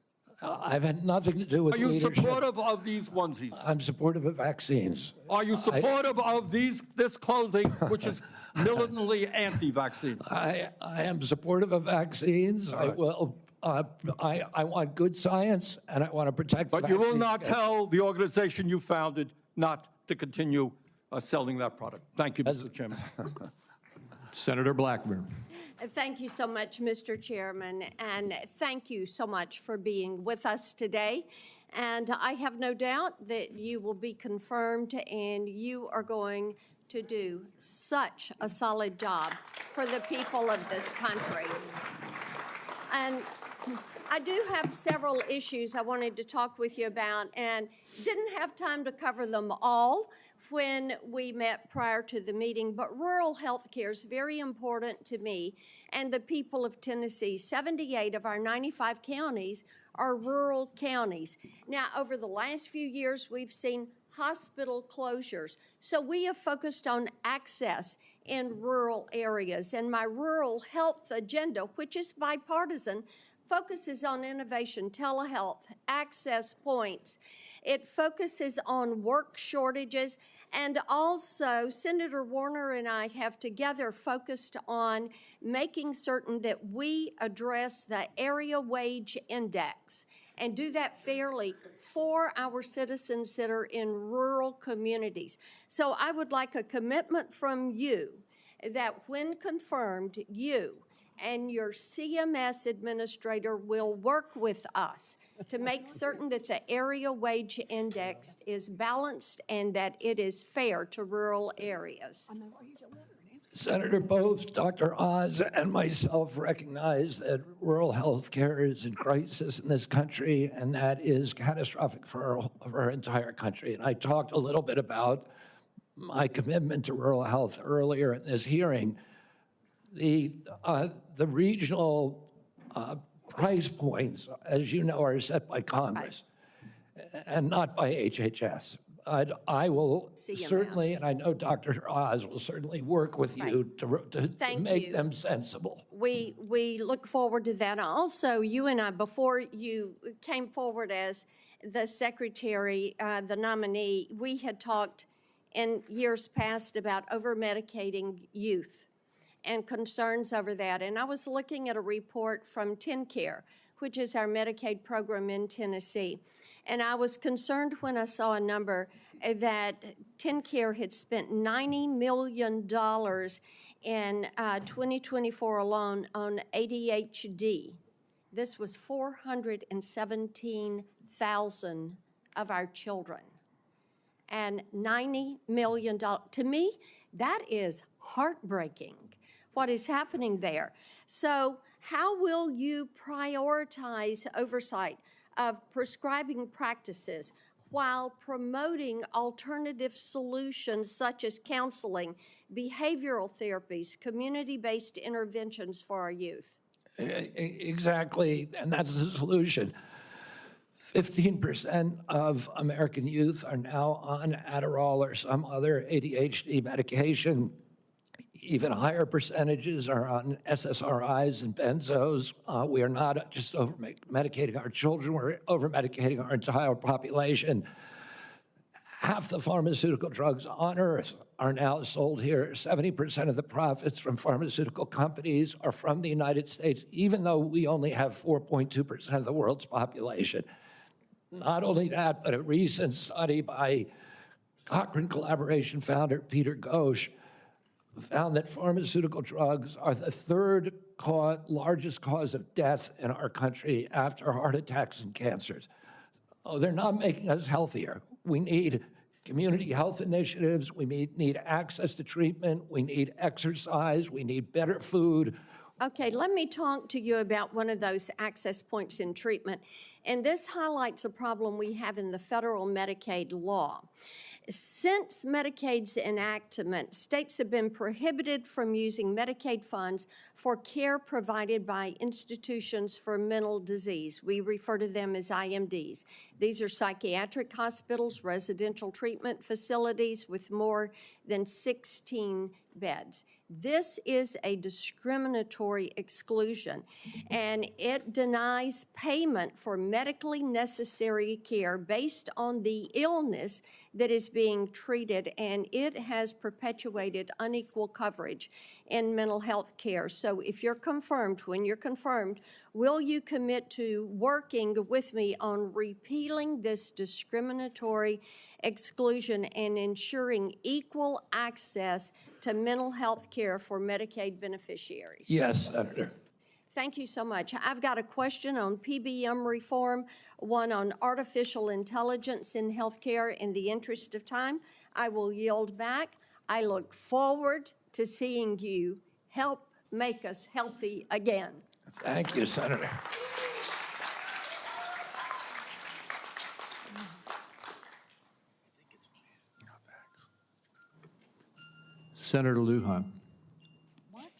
I've had nothing to do with leadership. Are you supportive of these onesies? I'm supportive of vaccines. Are you supportive of this clothing, which is militantly anti-vaccine? I am supportive of vaccines. I will. I want good science, and I want to protect. But you will not tell the organization you founded not to continue selling that product. Thank you, Mr. Chairman. Senator Blackburn. Thank you so much, Mr. Chairman, and thank you so much for being with us today. And I have no doubt that you will be confirmed and you are going to do such a solid job for the people of this country. And I do have several issues I wanted to talk with you about, and didn't have time to cover them all when we met prior to the meeting, but rural health care is very important to me and the people of Tennessee. 78 of our 95 counties are rural counties. Now, over the last few years, we've seen hospital closures. So we have focused on access in rural areas. And my rural health agenda, which is bipartisan, focuses on innovation, telehealth, access points. It focuses on work shortages. And also, Senator Warner and I have together focused on making certain that we address the area wage index and do that fairly for our citizens that are in rural communities. So I would like a commitment from you that when confirmed, you and your CMS administrator will work with us to make certain that the area wage index is balanced and that it is fair to rural areas. Senator, both Dr. Oz and myself recognize that rural health care is in crisis in this country, and that is catastrophic for our entire country. And I talked a little bit about my commitment to rural health earlier in this hearing. The regional price points, as you know, are set by Congress and not by HHS. I will certainly, and I know Dr. Oz will certainly work with you to make them sensible. We look forward to that. Also, you and I, before you came forward as the secretary, the nominee, we had talked in years past about over-medicating youth and concerns over that. And I was looking at a report from TennCare, which is our Medicaid program in Tennessee. And I was concerned when I saw a number that TennCare had spent $90 million in 2024 alone on ADHD. This was 417,000 of our children. And $90 million. To me, that is heartbreaking, what is happening there. So how will you prioritize oversight of prescribing practices while promoting alternative solutions such as counseling, behavioral therapies, community-based interventions for our youth? Exactly, and that's the solution. 15% of American youth are now on Adderall or some other ADHD medication. Even higher percentages are on SSRIs and benzos. We are not just over-medicating our children, we're over-medicating our entire population. Half the pharmaceutical drugs on earth are now sold here. 70% of the profits from pharmaceutical companies are from the United States, even though we only have 4.2% of the world's population. Not only that, but a recent study by Cochrane Collaboration founder Peter Ghosh found that pharmaceutical drugs are the third largest cause of death in our country after heart attacks and cancers. Oh, they're not making us healthier. We need community health initiatives. We need access to treatment. We need exercise. We need better food. Okay, let me talk to you about one of those access points in treatment. And this highlights a problem we have in the federal Medicaid law. Since Medicaid's enactment, states have been prohibited from using Medicaid funds for care provided by institutions for mental disease. We refer to them as IMDs. These are psychiatric hospitals, residential treatment facilities with more than 16 beds. This is a discriminatory exclusion, and it denies payment for medically necessary care based on the illness that is being treated, and it has perpetuated unequal coverage in mental health care. So if you're confirmed, when you're confirmed, will you commit to working with me on repealing this discriminatory exclusion and ensuring equal access to mental health care for Medicaid beneficiaries? Yes, Senator. Thank you so much. I've got a question on PBM reform, one on artificial intelligence in healthcare. In the interest of time, I will yield back. I look forward to seeing you help make us healthy again. Thank you, Senator. Senator Lujan. What?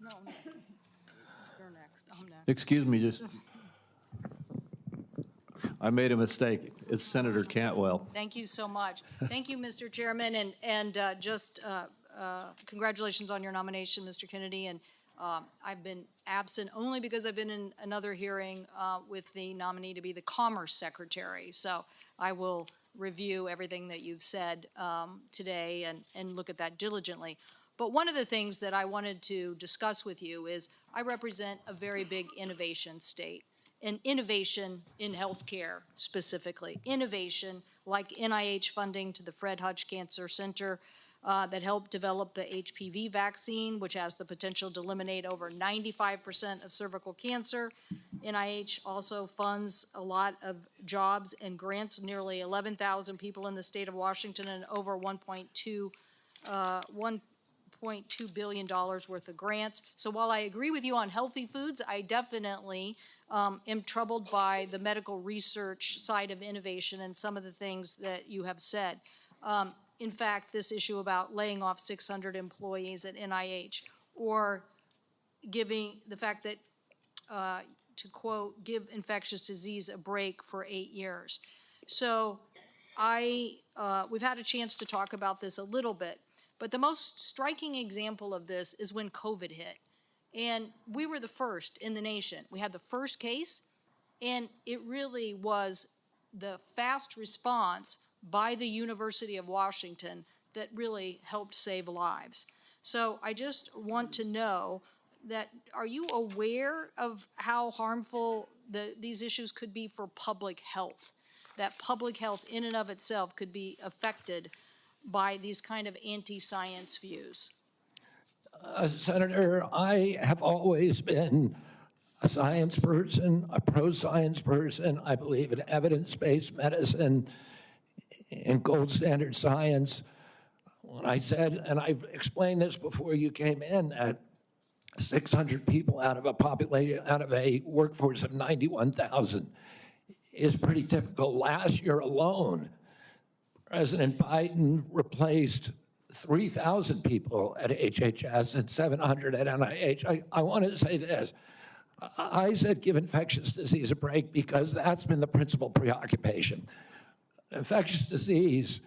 No, you're next. I'm next. Excuse me, I made a mistake. It's Senator Cantwell. Thank you so much. Thank you, Mr. Chairman, and congratulations on your nomination, Mr. Kennedy. And I've been absent only because I've been in another hearing with the nominee to be the Commerce Secretary. So I will review everything that you've said today and look at that diligently. But one of the things that I wanted to discuss with you is I represent a very big innovation state. And innovation in healthcare specifically. Innovation like NIH funding to the Fred Hutch Cancer Center that helped develop the HPV vaccine, which has the potential to eliminate over 95% of cervical cancer. NIH also funds a lot of jobs and grants, nearly 11,000 people in the state of Washington and over $1.2 billion worth of grants. So while I agree with you on healthy foods, I definitely am troubled by the medical research side of innovation and some of the things that you have said. In fact, this issue about laying off 600 employees at NIH, or giving the fact that, to quote, give infectious disease a break for 8 years. So we've had a chance to talk about this a little bit, but the most striking example of this is when COVID hit. And we were the first in the nation. We had the first case, and it really was the fast response by the University of Washington that really helped save lives. So I just want to know that, are you aware of how harmful these issues could be for public health? That public health in and of itself could be affected by these kind of anti-science views? Senator, I have always been a science person, a pro-science person. I believe in evidence-based medicine and gold standard science. When I said, and I've explained this before you came in, that 600 people out of a workforce of 91,000 is pretty typical. Last year alone, President Biden replaced 3,000 people at HHS and 700 at NIH. I want to say this. I said give infectious disease a break because that's been the principal preoccupation. Infectious disease,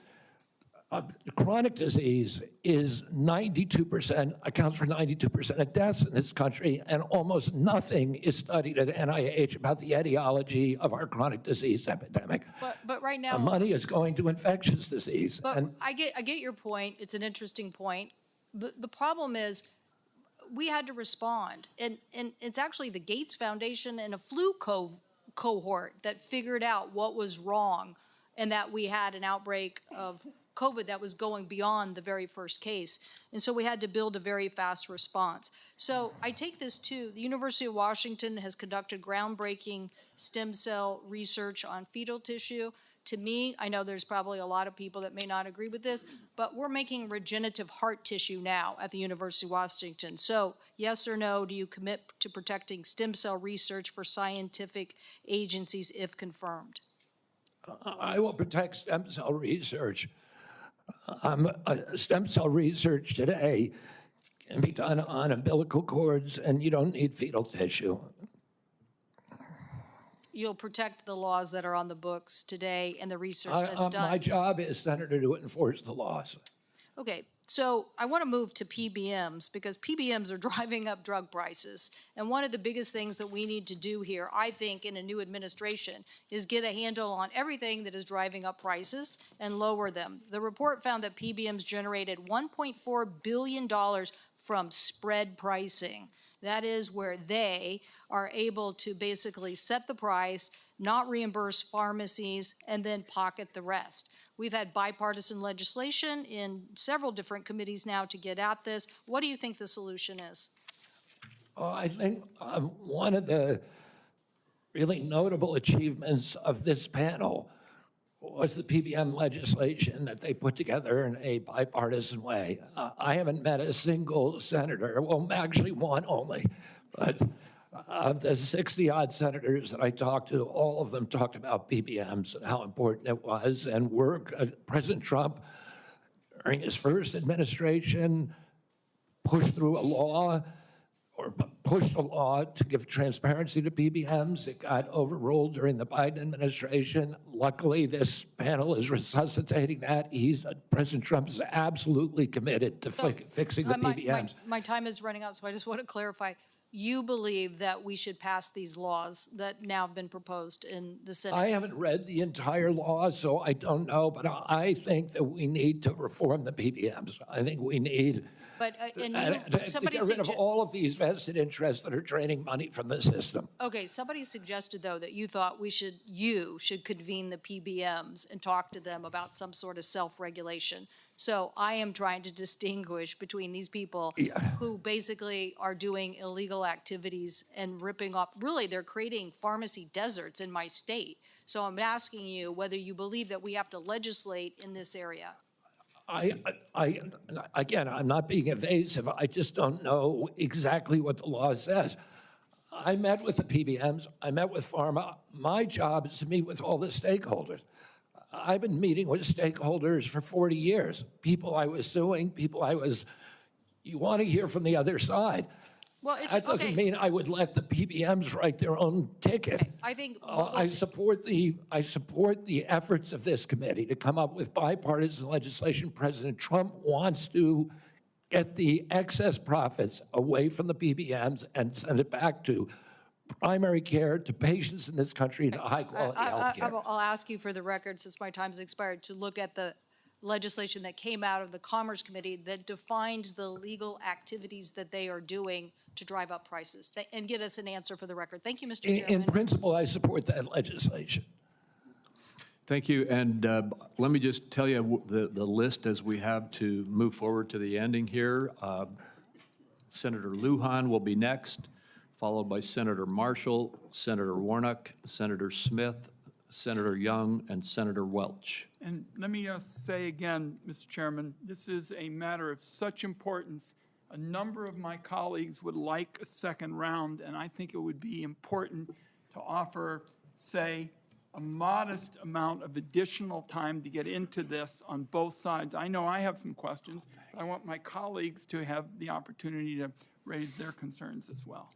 chronic disease is 92%, accounts for 92% of deaths in this country, and almost nothing is studied at NIH about the etiology of our chronic disease epidemic. But right now, the money is going to infectious disease. But I get your point. It's an interesting point. The problem is we had to respond, and it's actually the Gates Foundation and a flu cohort that figured out what was wrong, and that we had an outbreak of COVID that was going beyond the very first case. And so we had to build a very fast response. So I take this too. The University of Washington has conducted groundbreaking stem cell research on fetal tissue. To me, I know there's probably a lot of people that may not agree with this, but we're making regenerative heart tissue now at the University of Washington. So yes or no, do you commit to protecting stem cell research for scientific agencies if confirmed? I will protect stem cell research. Stem cell research today can be done on umbilical cords, and you don't need fetal tissue. You'll protect the laws that are on the books today and the research that's done. My job is, Senator, to enforce the laws. Okay, so I want to move to PBMs because PBMs are driving up drug prices. And one of the biggest things that we need to do here, I think, in a new administration is get a handle on everything that is driving up prices and lower them. The report found that PBMs generated $1.4 billion from spread pricing. That is where they are able to basically set the price, not reimburse pharmacies, and then pocket the rest. We've had bipartisan legislation in several different committees now to get at this. What do you think the solution is? I think one of the really notable achievements of this panel was the PBM legislation that they put together in a bipartisan way. I haven't met a single senator, well, actually one only, but of the 60-odd senators that I talked to, all of them talked about PBMs and how important it was, and President Trump during his first administration, pushed through a law pushed a law to give transparency to PBMs. It got overruled during the Biden administration. Luckily, this panel is resuscitating that. President Trump is absolutely committed to fixing the PBMs. My time is running out, so I just want to clarify. You believe that we should pass these laws that now have been proposed in the Senate? I haven't read the entire law, so I don't know, but I think that we need to reform the PBMs. I think we need to get rid of all of these vested interests that are draining money from the system. Okay, somebody suggested, though, that you thought you should convene the PBMs and talk to them about some sort of self-regulation. So I am trying to distinguish between these people who basically are doing illegal activities and ripping off, really, they're creating pharmacy deserts in my state. So I'm asking you whether you believe that we have to legislate in this area. Again, I'm not being evasive. I just don't know exactly what the law says. I met with the PBMs. I met with pharma. My job is to meet with all the stakeholders. I've been meeting with stakeholders for 40 years. People I was suing, you want to hear from the other side. Well, that doesn't mean I would let the PBMs write their own ticket. Okay, I think I support the efforts of this committee to come up with bipartisan legislation. President Trump wants to get the excess profits away from the PBMs and send it back to primary care, to patients in this country, to high-quality health care. I'll ask you for the record, since my time's expired, to look at the legislation that came out of the Commerce Committee that defines the legal activities that they are doing to drive up prices, and get us an answer for the record. Thank you, Mr. Chairman. In principle, I support that legislation. Thank you, and let me just tell you the list as we have to move forward to the ending here. Senator Lujan will be next, followed by Senator Marshall, Senator Warnock, Senator Smith, Senator Young, and Senator Welch. And let me say again, Mr. Chairman, this is a matter of such importance. A number of my colleagues would like a second round, and I think it would be important to offer, say, a modest amount of additional time to get into this on both sides. I know I have some questions, but I want my colleagues to have the opportunity to raise their concerns as well.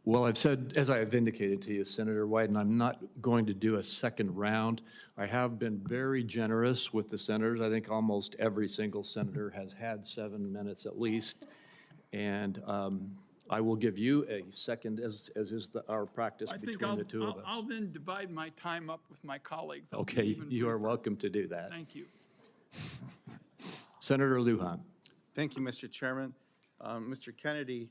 Well, I've said, as I have indicated to you, Senator Wyden, I'm not going to do a second round. I have been very generous with the senators. I think almost every single senator has had 7 minutes at least. And I will give you a second, as is our practice between the two of us. I'll then divide my time up with my colleagues. Okay, you are welcome to do that. Thank you. Senator Lujan. Thank you, Mr. Chairman. Mr. Kennedy,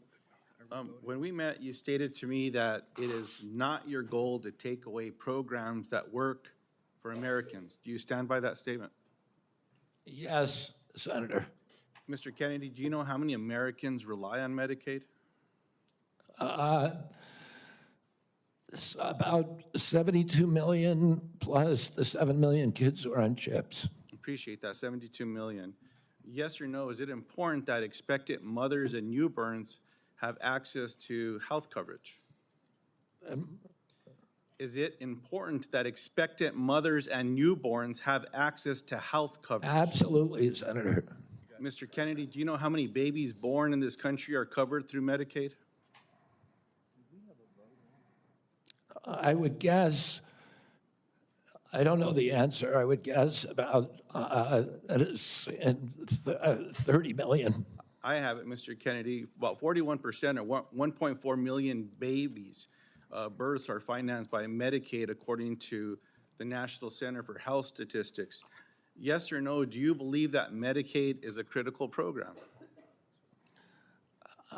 when we met, you stated to me that it is not your goal to take away programs that work for Americans. Do you stand by that statement? Yes, Senator. Mr. Kennedy, do you know how many Americans rely on Medicaid? It's about 72 million plus the 7 million kids who are on CHIPS. Appreciate that, 72 million. Yes or no, is it important that expectant mothers and newborns have access to health coverage? Is it important that expectant mothers and newborns have access to health coverage? Absolutely, Senator. Mr. Kennedy, do you know how many babies born in this country are covered through Medicaid? I would guess, I don't know the answer, I would guess about 30 million. I have it, Mr. Kennedy. About 41% or 1.4 million babies births are financed by Medicaid, according to the National Center for Health Statistics. Yes or no, do you believe that Medicaid is a critical program?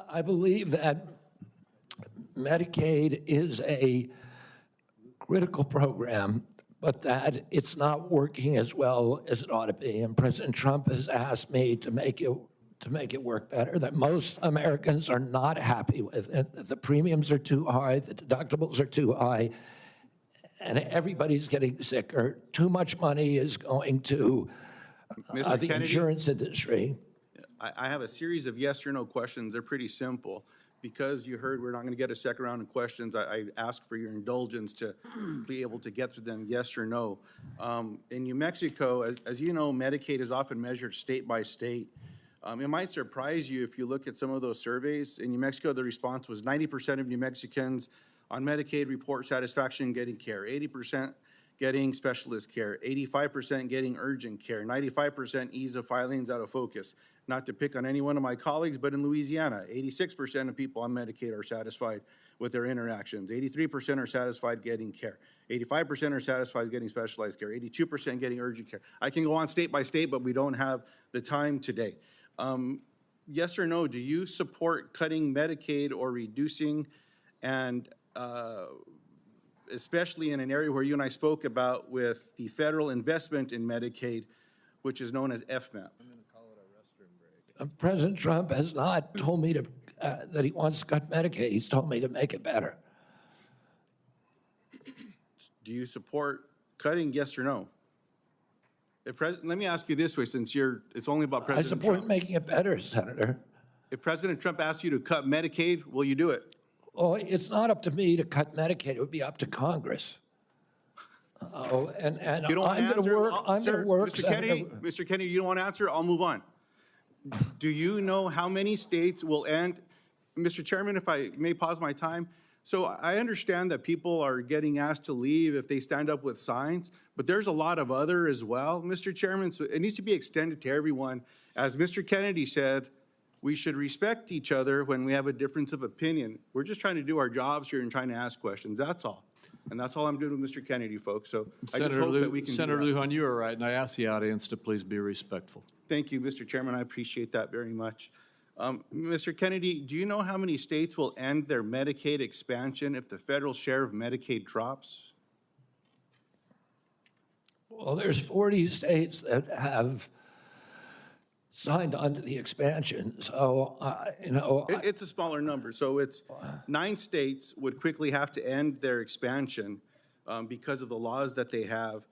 I believe that Medicaid is a critical program, but that it's not working as well as it ought to be. And President Trump has asked me to make it work better, that most Americans are not happy with it. The premiums are too high, the deductibles are too high, and everybody's getting sicker. Too much money is going to the Kennedy, insurance industry. I have a series of yes or no questions. They're pretty simple. because you heard we're not going to get a second round of questions, I ask for your indulgence to be able to get through them, yes or no. In New Mexico, as you know, Medicaid is often measured state by state. It might surprise you if you look at some of those surveys. In New Mexico, the response was 90% of New Mexicans on Medicaid report satisfaction getting care, 80% getting specialist care, 85% getting urgent care, 95% ease of filings out of focus. Not to pick on any one of my colleagues, but in Louisiana, 86% of people on Medicaid are satisfied with their interactions. 83% are satisfied getting care. 85% are satisfied getting specialized care. 82% getting urgent care. I can go on state by state, but we don't have the time today. Yes or no, do you support cutting Medicaid or reducing, and especially in an area where you and I spoke about with the federal investment in Medicaid, which is known as FMAP? President Trump has not told me to, that he wants to cut Medicaid. He's told me to make it better. Do you support cutting, yes or no? Let me ask you this way, since it's only about President Trump. I support making it better, Senator. If President Trump asked you to cut Medicaid, will you do it? Well, it's not up to me to cut Medicaid. It would be up to Congress. And You don't I'm going to work. I'm going to work. Mr. Kennedy, you don't want to answer? I'll move on. Do you know how many states will end? Mr. Chairman, if I may pause my time. So I understand that people are getting asked to leave if they stand up with signs, but there's a lot of other as well, Mr. Chairman. So it needs to be extended to everyone. As Mr. Kennedy said, we should respect each other when we have a difference of opinion. We're just trying to do our jobs here and trying to ask questions. That's all. And that's all I'm doing with Mr. Kennedy, folks. So I just hope that we can Senator do that. Lujan, you are right, and I ask the audience to please be respectful. Thank you, Mr. Chairman. I appreciate that very much. Mr. Kennedy, do you know how many states will end their Medicaid expansion if the federal share of Medicaid drops? Well, there's 40 states that have signed on to the expansion. So, It's a smaller number. So it's 9 states would quickly have to end their expansion because of the laws that they have.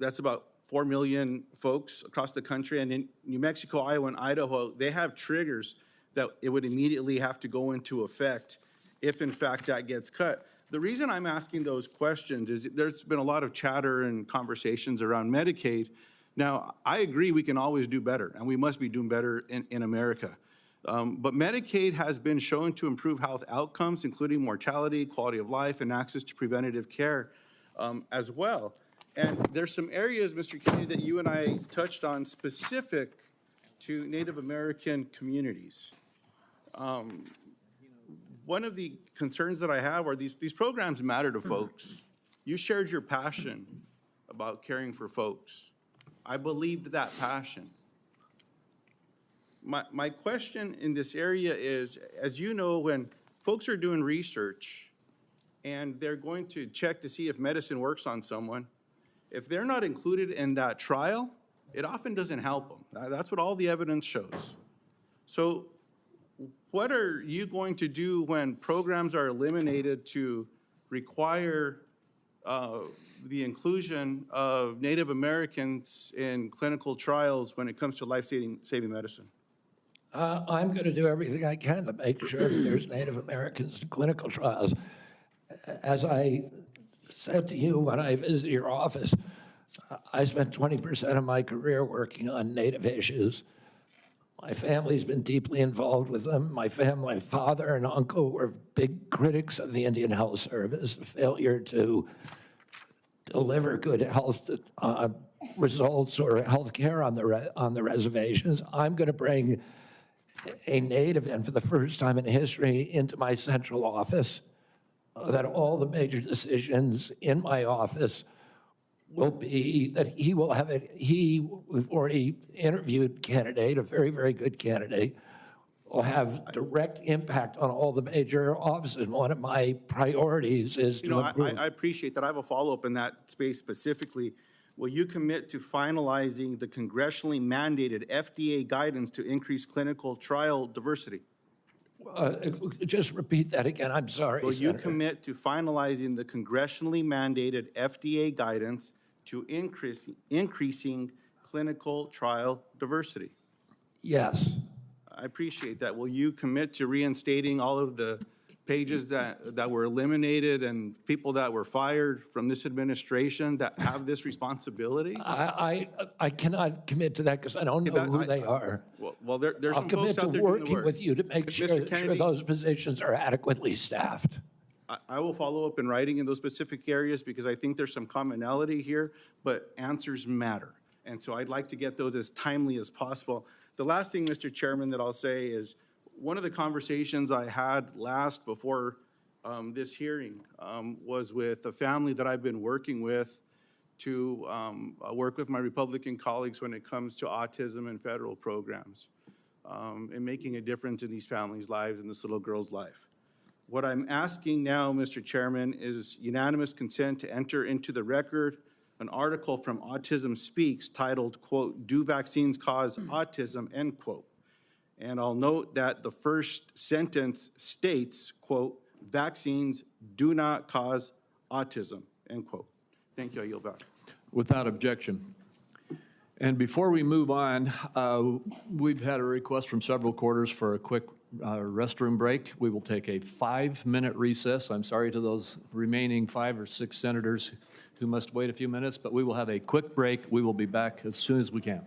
That's about 4 million folks across the country. And in New Mexico, Iowa, and Idaho, they have triggers that it would immediately have to go into effect if, in fact, that gets cut. The reason I'm asking those questions is there's been a lot of chatter and conversations around Medicaid. Now, I agree we can always do better, and we must be doing better in America. But Medicaid has been shown to improve health outcomes, including mortality, quality of life, and access to preventative care as well. And there's some areas, Mr. Kennedy, that you and I touched on specific to Native American communities. One of the concerns that I have are these programs matter to folks. You shared your passion about caring for folks. I believed that passion. My question in this area is, as you know, when folks are doing research and they're going to check to see if medicine works on someone, if they're not included in that trial, it often doesn't help them. That's what all the evidence shows. So what are you going to do when programs are eliminated to require the inclusion of Native Americans in clinical trials when it comes to life-saving medicine? I'm going to do everything I can to make sure that there's Native Americans in clinical trials. As I said to you when I visited your office, I spent 20% of my career working on Native issues. My family's been deeply involved with them. My father and uncle were big critics of the Indian Health Service, a failure to deliver good health results or health care on the reservations. I'm going to bring a Native in for the first time in history into my central office, that all the major decisions in my office will be that he will have it. We've already interviewed candidate, a very, very good candidate, will have direct impact on all the major offices. One of my priorities is to improve. I appreciate that. I have a follow-up in that space specifically. Will you commit to finalizing the congressionally mandated FDA guidance to increase clinical trial diversity? Just repeat that again. I'm sorry, Will you Senator. commit to finalizing the congressionally mandated FDA guidance to increasing clinical trial diversity? Yes. I appreciate that. Will you commit to reinstating all of the pages that were eliminated and people that were fired from this administration that have this responsibility? I cannot commit to that because I don't know who they are. Well, there's I'll some commit folks to out there doing the working work. with you to make But sure Mr. Kennedy, those positions are adequately staffed. I will follow up in writing in those specific areas because I think there's some commonality here, but answers matter. And so I'd like to get those as timely as possible. The last thing, Mr. Chairman, that I'll say is one of the conversations I had last before this hearing was with a family that I've been working with to work with my Republican colleagues when it comes to autism and federal programs and making a difference in these families' lives and this little girl's life. What I'm asking now, Mr. Chairman, is unanimous consent to enter into the record an article from Autism Speaks titled, quote, "Do Vaccines Cause Autism?" End quote. And I'll note that the first sentence states, quote, "Vaccines do not cause autism," end quote. Thank you. I yield back. Without objection. And before we move on, we've had a request from several quarters for a quick restroom break. We will take a 5-minute recess. I'm sorry to those remaining 5 or 6 senators who must wait a few minutes, but we will have a quick break. We will be back as soon as we can.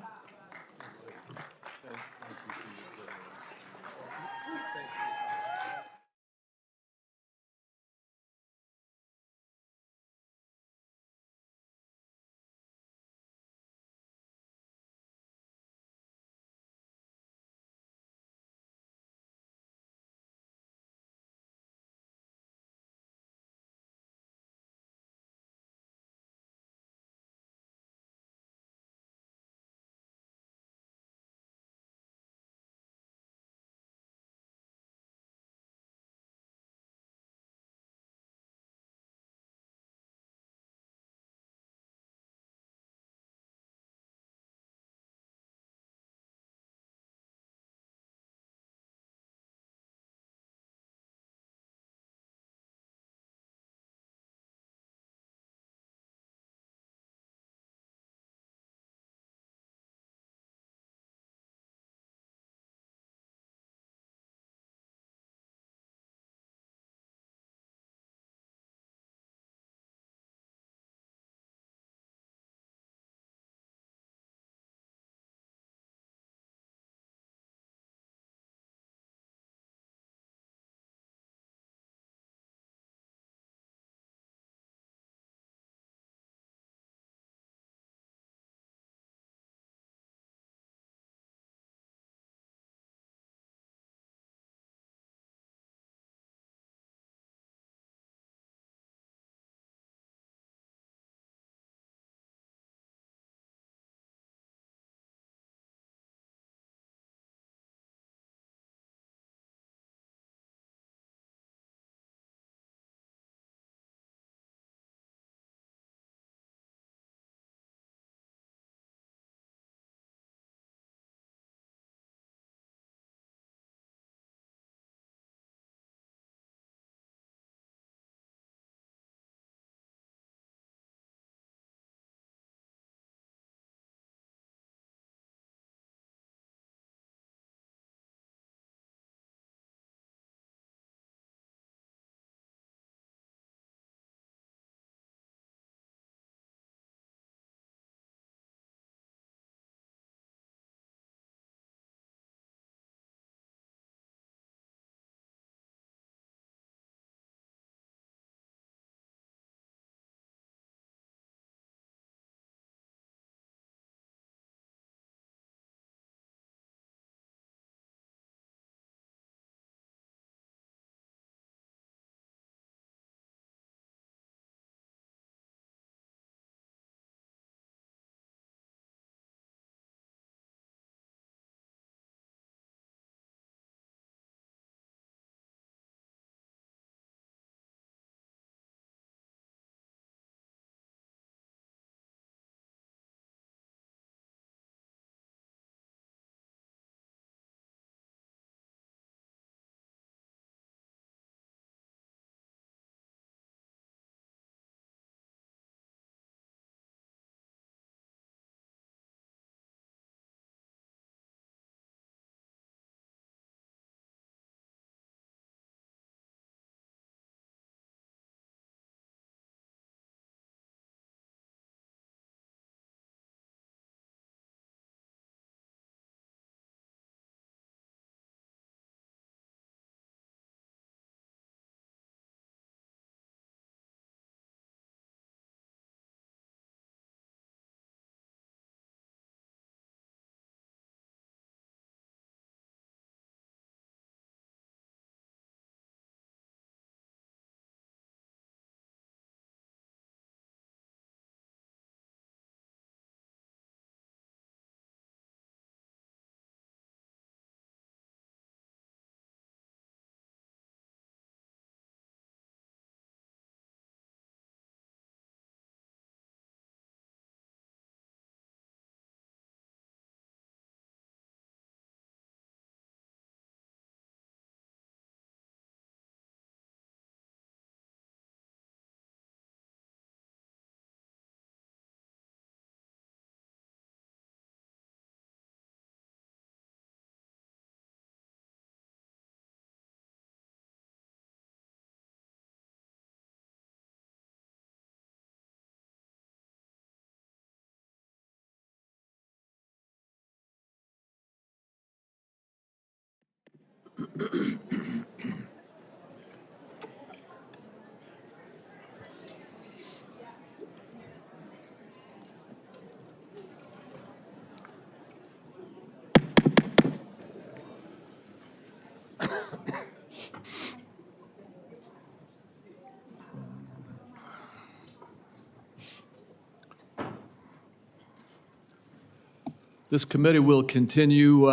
This committee will continue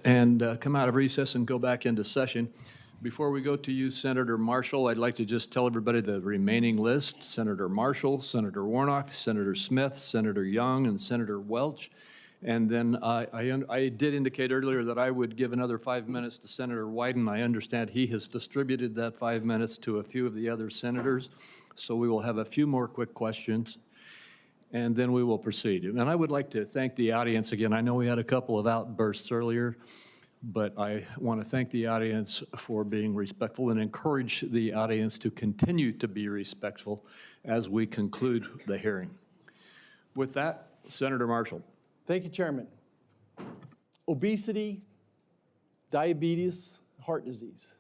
and come out of recess and go back into session. Before we go to you, Senator Marshall, I'd like to just tell everybody the remaining list. Senator Marshall, Senator Warnock, Senator Smith, Senator Young, and Senator Welch. And then I did indicate earlier that I would give another 5 minutes to Senator Wyden. I understand he has distributed that 5 minutes to a few of the other senators. So we will have a few more quick questions, and then we will proceed. And I would like to thank the audience again. I know we had a couple of outbursts earlier, but I want to thank the audience for being respectful and encourage the audience to continue to be respectful as we conclude the hearing. With that, Senator Marshall. Thank you, Chairman. Obesity, diabetes, heart disease.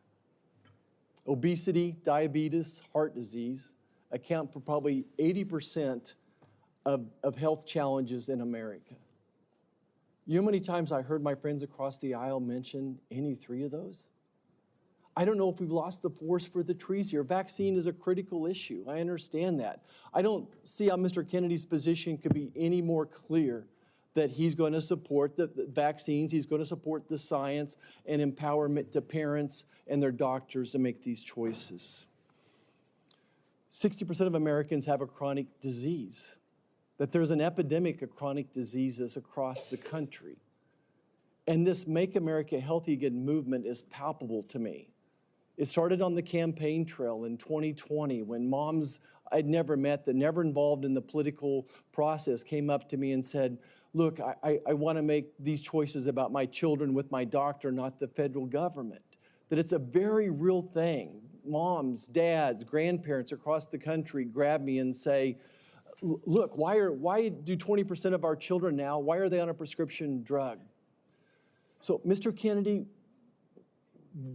Obesity, diabetes, heart disease account for probably 80% of health challenges in America. You know how many times I heard my friends across the aisle mention any three of those? I don't know if we've lost the forest for the trees here. Vaccine is a critical issue. I understand that. I don't see how Mr. Kennedy's position could be any more clear that he's going to support the vaccines, he's going to support the science and empowerment to parents and their doctors to make these choices. 60% of Americans have a chronic disease, that there's an epidemic of chronic diseases across the country. And this Make America Healthy Again movement is palpable to me. It started on the campaign trail in 2020 when moms I'd never met, that never involved in the political process, came up to me and said, look, I want to make these choices about my children with my doctor, not the federal government. That it's a very real thing. Moms, dads, grandparents across the country grab me and say, look, why do 20% of our children now, why are they on a prescription drug? So, Mr. Kennedy,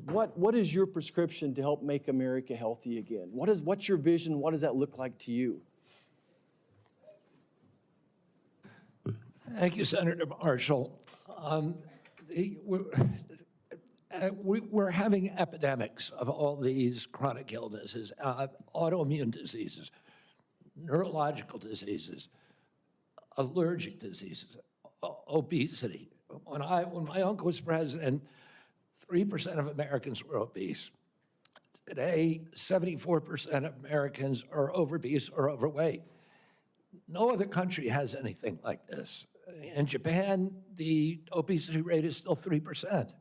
what is your prescription to help make America healthy again? What's your vision? What does that look like to you? Thank you, Senator Marshall. We're having epidemics of all these chronic illnesses, autoimmune diseases, neurological diseases, allergic diseases, obesity. When my uncle was president, 3% of Americans were obese. Today, 74% of Americans are obese or overweight. No other country has anything like this. In Japan, the obesity rate is still 3%.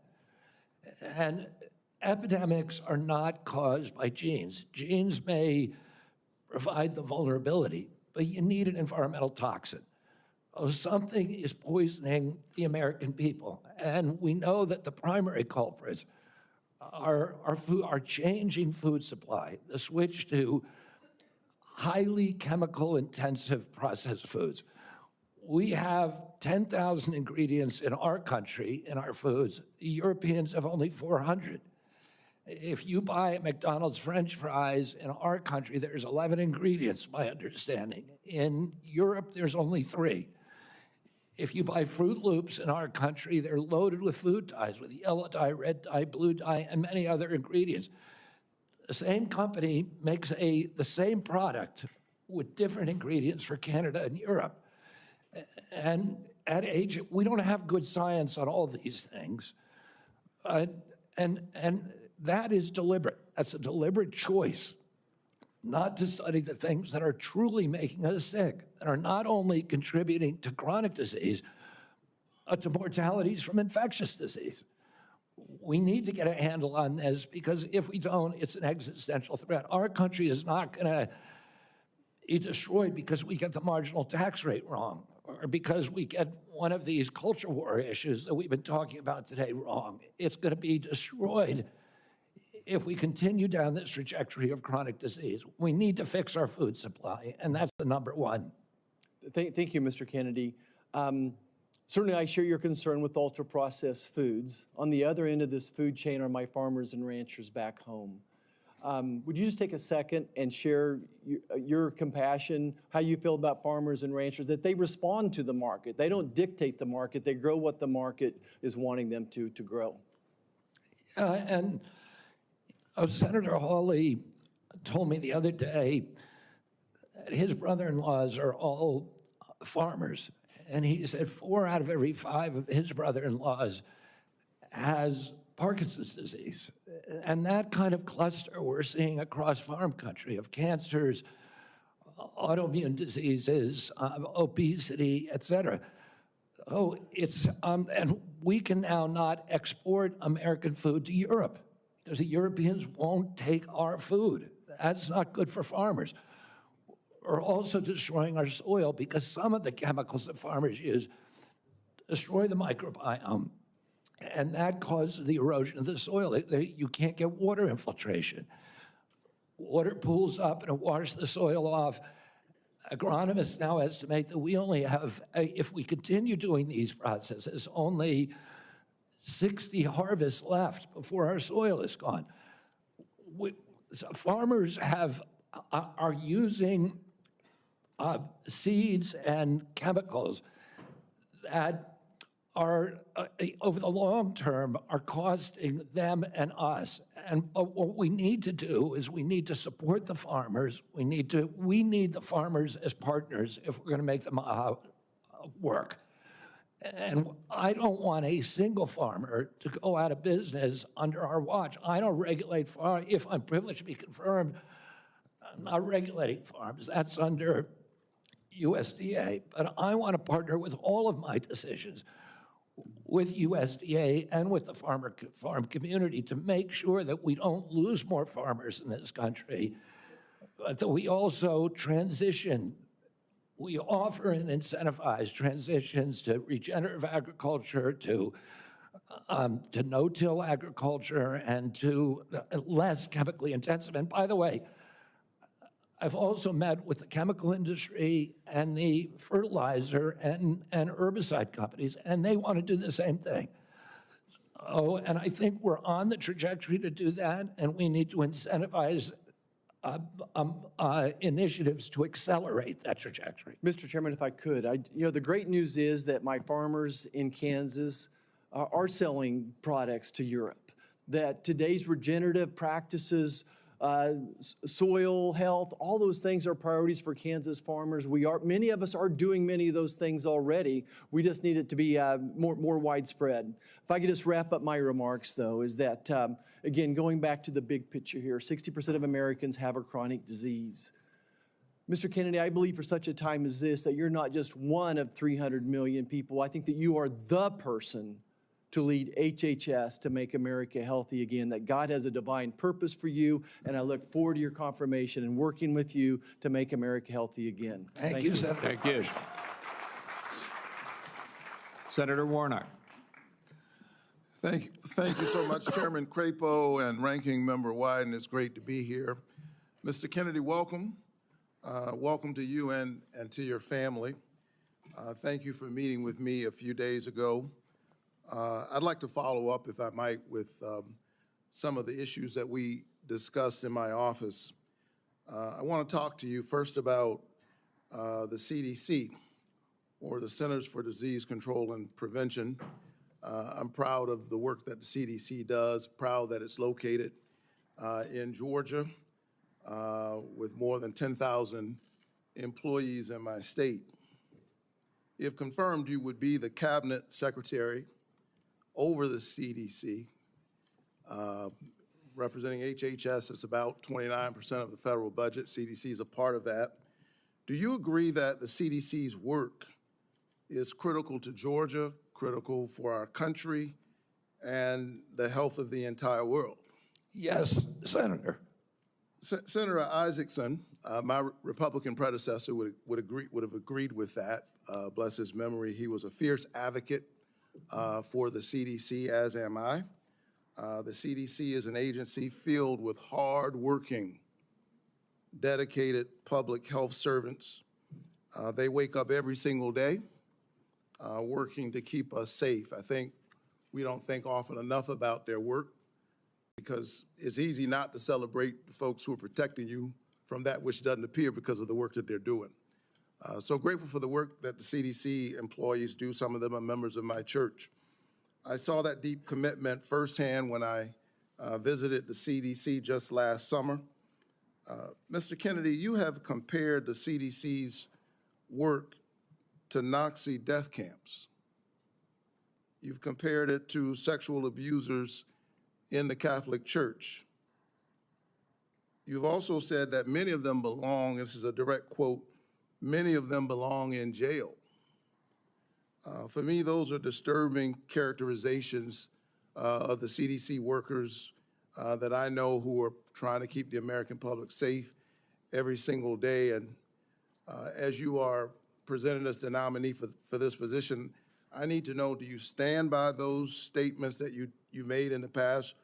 And epidemics are not caused by genes. Genes may provide the vulnerability, but you need an environmental toxin. Something is poisoning the American people. And we know that the primary culprits are changing food supply, the switch to highly chemical intensive processed foods. We have 10,000 ingredients in our country, in our foods. The Europeans have only 400. If you buy McDonald's French fries in our country, there's 11 ingredients, my understanding. In Europe, there's only 3. If you buy Fruit Loops in our country, they're loaded with food dyes, with yellow dye, red dye, blue dye, and many other ingredients. The same company makes the same product with different ingredients for Canada and Europe. And at age, we don't have good science on all these things. And that is deliberate. That's a deliberate choice not to study the things that are truly making us sick, that are not only contributing to chronic disease, but to mortalities from infectious disease. We need to get a handle on this, because if we don't, it's an existential threat. Our country is not going to be destroyed because we get the marginal tax rate wrong, or because we get one of these culture war issues that we've been talking about today wrong. It's going to be destroyed if we continue down this trajectory of chronic disease. We need to fix our food supply, and that's the number one. Thank you, Mr. Kennedy. Certainly, I share your concern with ultra-processed foods. On the other end of this food chain are my farmers and ranchers back home. Would you just take a second and share your compassion, how you feel about farmers and ranchers, that they respond to the market. They don't dictate the market. They grow what the market is wanting them to grow. And Senator Hawley told me the other day that his brother-in-laws are all farmers. And he said 4 out of every 5 of his brother-in-laws has Parkinson's disease. And that kind of cluster we're seeing across farm country of cancers, autoimmune diseases, obesity, et cetera. Oh, it's, and we can now not export American food to Europe because the Europeans won't take our food. That's not good for farmers. We're also destroying our soil because some of the chemicals that farmers use destroy the microbiome. And that causes the erosion of the soil. You can't get water infiltration. Water pools up and it washes the soil off. Agronomists now estimate that we only have, if we continue doing these processes, only 60 harvests left before our soil is gone. So farmers are using seeds and chemicals that are, over the long term, are costing them and us. And what we need to do is we need to support the farmers. We need the farmers as partners if we're going to make them work. And I don't want a single farmer to go out of business under our watch. I don't regulate farms. If I'm privileged to be confirmed, I'm not regulating farms. That's under USDA. But I want to partner with all of my decisions with USDA and with the farm community to make sure that we don't lose more farmers in this country, but that we also transition. We offer and incentivize transitions to regenerative agriculture, to no-till agriculture, and to less chemically intensive. And by the way, I've also met with the chemical industry and the fertilizer and herbicide companies, and they want to do the same thing. Oh, and I think we're on the trajectory to do that, and we need to incentivize initiatives to accelerate that trajectory. Mr. Chairman, if I could, the great news is that my farmers in Kansas are selling products to Europe, that today's regenerative practices, soil health, all those things are priorities for Kansas farmers. Many of us are doing many of those things already. We just need it to be more widespread. If I could just wrap up my remarks, though, is that, again, going back to the big picture here, 60% of Americans have a chronic disease. Mr. Kennedy, I believe for such a time as this that you're not just one of 300 million people. I think that you are the person to lead HHS to make America healthy again, that God has a divine purpose for you, and I look forward to your confirmation and working with you to make America healthy again. Thank you, Senator. Thank you. Senator Warnock. Thank you so much, Chairman Crapo and Ranking Member Wyden. It's great to be here. Mr. Kennedy, welcome. Welcome to you and to your family. Thank you for meeting with me a few days ago. I'd like to follow up, if I might, with some of the issues that we discussed in my office. I want to talk to you first about the CDC, or the Centers for Disease Control and Prevention. I'm proud of the work that the CDC does, proud that it's located in Georgia with more than 10,000 employees in my state. If confirmed, you would be the cabinet secretary over the CDC. Representing HHS, it's about 29% of the federal budget. CDC is a part of that. Do you agree that the CDC's work is critical to Georgia, critical for our country, and the health of the entire world? Yes, Senator. Senator Isaacson, my Republican predecessor, would have agreed with that. Bless his memory. He was a fierce advocate for the CDC, as am I. The CDC is an agency filled with hard-working, dedicated public health servants. They wake up every single day working to keep us safe. I think we don't think often enough about their work because it's easy not to celebrate the folks who are protecting you from that which doesn't appear because of the work that they're doing. So grateful for the work that the CDC employees do. Some of them are members of my church. I saw that deep commitment firsthand when I visited the CDC just last summer. Mr. Kennedy, you have compared the CDC's work to Nazi death camps. You've compared it to sexual abusers in the Catholic Church. You've also said that many of them belong, this is a direct quote, many of them belong in jail. For me, those are disturbing characterizations of the CDC workers that I know who are trying to keep the American public safe every single day. And as you are presented as the nominee for this position, I need to know, do you stand by those statements that you made in the past,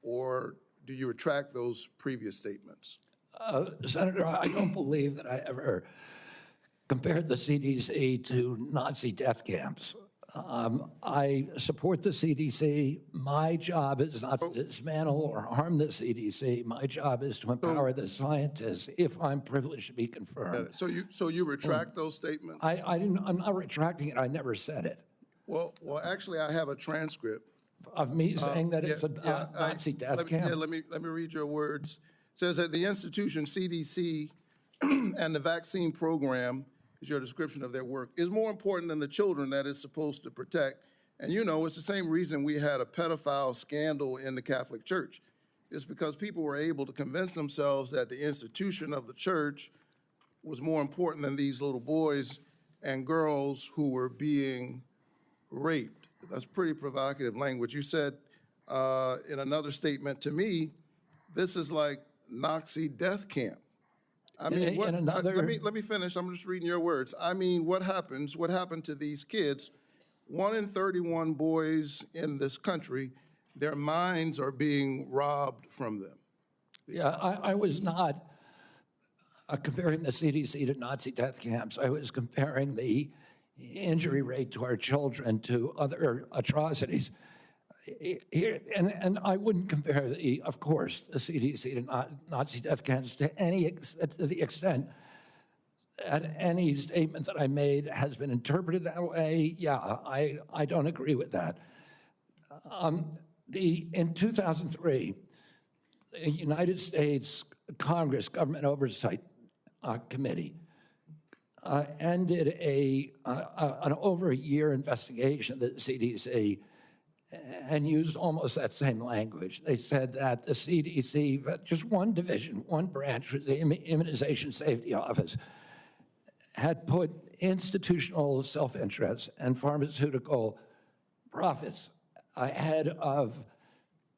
or do you retract those previous statements? Senator, I don't believe that I ever compared the CDC to Nazi death camps. I support the CDC. My job is not to dismantle or harm the CDC. My job is to empower the scientists if I'm privileged to be confirmed. So you retract those statements? I'm not retracting it. I never said it. Well, actually, I have a transcript of me saying that it's a Nazi death camp. Yeah, let me read your words. It says that the institution CDC and the vaccine program, is your description of their work, is more important than the children that it's supposed to protect. And you know, it's the same reason we had a pedophile scandal in the Catholic Church. It's because people were able to convince themselves that the institution of the church was more important than these little boys and girls who were being raped. That's pretty provocative language. You said in another statement to me, this is like Nazi death camp. I mean, let me finish. I'm just reading your words. I mean, what happened to these kids? 1 in 31 boys in this country, their minds are being robbed from them. Yeah, I was not comparing the CDC to Nazi death camps. I was comparing the injury rate to our children to other atrocities. And I wouldn't compare, of course, the CDC to Nazi death camps to the extent that any statement that I made has been interpreted that way. Yeah, I don't agree with that. In 2003, the United States Congress Government Oversight Committee ended an over a year investigation of the CDC and used almost that same language. They said that the CDC, just one division, one branch, the Immunization Safety Office, had put institutional self-interest and pharmaceutical profits ahead of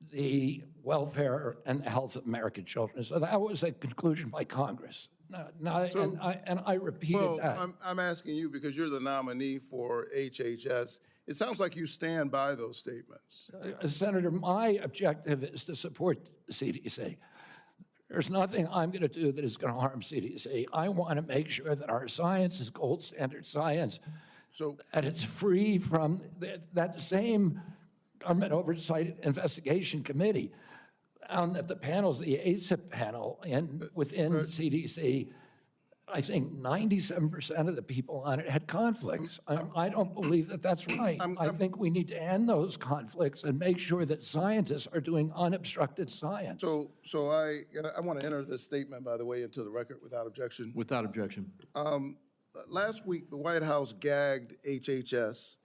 the welfare and the health of American children. So that was a conclusion by Congress. And I repeated that. I'm asking you because you're the nominee for HHS. It sounds like you stand by those statements. Senator, my objective is to support the CDC. There's nothing I'm going to do that is going to harm CDC. I want to make sure that our science is gold standard science, and it's free from that same Government Oversight Investigation Committee found that the panels, the ACIP panel within CDC, I think 97% of the people on it had conflicts. I don't believe that that's right. I think we need to end those conflicts and make sure that scientists are doing unobstructed science. So I want to enter this statement, by the way, into the record without objection. Without objection. Last week, the White House gagged HHS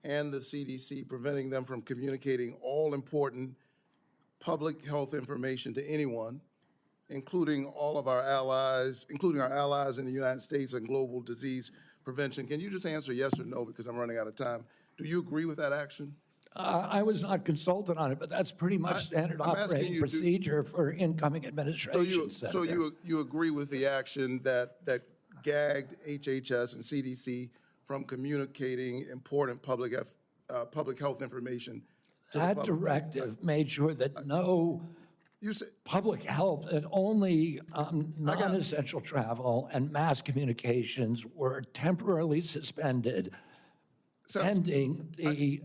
and the CDC, preventing them from communicating all important public health information to anyone, including all of our allies, including our allies in the United States and global disease prevention. Can you just answer yes or no, because I'm running out of time? Do you agree with that action? I was not consulted on it, but that's pretty much standard operating procedure for incoming administration. So you agree with the action that gagged HHS and CDC from communicating important public health information to the public? That directive made sure that no public health, and only non-essential travel and mass communications were temporarily suspended pending the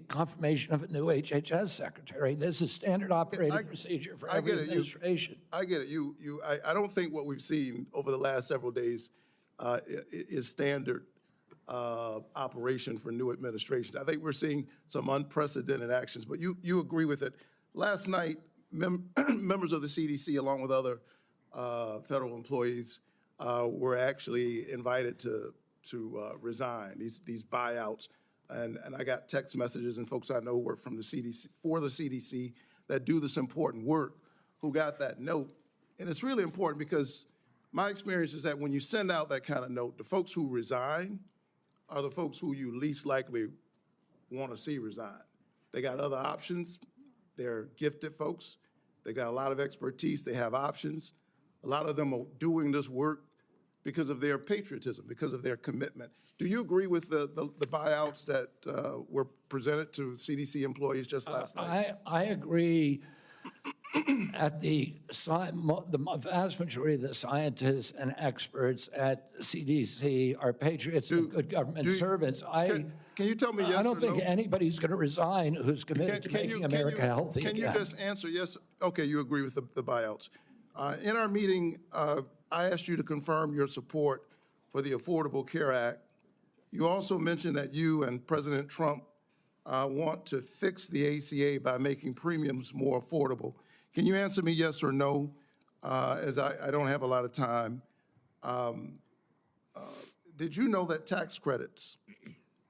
confirmation of a new HHS secretary. This is standard operating procedure for every administration. I get it. I don't think what we've seen over the last several days is standard operation for new administration. I think we're seeing some unprecedented actions, but you agree with it. Last night, members of the CDC, along with other federal employees, were actually invited to resign, these buyouts. And I got text messages and folks I know who work from the CDC, for the CDC, that do this important work, who got that note. And it's really important because my experience is that when you send out that kind of note, the folks who resign are the folks who you least likely want to see resign. They got other options. They're gifted folks. They got a lot of expertise. They have options. A lot of them are doing this work because of their patriotism, because of their commitment. Do you agree with the buyouts that were presented to CDC employees just last night? I agree. At the vast majority of the scientists and experts at CDC are patriots and good government servants. Can you tell me yes or no? I don't think anybody's going to resign who's committed to making America healthy again. Can you just answer yes? Okay, you agree with the buyouts. In our meeting, I asked you to confirm your support for the Affordable Care Act. You also mentioned that you and President Trump want to fix the ACA by making premiums more affordable. Can you answer me yes or no, as I don't have a lot of time? Did you know that tax credits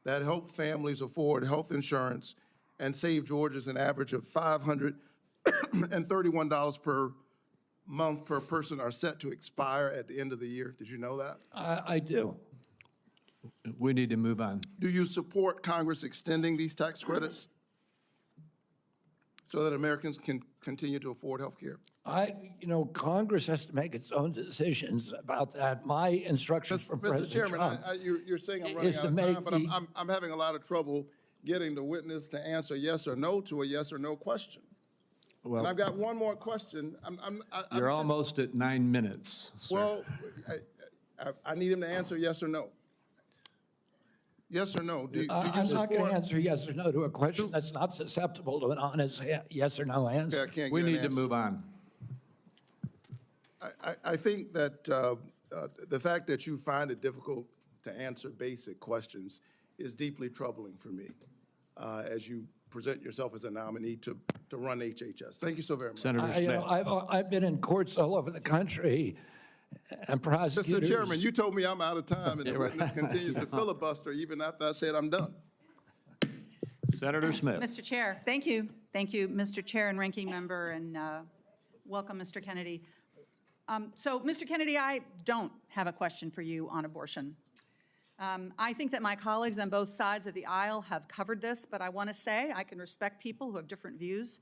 that help families afford health insurance and save Georgians an average of $531 per month per person are set to expire at the end of the year? Did you know that? I do. We need to move on. Do you support Congress extending these tax credits so that Americans can continue to afford health care? Congress has to make its own decisions about that. My instructions from President Chairman, Trump you're saying I'm running out of time, but I'm having a lot of trouble getting the witness to answer yes or no to a yes or no question. Well, and I've got one more question. You're almost at 9 minutes, sir. Well, I need him to answer yes or no. Yes or no? Do you I'm not going support? to answer yes or no to a question that's not susceptible to an honest yes or no answer. Okay, I can't We get an need to answer. move on. I think that the fact that you find it difficult to answer basic questions is deeply troubling for me as you present yourself as a nominee to run HHS. Thank you so very much. Senator Smith. I've been in courts all over the country, and prosecutors. Mr. Chairman, you told me I'm out of time, and the witness continues to filibuster even after I said I'm done. Senator Smith. Mr. Chair, thank you. Thank you, Mr. Chair and Ranking Member, and welcome, Mr. Kennedy. So, Mr. Kennedy, I don't have a question for you on abortion. I think that my colleagues on both sides of the aisle have covered this, but I want to say I can respect people who have different views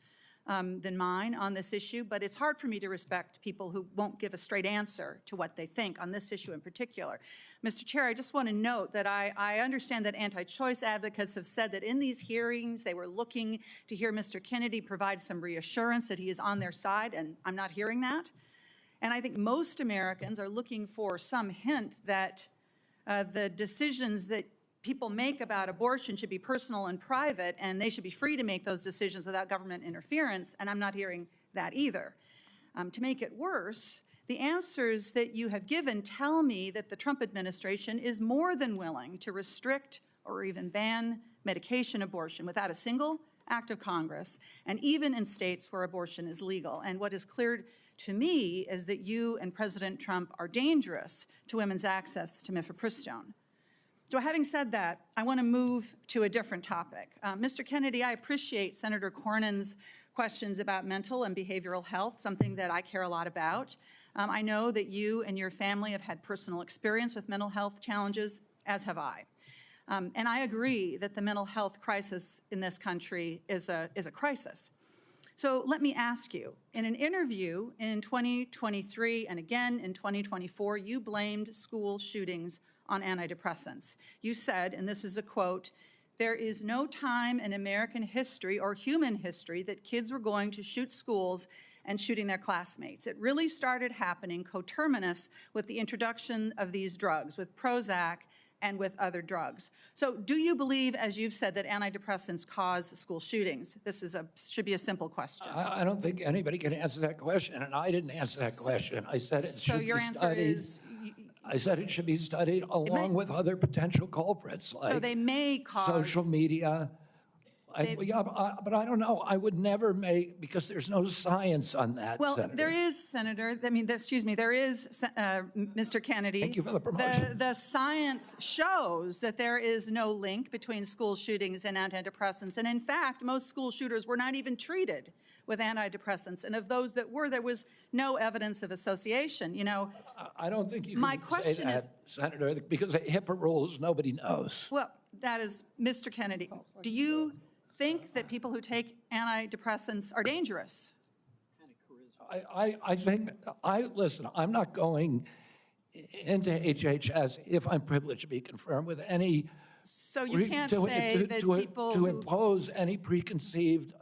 than mine on this issue, but it's hard for me to respect people who won't give a straight answer to what they think on this issue in particular. Mr. Chair, I just want to note that I understand that anti-choice advocates have said that in these hearings they were looking to hear Mr. Kennedy provide some reassurance that he is on their side, and I'm not hearing that. And I think most Americans are looking for some hint that the decisions that people make about abortion should be personal and private, and they should be free to make those decisions without government interference, and I'm not hearing that either. To make it worse, the answers that you have given tell me that the Trump administration is more than willing to restrict or even ban medication abortion without a single act of Congress, and even in states where abortion is legal. And what is clear to me is that you and President Trump are dangerous to women's access to mifepristone. So having said that, I want to move to a different topic. Mr. Kennedy, I appreciate Senator Cornyn's questions about mental and behavioral health, something that I care a lot about. I know that you and your family have had personal experience with mental health challenges, as have I. And I agree that the mental health crisis in this country is a crisis. So let me ask you, in an interview in 2023 and again in 2024, you blamed school shootings on antidepressants. You said, and this is a quote, "There is no time in American history or human history that kids were going to shoot schools and shooting their classmates. It really started happening coterminous with the introduction of these drugs, with Prozac and with other drugs. So do you believe, as you've said, that antidepressants cause school shootings? This should be a simple question. I don't think anybody can answer that question, and I didn't answer that question. I said it So should be your answer studied. is, I said it should be studied along with other potential culprits, so like they may cause. social media. Yeah, but I don't know. I would never make, because there's no science on that, Well, Senator. there is, Senator, there is, Mr. Kennedy. Thank you for the promotion. The science shows that there is no link between school shootings and antidepressants. And in fact, most school shooters were not even treated with antidepressants. And of those that were, there was no evidence of association. You know, I don't think you my can say question that, is, Senator, because of HIPAA rules, nobody knows. well, that is, Mr. Kennedy, do you think that people who take antidepressants are dangerous? I think, listen, I'm not going into HHS if I'm privileged to be confirmed with any. So you can't say that people to who- impose any preconceived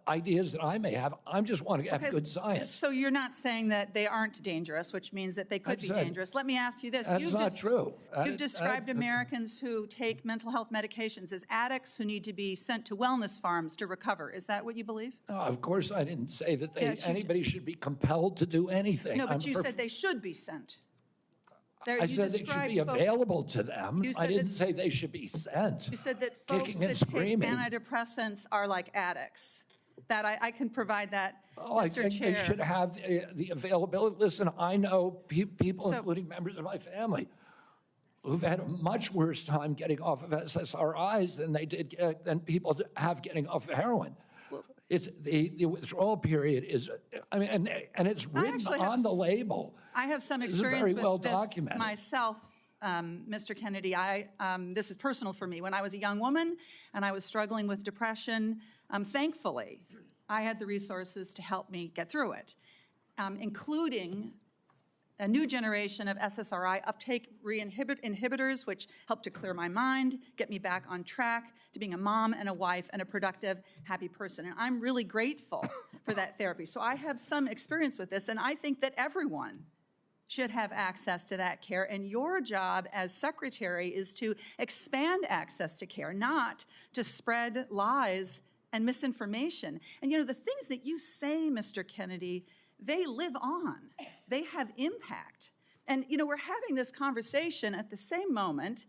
ideas that I may have. I just want to have Okay, good science. So you're not saying that they aren't dangerous, which means that they could be said- dangerous. Let me ask you this. That's You've not true. You've described Americans who take mental health medications as addicts who need to be sent to wellness farms to recover. Is that what you believe? No, of course, I didn't say that Yes, you did. anybody should be compelled to do anything. No, but I'm you for- said they should be sent. I said they should be available to them. You I said didn't that- say they should be sent. You said that folks Kicking and that take screaming. antidepressants are like addicts. That I can provide that, Oh, I Mr. think Chair. they should have the availability. Listen, I know people, So- including members of my family, who've had a much worse time getting off of SSRIs than they did than people have getting off of heroin. It's the withdrawal period is, I mean, and it's written actually have on the s- label. I have some This is experience very with well this documented. myself, Mr. Kennedy. This is personal for me. When I was a young woman and I was struggling with depression, thankfully, I had the resources to help me get through it, including a new generation of SSRI uptake inhibitors, which helped to clear my mind, get me back on track to being a mom and a wife and a productive, happy person. And I'm really grateful for that therapy. So I have some experience with this, and I think that everyone should have access to that care. And your job as secretary is to expand access to care, not to spread lies and misinformation. And you know, the things that you say, Mr. Kennedy, they live on. They have impact. And you know, we're having this conversation at the same moment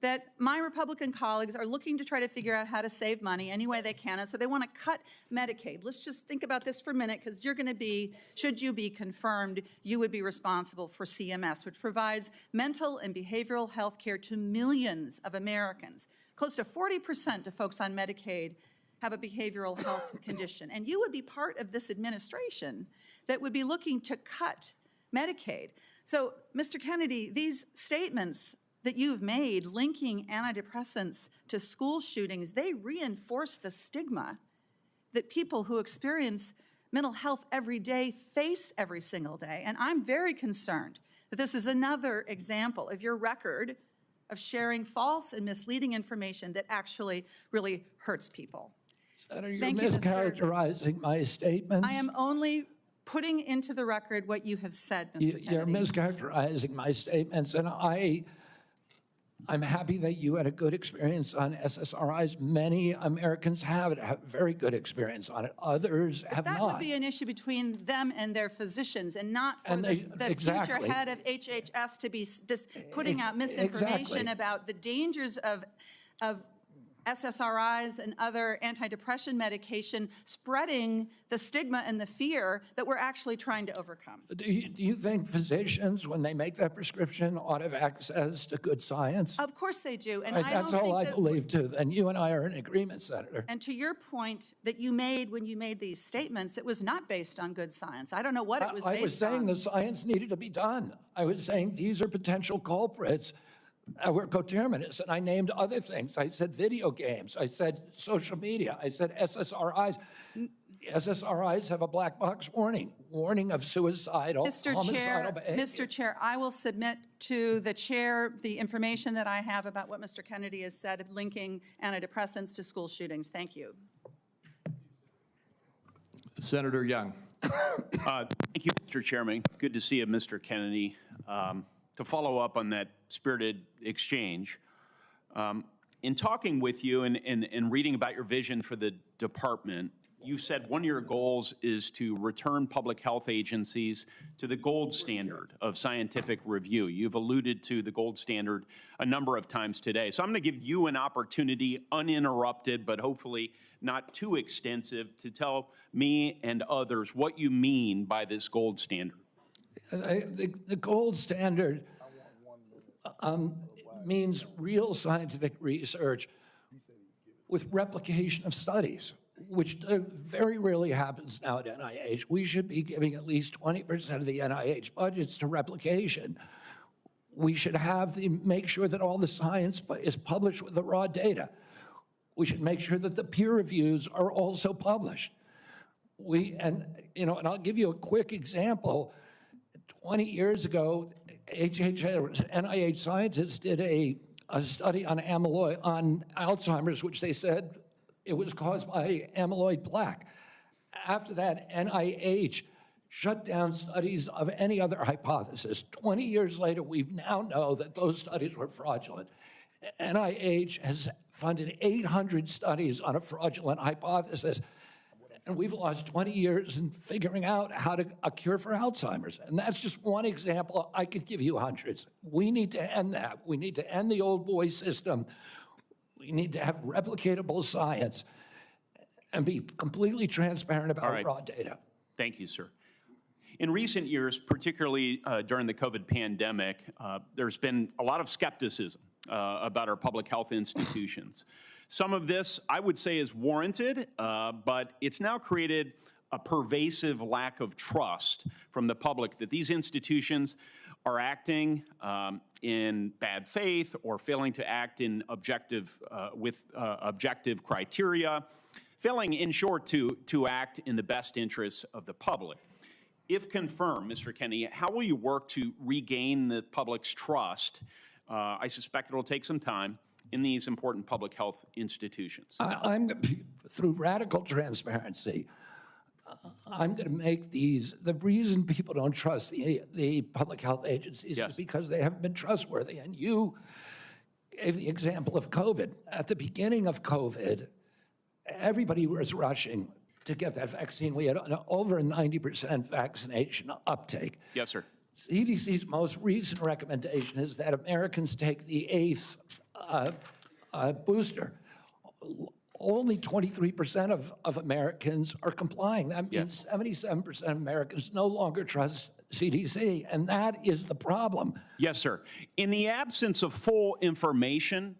that my Republican colleagues are looking to try to figure out how to save money any way they can, and so they want to cut Medicaid. Let's just think about this for a minute, because you're going to be, should you be confirmed, you would be responsible for CMS, which provides mental and behavioral health care to millions of Americans. Close to 40% of folks on Medicaid have a behavioral health condition, and you would be part of this administration that would be looking to cut Medicaid. So, Mr. Kennedy, these statements that you've made linking antidepressants to school shootings, they reinforce the stigma that people who experience mental health every day face every single day. And I'm very concerned that this is another example of your record of sharing false and misleading information that actually really hurts people. Senator, you're Thank you, Mr. mischaracterizing my statements. I am only putting into the record what you have said, Mr. Kennedy. You're mischaracterizing my statements, and I'm happy that you had a good experience on SSRIs. Many Americans have very good experience on it. Others have That not. would be an issue between them and their physicians, and not for And the future exactly. head of HHS to be just putting out misinformation Exactly. about the dangers of SSRIs and other antidepressant medication, spreading the stigma and the fear that we're actually trying to overcome. Do you think physicians, when they make that prescription, ought to have access to good science? Of course they do, and That's don't all think I that- believe too. And you and I are in agreement, Senator. And to your point that you made when you made these statements, it was not based on good science. I don't know what it was based on. I was saying the science needed to be done. I was saying these are potential culprits. We're coterminous, and I named other things. I said video games. I said social media. I said SSRIs. SSRIs have a black box warning of suicidal, homicidal behavior. Mr. Chair, I will submit to the chair the information that I have about what Mr. Kennedy has said linking antidepressants to school shootings. Thank you. Senator Young. Thank you, Mr. Chairman. Good to see you, Mr. Kennedy. to follow up on that spirited exchange, in talking with you and reading about your vision for the department, you said one of your goals is to return public health agencies to the gold standard of scientific review. You've alluded to the gold standard a number of times today. So I'm going to give you an opportunity, uninterrupted, but hopefully not too extensive, to tell me and others what you mean by this gold standard. The gold standard means real scientific research with replication of studies, which very rarely happens now at NIH. We should be giving at least 20% of the NIH budgets to replication. We should make sure that all the science is published with the raw data. We should make sure that the peer reviews are also published. And I'll give you a quick example. 20 years ago, NIH scientists did a study on Alzheimer's, which they said it was caused by amyloid plaque. After that, NIH shut down studies of any other hypothesis. 20 years later, we now know that those studies were fraudulent. NIH has funded 800 studies on a fraudulent hypothesis, and we've lost 20 years in figuring out how to a cure for Alzheimer's. And that's just one example. I could give you hundreds. We need to end that. We need to end the old boy system. We need to have replicatable science and be completely transparent about raw data. Thank you, sir. In recent years, particularly during the COVID pandemic, there's been a lot of skepticism about our public health institutions. Some of this, I would say, is warranted, but it's now created a pervasive lack of trust from the public that these institutions are acting in bad faith or failing to act in objective criteria, failing, in short, to act in the best interests of the public. If confirmed, Mr. Kennedy, how will you work to regain the public's trust? I suspect it will take some time in these important public health institutions. Through radical transparency, I'm going to make these, the reason people don't trust the public health agencies is because they haven't been trustworthy. And you gave the example of COVID. At the beginning of COVID, everybody was rushing to get that vaccine. We had over 90% vaccination uptake. Yes, sir. CDC's most recent recommendation is that Americans take the 8th booster. Only 23% of Americans are complying. That means 77% of Americans no longer trust CDC, and that is the problem. Yes, sir. In the absence of full information,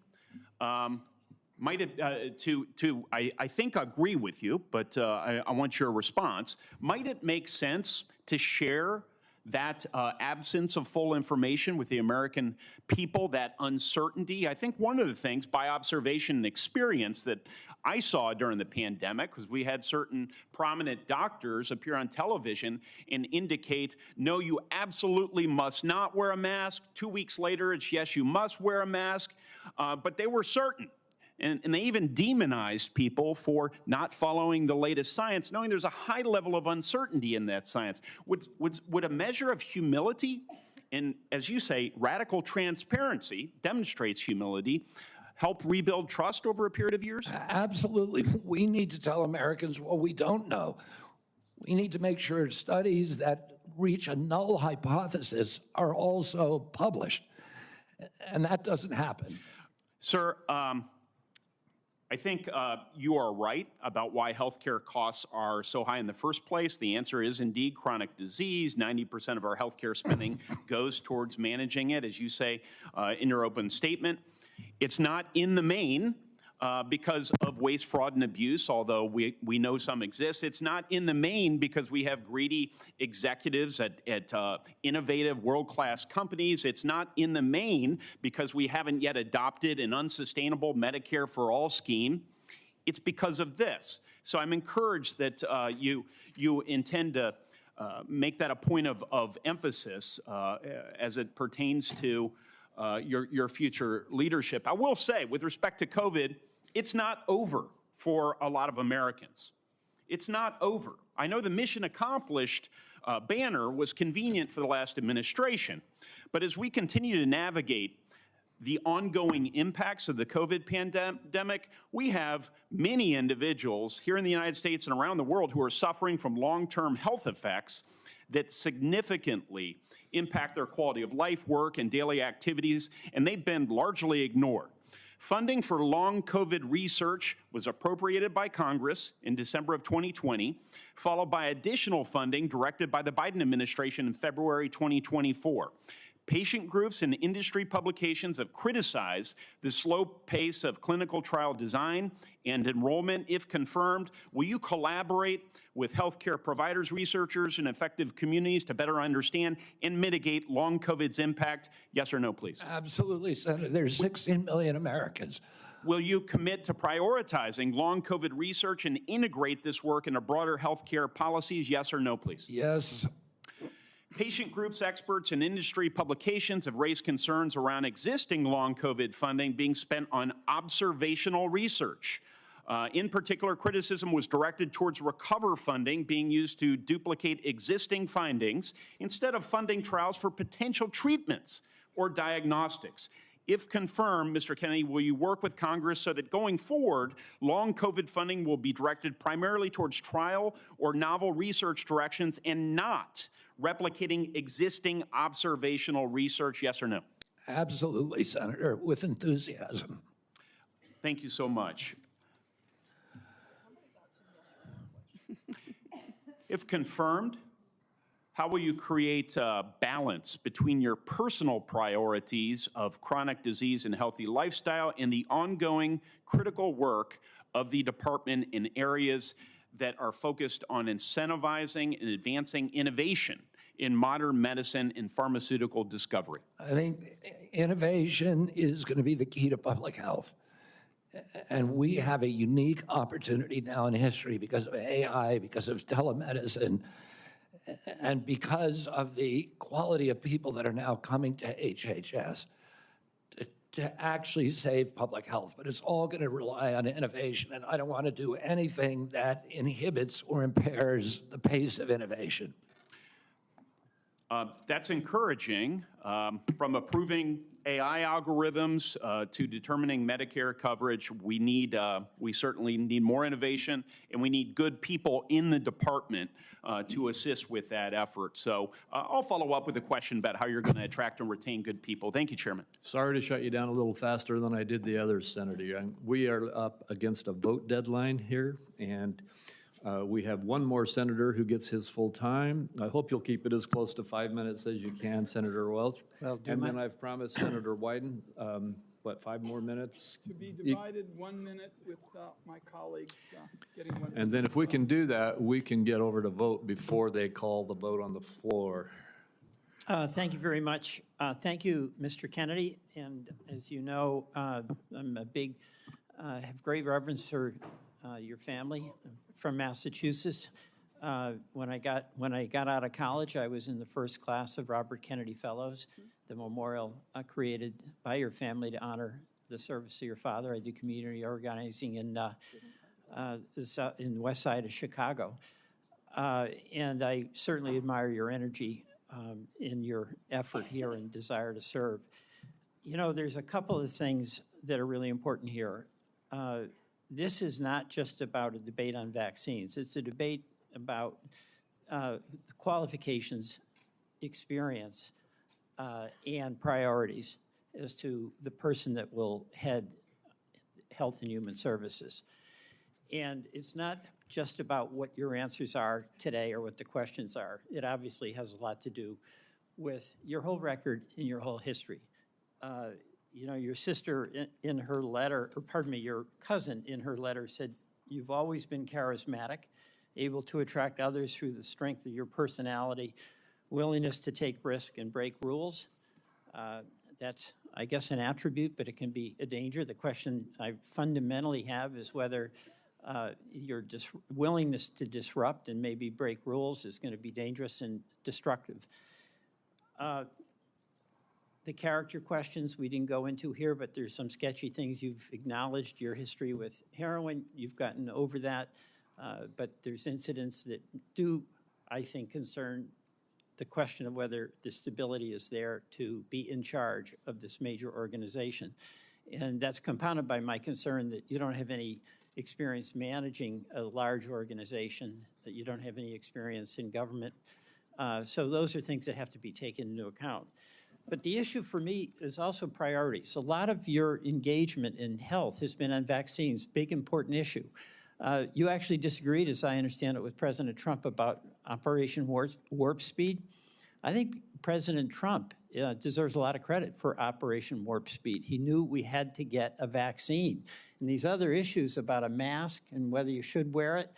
might it, I think agree with you, but I want your response. Might it make sense to share that absence of full information with the American people, that uncertainty? I think one of the things, by observation and experience, that I saw during the pandemic, because we had certain prominent doctors appear on television and indicate, no, you absolutely must not wear a mask. 2 weeks later, it's yes, you must wear a mask. But they were certain. And they even demonized people for not following the latest science, knowing there's a high level of uncertainty in that science. Would a measure of humility, and as you say, radical transparency demonstrates humility, help rebuild trust over a period of years? Absolutely. We need to tell Americans what we don't know. We need to make sure studies that reach a null hypothesis are also published. And that doesn't happen. Sir, I think you are right about why healthcare costs are so high in the first place. The answer is indeed chronic disease. 90% of our healthcare spending goes towards managing it, as you say in your open statement. It's not in the main because of waste, fraud, and abuse, although we know some exist. It's not in the main because we have greedy executives at innovative, world-class companies. It's not in the main because we haven't yet adopted an unsustainable Medicare for All scheme. It's because of this. So I'm encouraged that you intend to make that a point of emphasis as it pertains to your future leadership. I will say, with respect to COVID, it's not over for a lot of Americans. It's not over. I know the mission accomplished banner was convenient for the last administration. But as we continue to navigate the ongoing impacts of the COVID pandemic, we have many individuals here in the United States and around the world who are suffering from long-term health effects that significantly impact their quality of life, work, and daily activities, and they've been largely ignored. Funding for long COVID research was appropriated by Congress in December of 2020, followed by additional funding directed by the Biden administration in February 2024. Patient groups and industry publications have criticized the slow pace of clinical trial design and enrollment. If confirmed, will you collaborate with healthcare providers, researchers, and effective communities to better understand and mitigate long COVID's impact? Yes or no, please? Absolutely, Senator. There's 16 million Americans. Will you commit to prioritizing long COVID research and integrate this work into broader healthcare policies? Yes or no, please? Yes. Patient groups, experts, and industry publications have raised concerns around existing long COVID funding being spent on observational research. In particular, criticism was directed towards RECOVER funding being used to duplicate existing findings instead of funding trials for potential treatments or diagnostics. If confirmed, Mr. Kennedy, will you work with Congress so that going forward, long COVID funding will be directed primarily towards trial or novel research directions and not replicating existing observational research? Yes or no? Absolutely, Senator, with enthusiasm. Thank you so much. If confirmed, how will you create a balance between your personal priorities of chronic disease and healthy lifestyle and the ongoing critical work of the department in areas that are focused on incentivizing and advancing innovation in modern medicine and pharmaceutical discovery? I think innovation is going to be the key to public health. And we have a unique opportunity now in history because of AI, because of telemedicine, and because of the quality of people that are now coming to HHS to actually save public health. But it's all going to rely on innovation, and I don't want to do anything that inhibits or impairs the pace of innovation. That's encouraging. From approving AI algorithms to determining Medicare coverage, we certainly need more innovation, and we need good people in the department to assist with that effort. So I'll follow up with a question about how you're going to attract and retain good people. Thank you, Chairman. Sorry to shut you down a little faster than I did the others, Senator. And we are up against a vote deadline here, and we have one more senator who gets his full time. I hope you'll keep it as close to 5 minutes as you can, Senator Welch. And then I've promised Senator Wyden, 5 more minutes? To be divided 1 minute with my colleagues getting 1 minute. And then if we can do that, we can get over to vote before they call the vote on the floor. Thank you very much. Thank you, Mr. Kennedy. And as you know, I'm have great reverence for your family. From Massachusetts. When I got out of college, I was in the first class of Robert Kennedy Fellows, the memorial created by your family to honor the service of your father. I do community organizing in the west side of Chicago. And I certainly admire your energy in your effort here and desire to serve. You know, there's a couple of things that are really important here. This is not just about a debate on vaccines. It's a debate about the qualifications, experience, and priorities as to the person that will head Health and Human Services. And it's not just about what your answers are today or what the questions are. It obviously has a lot to do with your whole record and your whole history. You know, your sister in her letter, or pardon me, your cousin in her letter said, you've always been charismatic, able to attract others through the strength of your personality, willingness to take risk and break rules. That's, I guess, an attribute, but it can be a danger. The question I fundamentally have is whether your willingness to disrupt and maybe break rules is going to be dangerous and destructive. The character questions we didn't go into here, but there's some sketchy things you've acknowledged. Your history with heroin, you've gotten over that, but there's incidents that do, I think, concern the question of whether the stability is there to be in charge of this major organization. And that's compounded by my concern that you don't have any experience managing a large organization, that you don't have any experience in government. So those are things that have to be taken into account. But the issue for me is also priorities. A lot of your engagement in health has been on vaccines, big important issue. You actually disagreed, as I understand it, with President Trump about Operation Warp Speed. I think President Trump deserves a lot of credit for Operation Warp Speed. He knew we had to get a vaccine. And these other issues about a mask and whether you should wear it,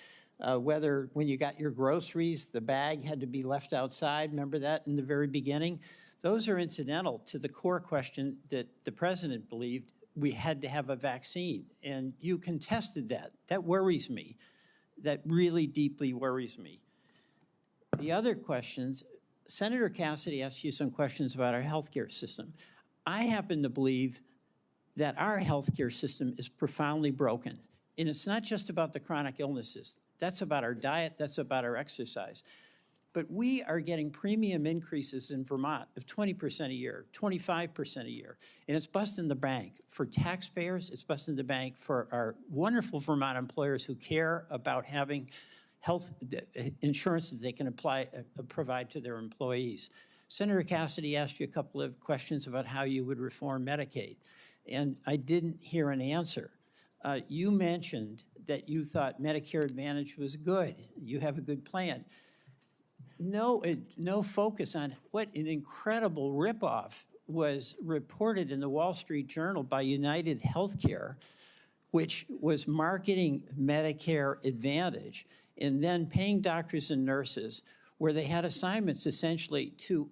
whether when you got your groceries, the bag had to be left outside, remember that in the very beginning? Those are incidental to the core question that the president believed we had to have a vaccine. And you contested that. That worries me. That really deeply worries me. The other questions, Senator Cassidy asked you some questions about our healthcare system. I happen to believe that our healthcare system is profoundly broken. And it's not just about the chronic illnesses. That's about our diet, that's about our exercise. But we are getting premium increases in Vermont of 20% a year, 25% a year. And it's busting the bank for taxpayers, it's busting the bank for our wonderful Vermont employers who care about having health insurance that they can provide to their employees. Senator Cassidy asked you a couple of questions about how you would reform Medicaid, and I didn't hear an answer. You mentioned that you thought Medicare Advantage was good. You have a good plan. No focus on what an incredible ripoff was reported in the Wall Street Journal by United Healthcare, which was marketing Medicare Advantage and then paying doctors and nurses where they had assignments essentially to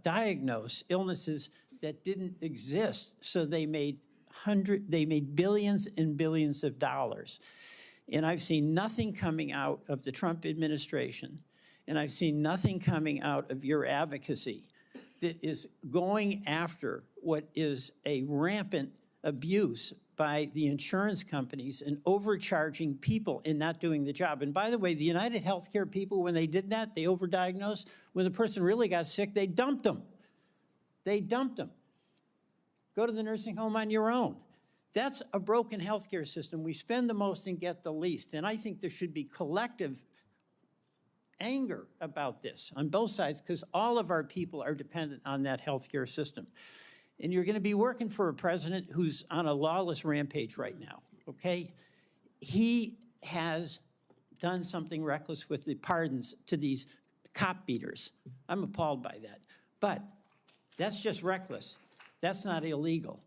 diagnose illnesses that didn't exist. So they made billions and billions of dollars. And I've seen nothing coming out of the Trump administration, and I've seen nothing coming out of your advocacy that is going after what is a rampant abuse by the insurance companies and overcharging people and not doing the job. And by the way, the United Healthcare people, when they did that, they overdiagnosed. When the person really got sick, they dumped them. They dumped them. Go to the nursing home on your own. That's a broken healthcare system. We spend the most and get the least. And I think there should be collective anger about this on both sides because all of our people are dependent on that healthcare system. And you're going to be working for a president who's on a lawless rampage right now, okay? He has done something reckless with the pardons to these cop beaters. I'm appalled by that. But that's just reckless. That's not illegal.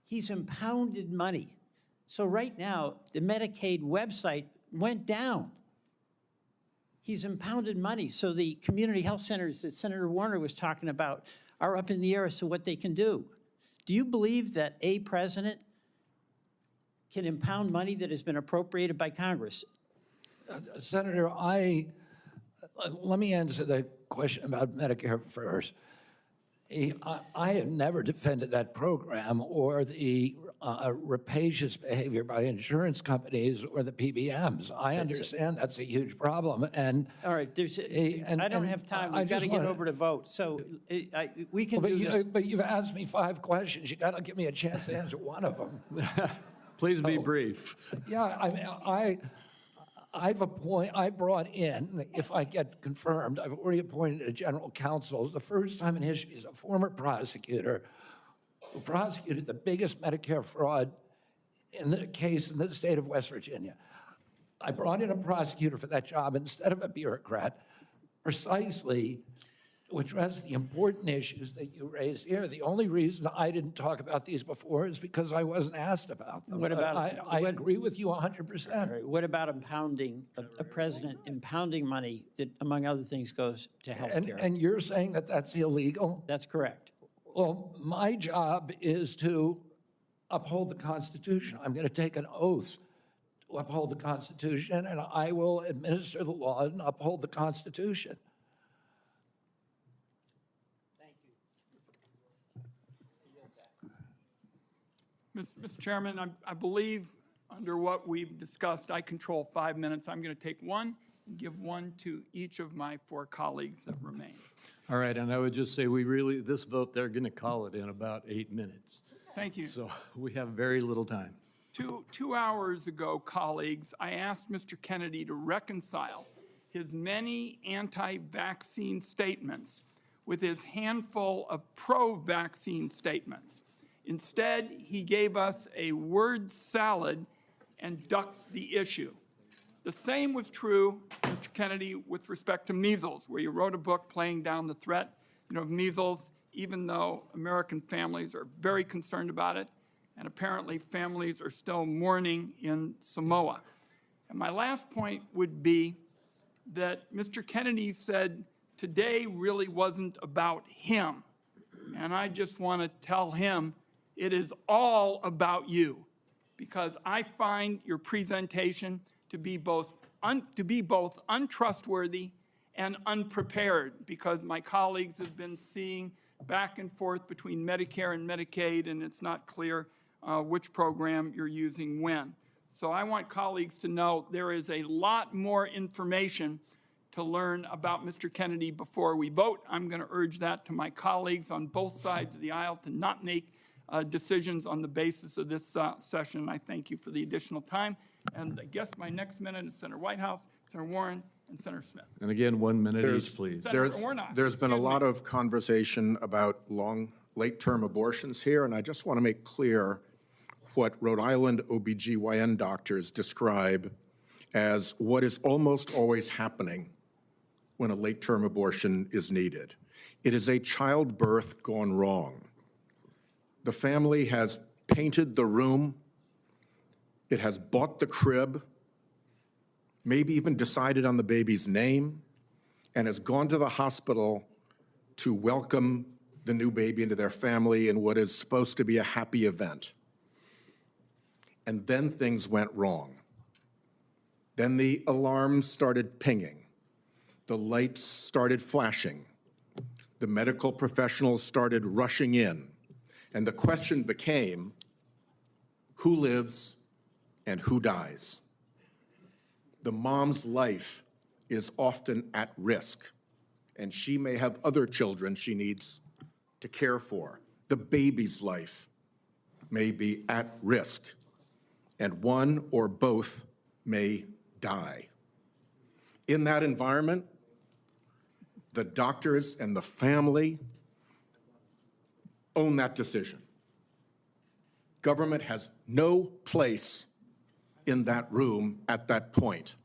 He's impounded money. So right now, the Medicaid website went down. He's impounded money. So the community health centers that Senator Warner was talking about are up in the air as to what they can do. Do you believe that a president can impound money that has been appropriated by Congress? Senator, let me answer the question about Medicare first. I have never defended that program or the rapacious behavior by insurance companies or the PBMs. I understand that's a huge problem. And all right, I don't have time. We've got to get over to vote. So we can do this. But you've asked me 5 questions. You got to give me a chance to answer one of them. Please be brief. Yeah, I brought in, if I get confirmed, I've already appointed a general counsel. The first time in history, he's a former prosecutor who prosecuted the biggest Medicare fraud in the case in the state of West Virginia. I brought in a prosecutor for that job instead of a bureaucrat, precisely to address the important issues that you raised here. The only reason I didn't talk about these before is because I wasn't asked about them. What about, I agree with you 100%. Right, what about impounding, a president impounding money that, among other things, goes to health care? And you're saying that that's illegal? That's correct. Well, my job is to uphold the Constitution. I'm going to take an oath to uphold the Constitution, and I will administer the law and uphold the Constitution. Mr. Chairman, I believe Under what we've discussed, I control 5 minutes. I'm going to take one and give one to each of my 4 colleagues that remain. All right, and I would just say this vote, they're going to call it in about 8 minutes. Thank you. So we have very little time. 2 hours ago, colleagues, I asked Mr. Kennedy to reconcile his many anti-vaccine statements with his handful of pro-vaccine statements. Instead, he gave us a word salad and ducked the issue. The same was true, Mr. Kennedy, with respect to measles, where you wrote a book playing down the threat of measles, even though American families are very concerned about it, and apparently families are still mourning in Samoa. And my last point would be that Mr. Kennedy said today really wasn't about him. And I just want to tell him it is all about you, because I find your presentation to be both untrustworthy and unprepared, because my colleagues have been seeing back and forth between Medicare and Medicaid, and it's not clear which program you're using when. So I want colleagues to know there is a lot more information to learn about Mr. Kennedy before we vote. I'm going to urge that to my colleagues on both sides of the aisle to not make decisions on the basis of this session. I thank you for the additional time. And I guess my next minute is Senator Whitehouse, Senator Warren, and Senator Smith. And again, 1 minute each, please. There's been a lot of conversation about late-term abortions here, and I just want to make clear what Rhode Island OBGYN doctors describe as what is almost always happening when a late-term abortion is needed. It is a childbirth gone wrong. The family has painted the room, it has bought the crib, maybe even decided on the baby's name, and has gone to the hospital to welcome the new baby into their family in what is supposed to be a happy event. And then things went wrong. Then the alarms started pinging. The lights started flashing. The medical professionals started rushing in. And the question became, who lives and who dies? The mom's life is often at risk, and she may have other children she needs to care for. The baby's life may be at risk, and one or both may die. In that environment, the doctors and the family own that decision. Government has no place in that room at that point.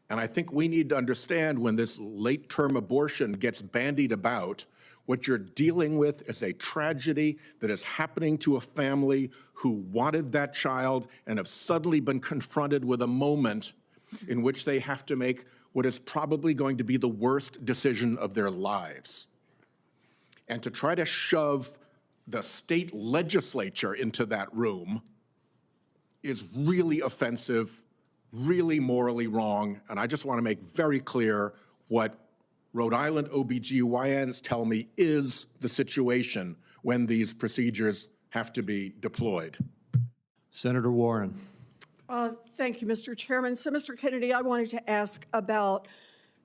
And I think we need to understand when this late-term abortion gets bandied about, what you're dealing with is a tragedy that is happening to a family who wanted that child and have suddenly been confronted with a moment in which they have to make what is probably going to be the worst decision of their lives. And to try to shove the state legislature into that room is really offensive, really morally wrong, and I just want to make very clear what Rhode Island OBGYNs tell me is the situation when these procedures have to be deployed. Senator Warren. Thank you, Mr. Chairman. So, Mr. Kennedy, I wanted to ask about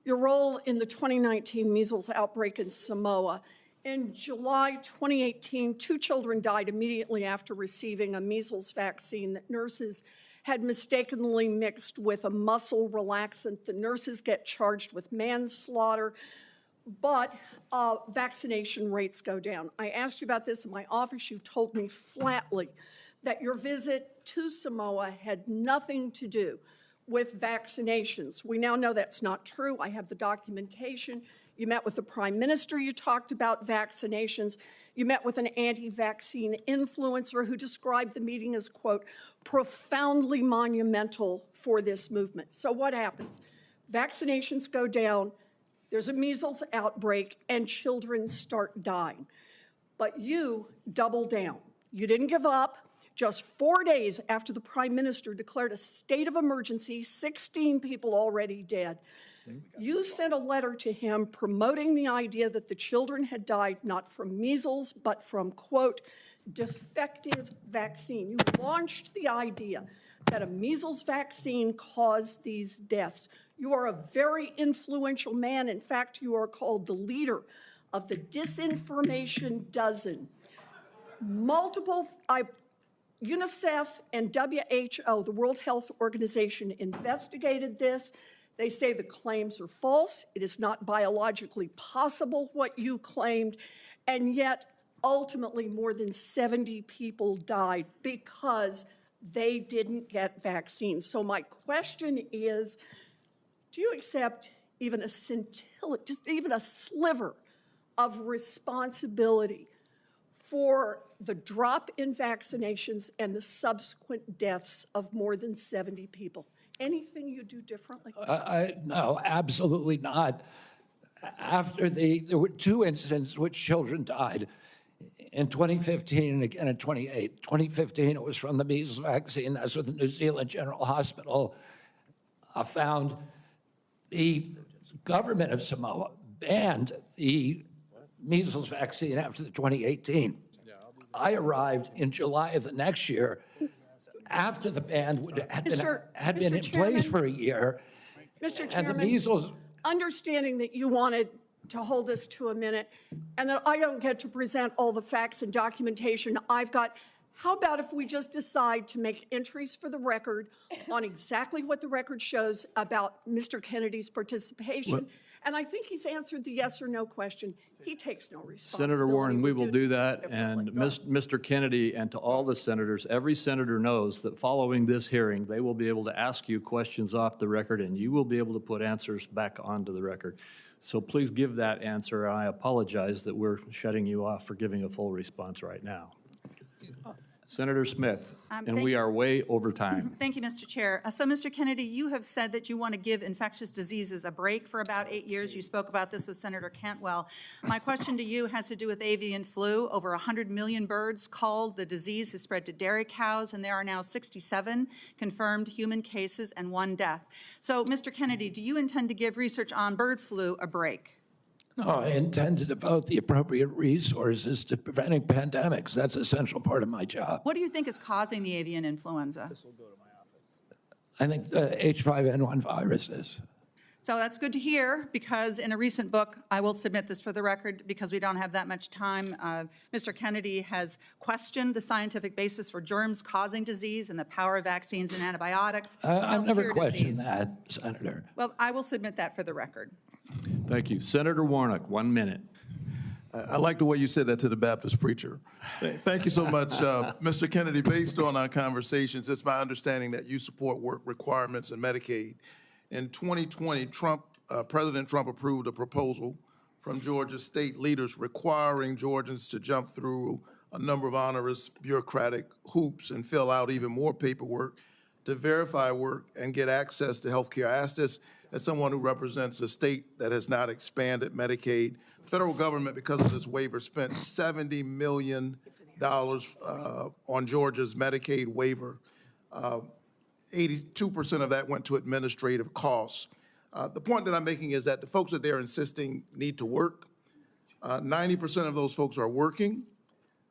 your role in the 2019 measles outbreak in Samoa. In July 2018, 2 children died immediately after receiving a measles vaccine that nurses had mistakenly mixed with a muscle relaxant. The nurses get charged with manslaughter, but vaccination rates go down. I asked you about this in my office. You told me flatly that your visit to Samoa had nothing to do with vaccinations. We now know that's not true. I have the documentation. You met with the Prime Minister. You talked about vaccinations. You met with an anti-vaccine influencer who described the meeting as, quote, profoundly monumental for this movement. So what happens? Vaccinations go down, there's a measles outbreak, and children start dying. But you double down. You didn't give up. Just 4 days after the Prime Minister declared a state of emergency, 16 people already dead, you sent a letter to him promoting the idea that the children had died not from measles, but from, quote, defective vaccine. You launched the idea that a measles vaccine caused these deaths. You are a very influential man. In fact, you are called the leader of the Disinformation Dozen. UNICEF and WHO, the World Health Organization, investigated this. They say the claims are false. It is not biologically possible what you claimed. And yet, ultimately, more than 70 people died because they didn't get vaccines. So my question is, do you accept even a scintilla, just even a sliver of responsibility for the drop in vaccinations and the subsequent deaths of more than 70 people? Anything you do differently? No, absolutely not. There were 2 incidents which children died. In 2015 and again in 2008. 2015, it was from the measles vaccine. That's what the New Zealand General Hospital found. The government of Samoa banned the measles vaccine after the 2018. I arrived in July of the next year after the ban had been in place for a year. Mr. And Chairman, the measles, understanding that you wanted to hold this to a minute and that I don't get to present all the facts and documentation I've got, how about if we just decide to make entries for the record on exactly what the record shows about Mr. Kennedy's participation? And I think he's answered the yes or no question. He takes no responsibility. Senator Warren, we will do that. differently. And Mr. Kennedy, and to all the senators, every senator knows that following this hearing, they will be able to ask you questions off the record, and you will be able to put answers back onto the record. So please give that answer. I apologize that we're shutting you off for giving a full response right now. Senator Smith, and thank we you. are way over time. Thank you, Mr. Chair. So, Mr. Kennedy, you have said that you want to give infectious diseases a break for about 8 years. You spoke about this with Senator Cantwell. My question to you has to do with avian flu. Over 100 million birds culled. The disease has spread to dairy cows, and there are now 67 confirmed human cases and 1 death. So, Mr. Kennedy, do you intend to give research on bird flu a break? no, I intend to devote the appropriate resources to preventing pandemics. That's an essential part of my job. What do you think is causing the avian influenza? I think the H5N1 virus is. So that's good to hear, because in a recent book, I will submit this for the record because we don't have that much time, Mr. Kennedy has questioned the scientific basis for germs causing disease and the power of vaccines and antibiotics. I've never cure questioned disease. that, Senator. Well, I will submit that for the record. Thank you. Senator Warnock, 1 minute. I like the way you said that to the Baptist preacher. Thank you so much, Mr. Kennedy. Based on our conversations, it's my understanding that you support work requirements in Medicaid. In 2020, President Trump approved a proposal from Georgia state leaders requiring Georgians to jump through a number of onerous bureaucratic hoops and fill out even more paperwork to verify work and get access to health care. I ask this as someone who represents a state that has not expanded Medicaid. The federal government, because of this waiver, spent $70 million on Georgia's Medicaid waiver. 82% of that went to administrative costs. The point that I'm making is that the folks that they're insisting need to work, 90% of those folks are working,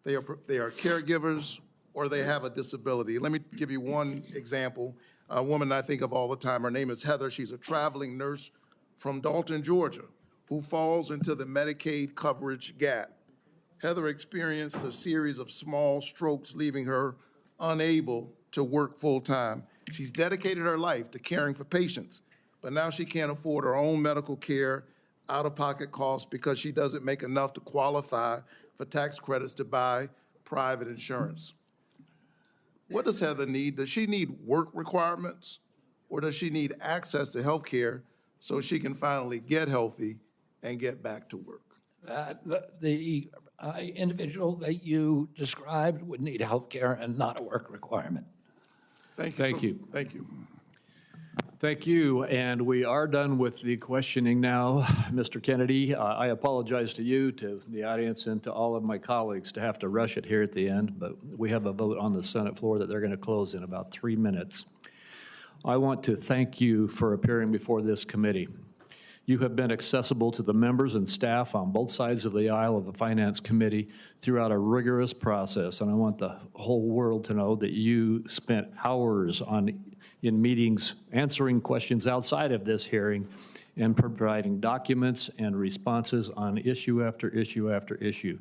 they are caregivers, or they have a disability. Let me give you one example. A woman I think of all the time, her name is Heather. She's a traveling nurse from Dalton, Georgia, who falls into the Medicaid coverage gap. Heather experienced a series of small strokes, leaving her unable to work full-time. She's dedicated her life to caring for patients, but now she can't afford her own medical care, out-of-pocket costs, because she doesn't make enough to qualify for tax credits to buy private insurance. What does Heather need? Does she need work requirements, or does she need access to health care so she can finally get healthy and get back to work? The individual that you described would need health care and not a work requirement. Thank you. Thank you. Thank you. Thank you, and we are done with the questioning now. Mr. Kennedy, I apologize to you, to the audience, and to all of my colleagues to have to rush it here at the end, but we have a vote on the Senate floor that they're going to close in about 3 minutes. I want to thank you for appearing before this committee. You have been accessible to the members and staff on both sides of the aisle of the Finance Committee throughout a rigorous process, and I want the whole world to know that you spent hours in meetings answering questions outside of this hearing and providing documents and responses on issue after issue after issue.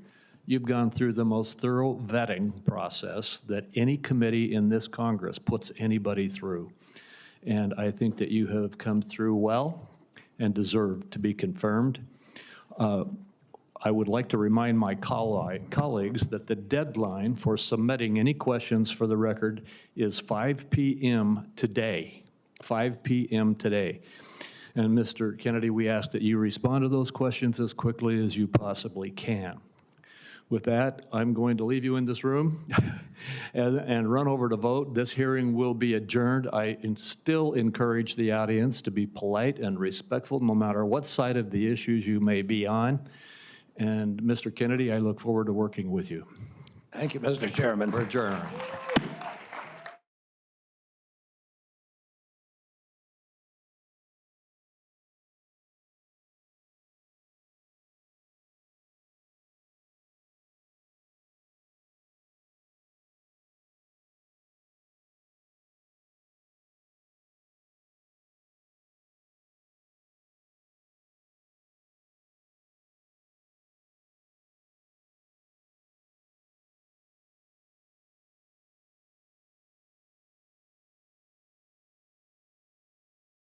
You've gone through the most thorough vetting process that any committee in this Congress puts anybody through. And I think that you have come through well and deserve to be confirmed. I would like to remind my colleagues that the deadline for submitting any questions for the record is 5 p.m. today, 5 p.m. today. And Mr. Kennedy, we ask that you respond to those questions as quickly as you possibly can. With that, I'm going to leave you in this room and run over to vote. This hearing will be adjourned. I still encourage the audience to be polite and respectful no matter what side of the issues you may be on. And Mr. Kennedy, I look forward to working with you. Thank you, Mr. Chairman. We're adjourned.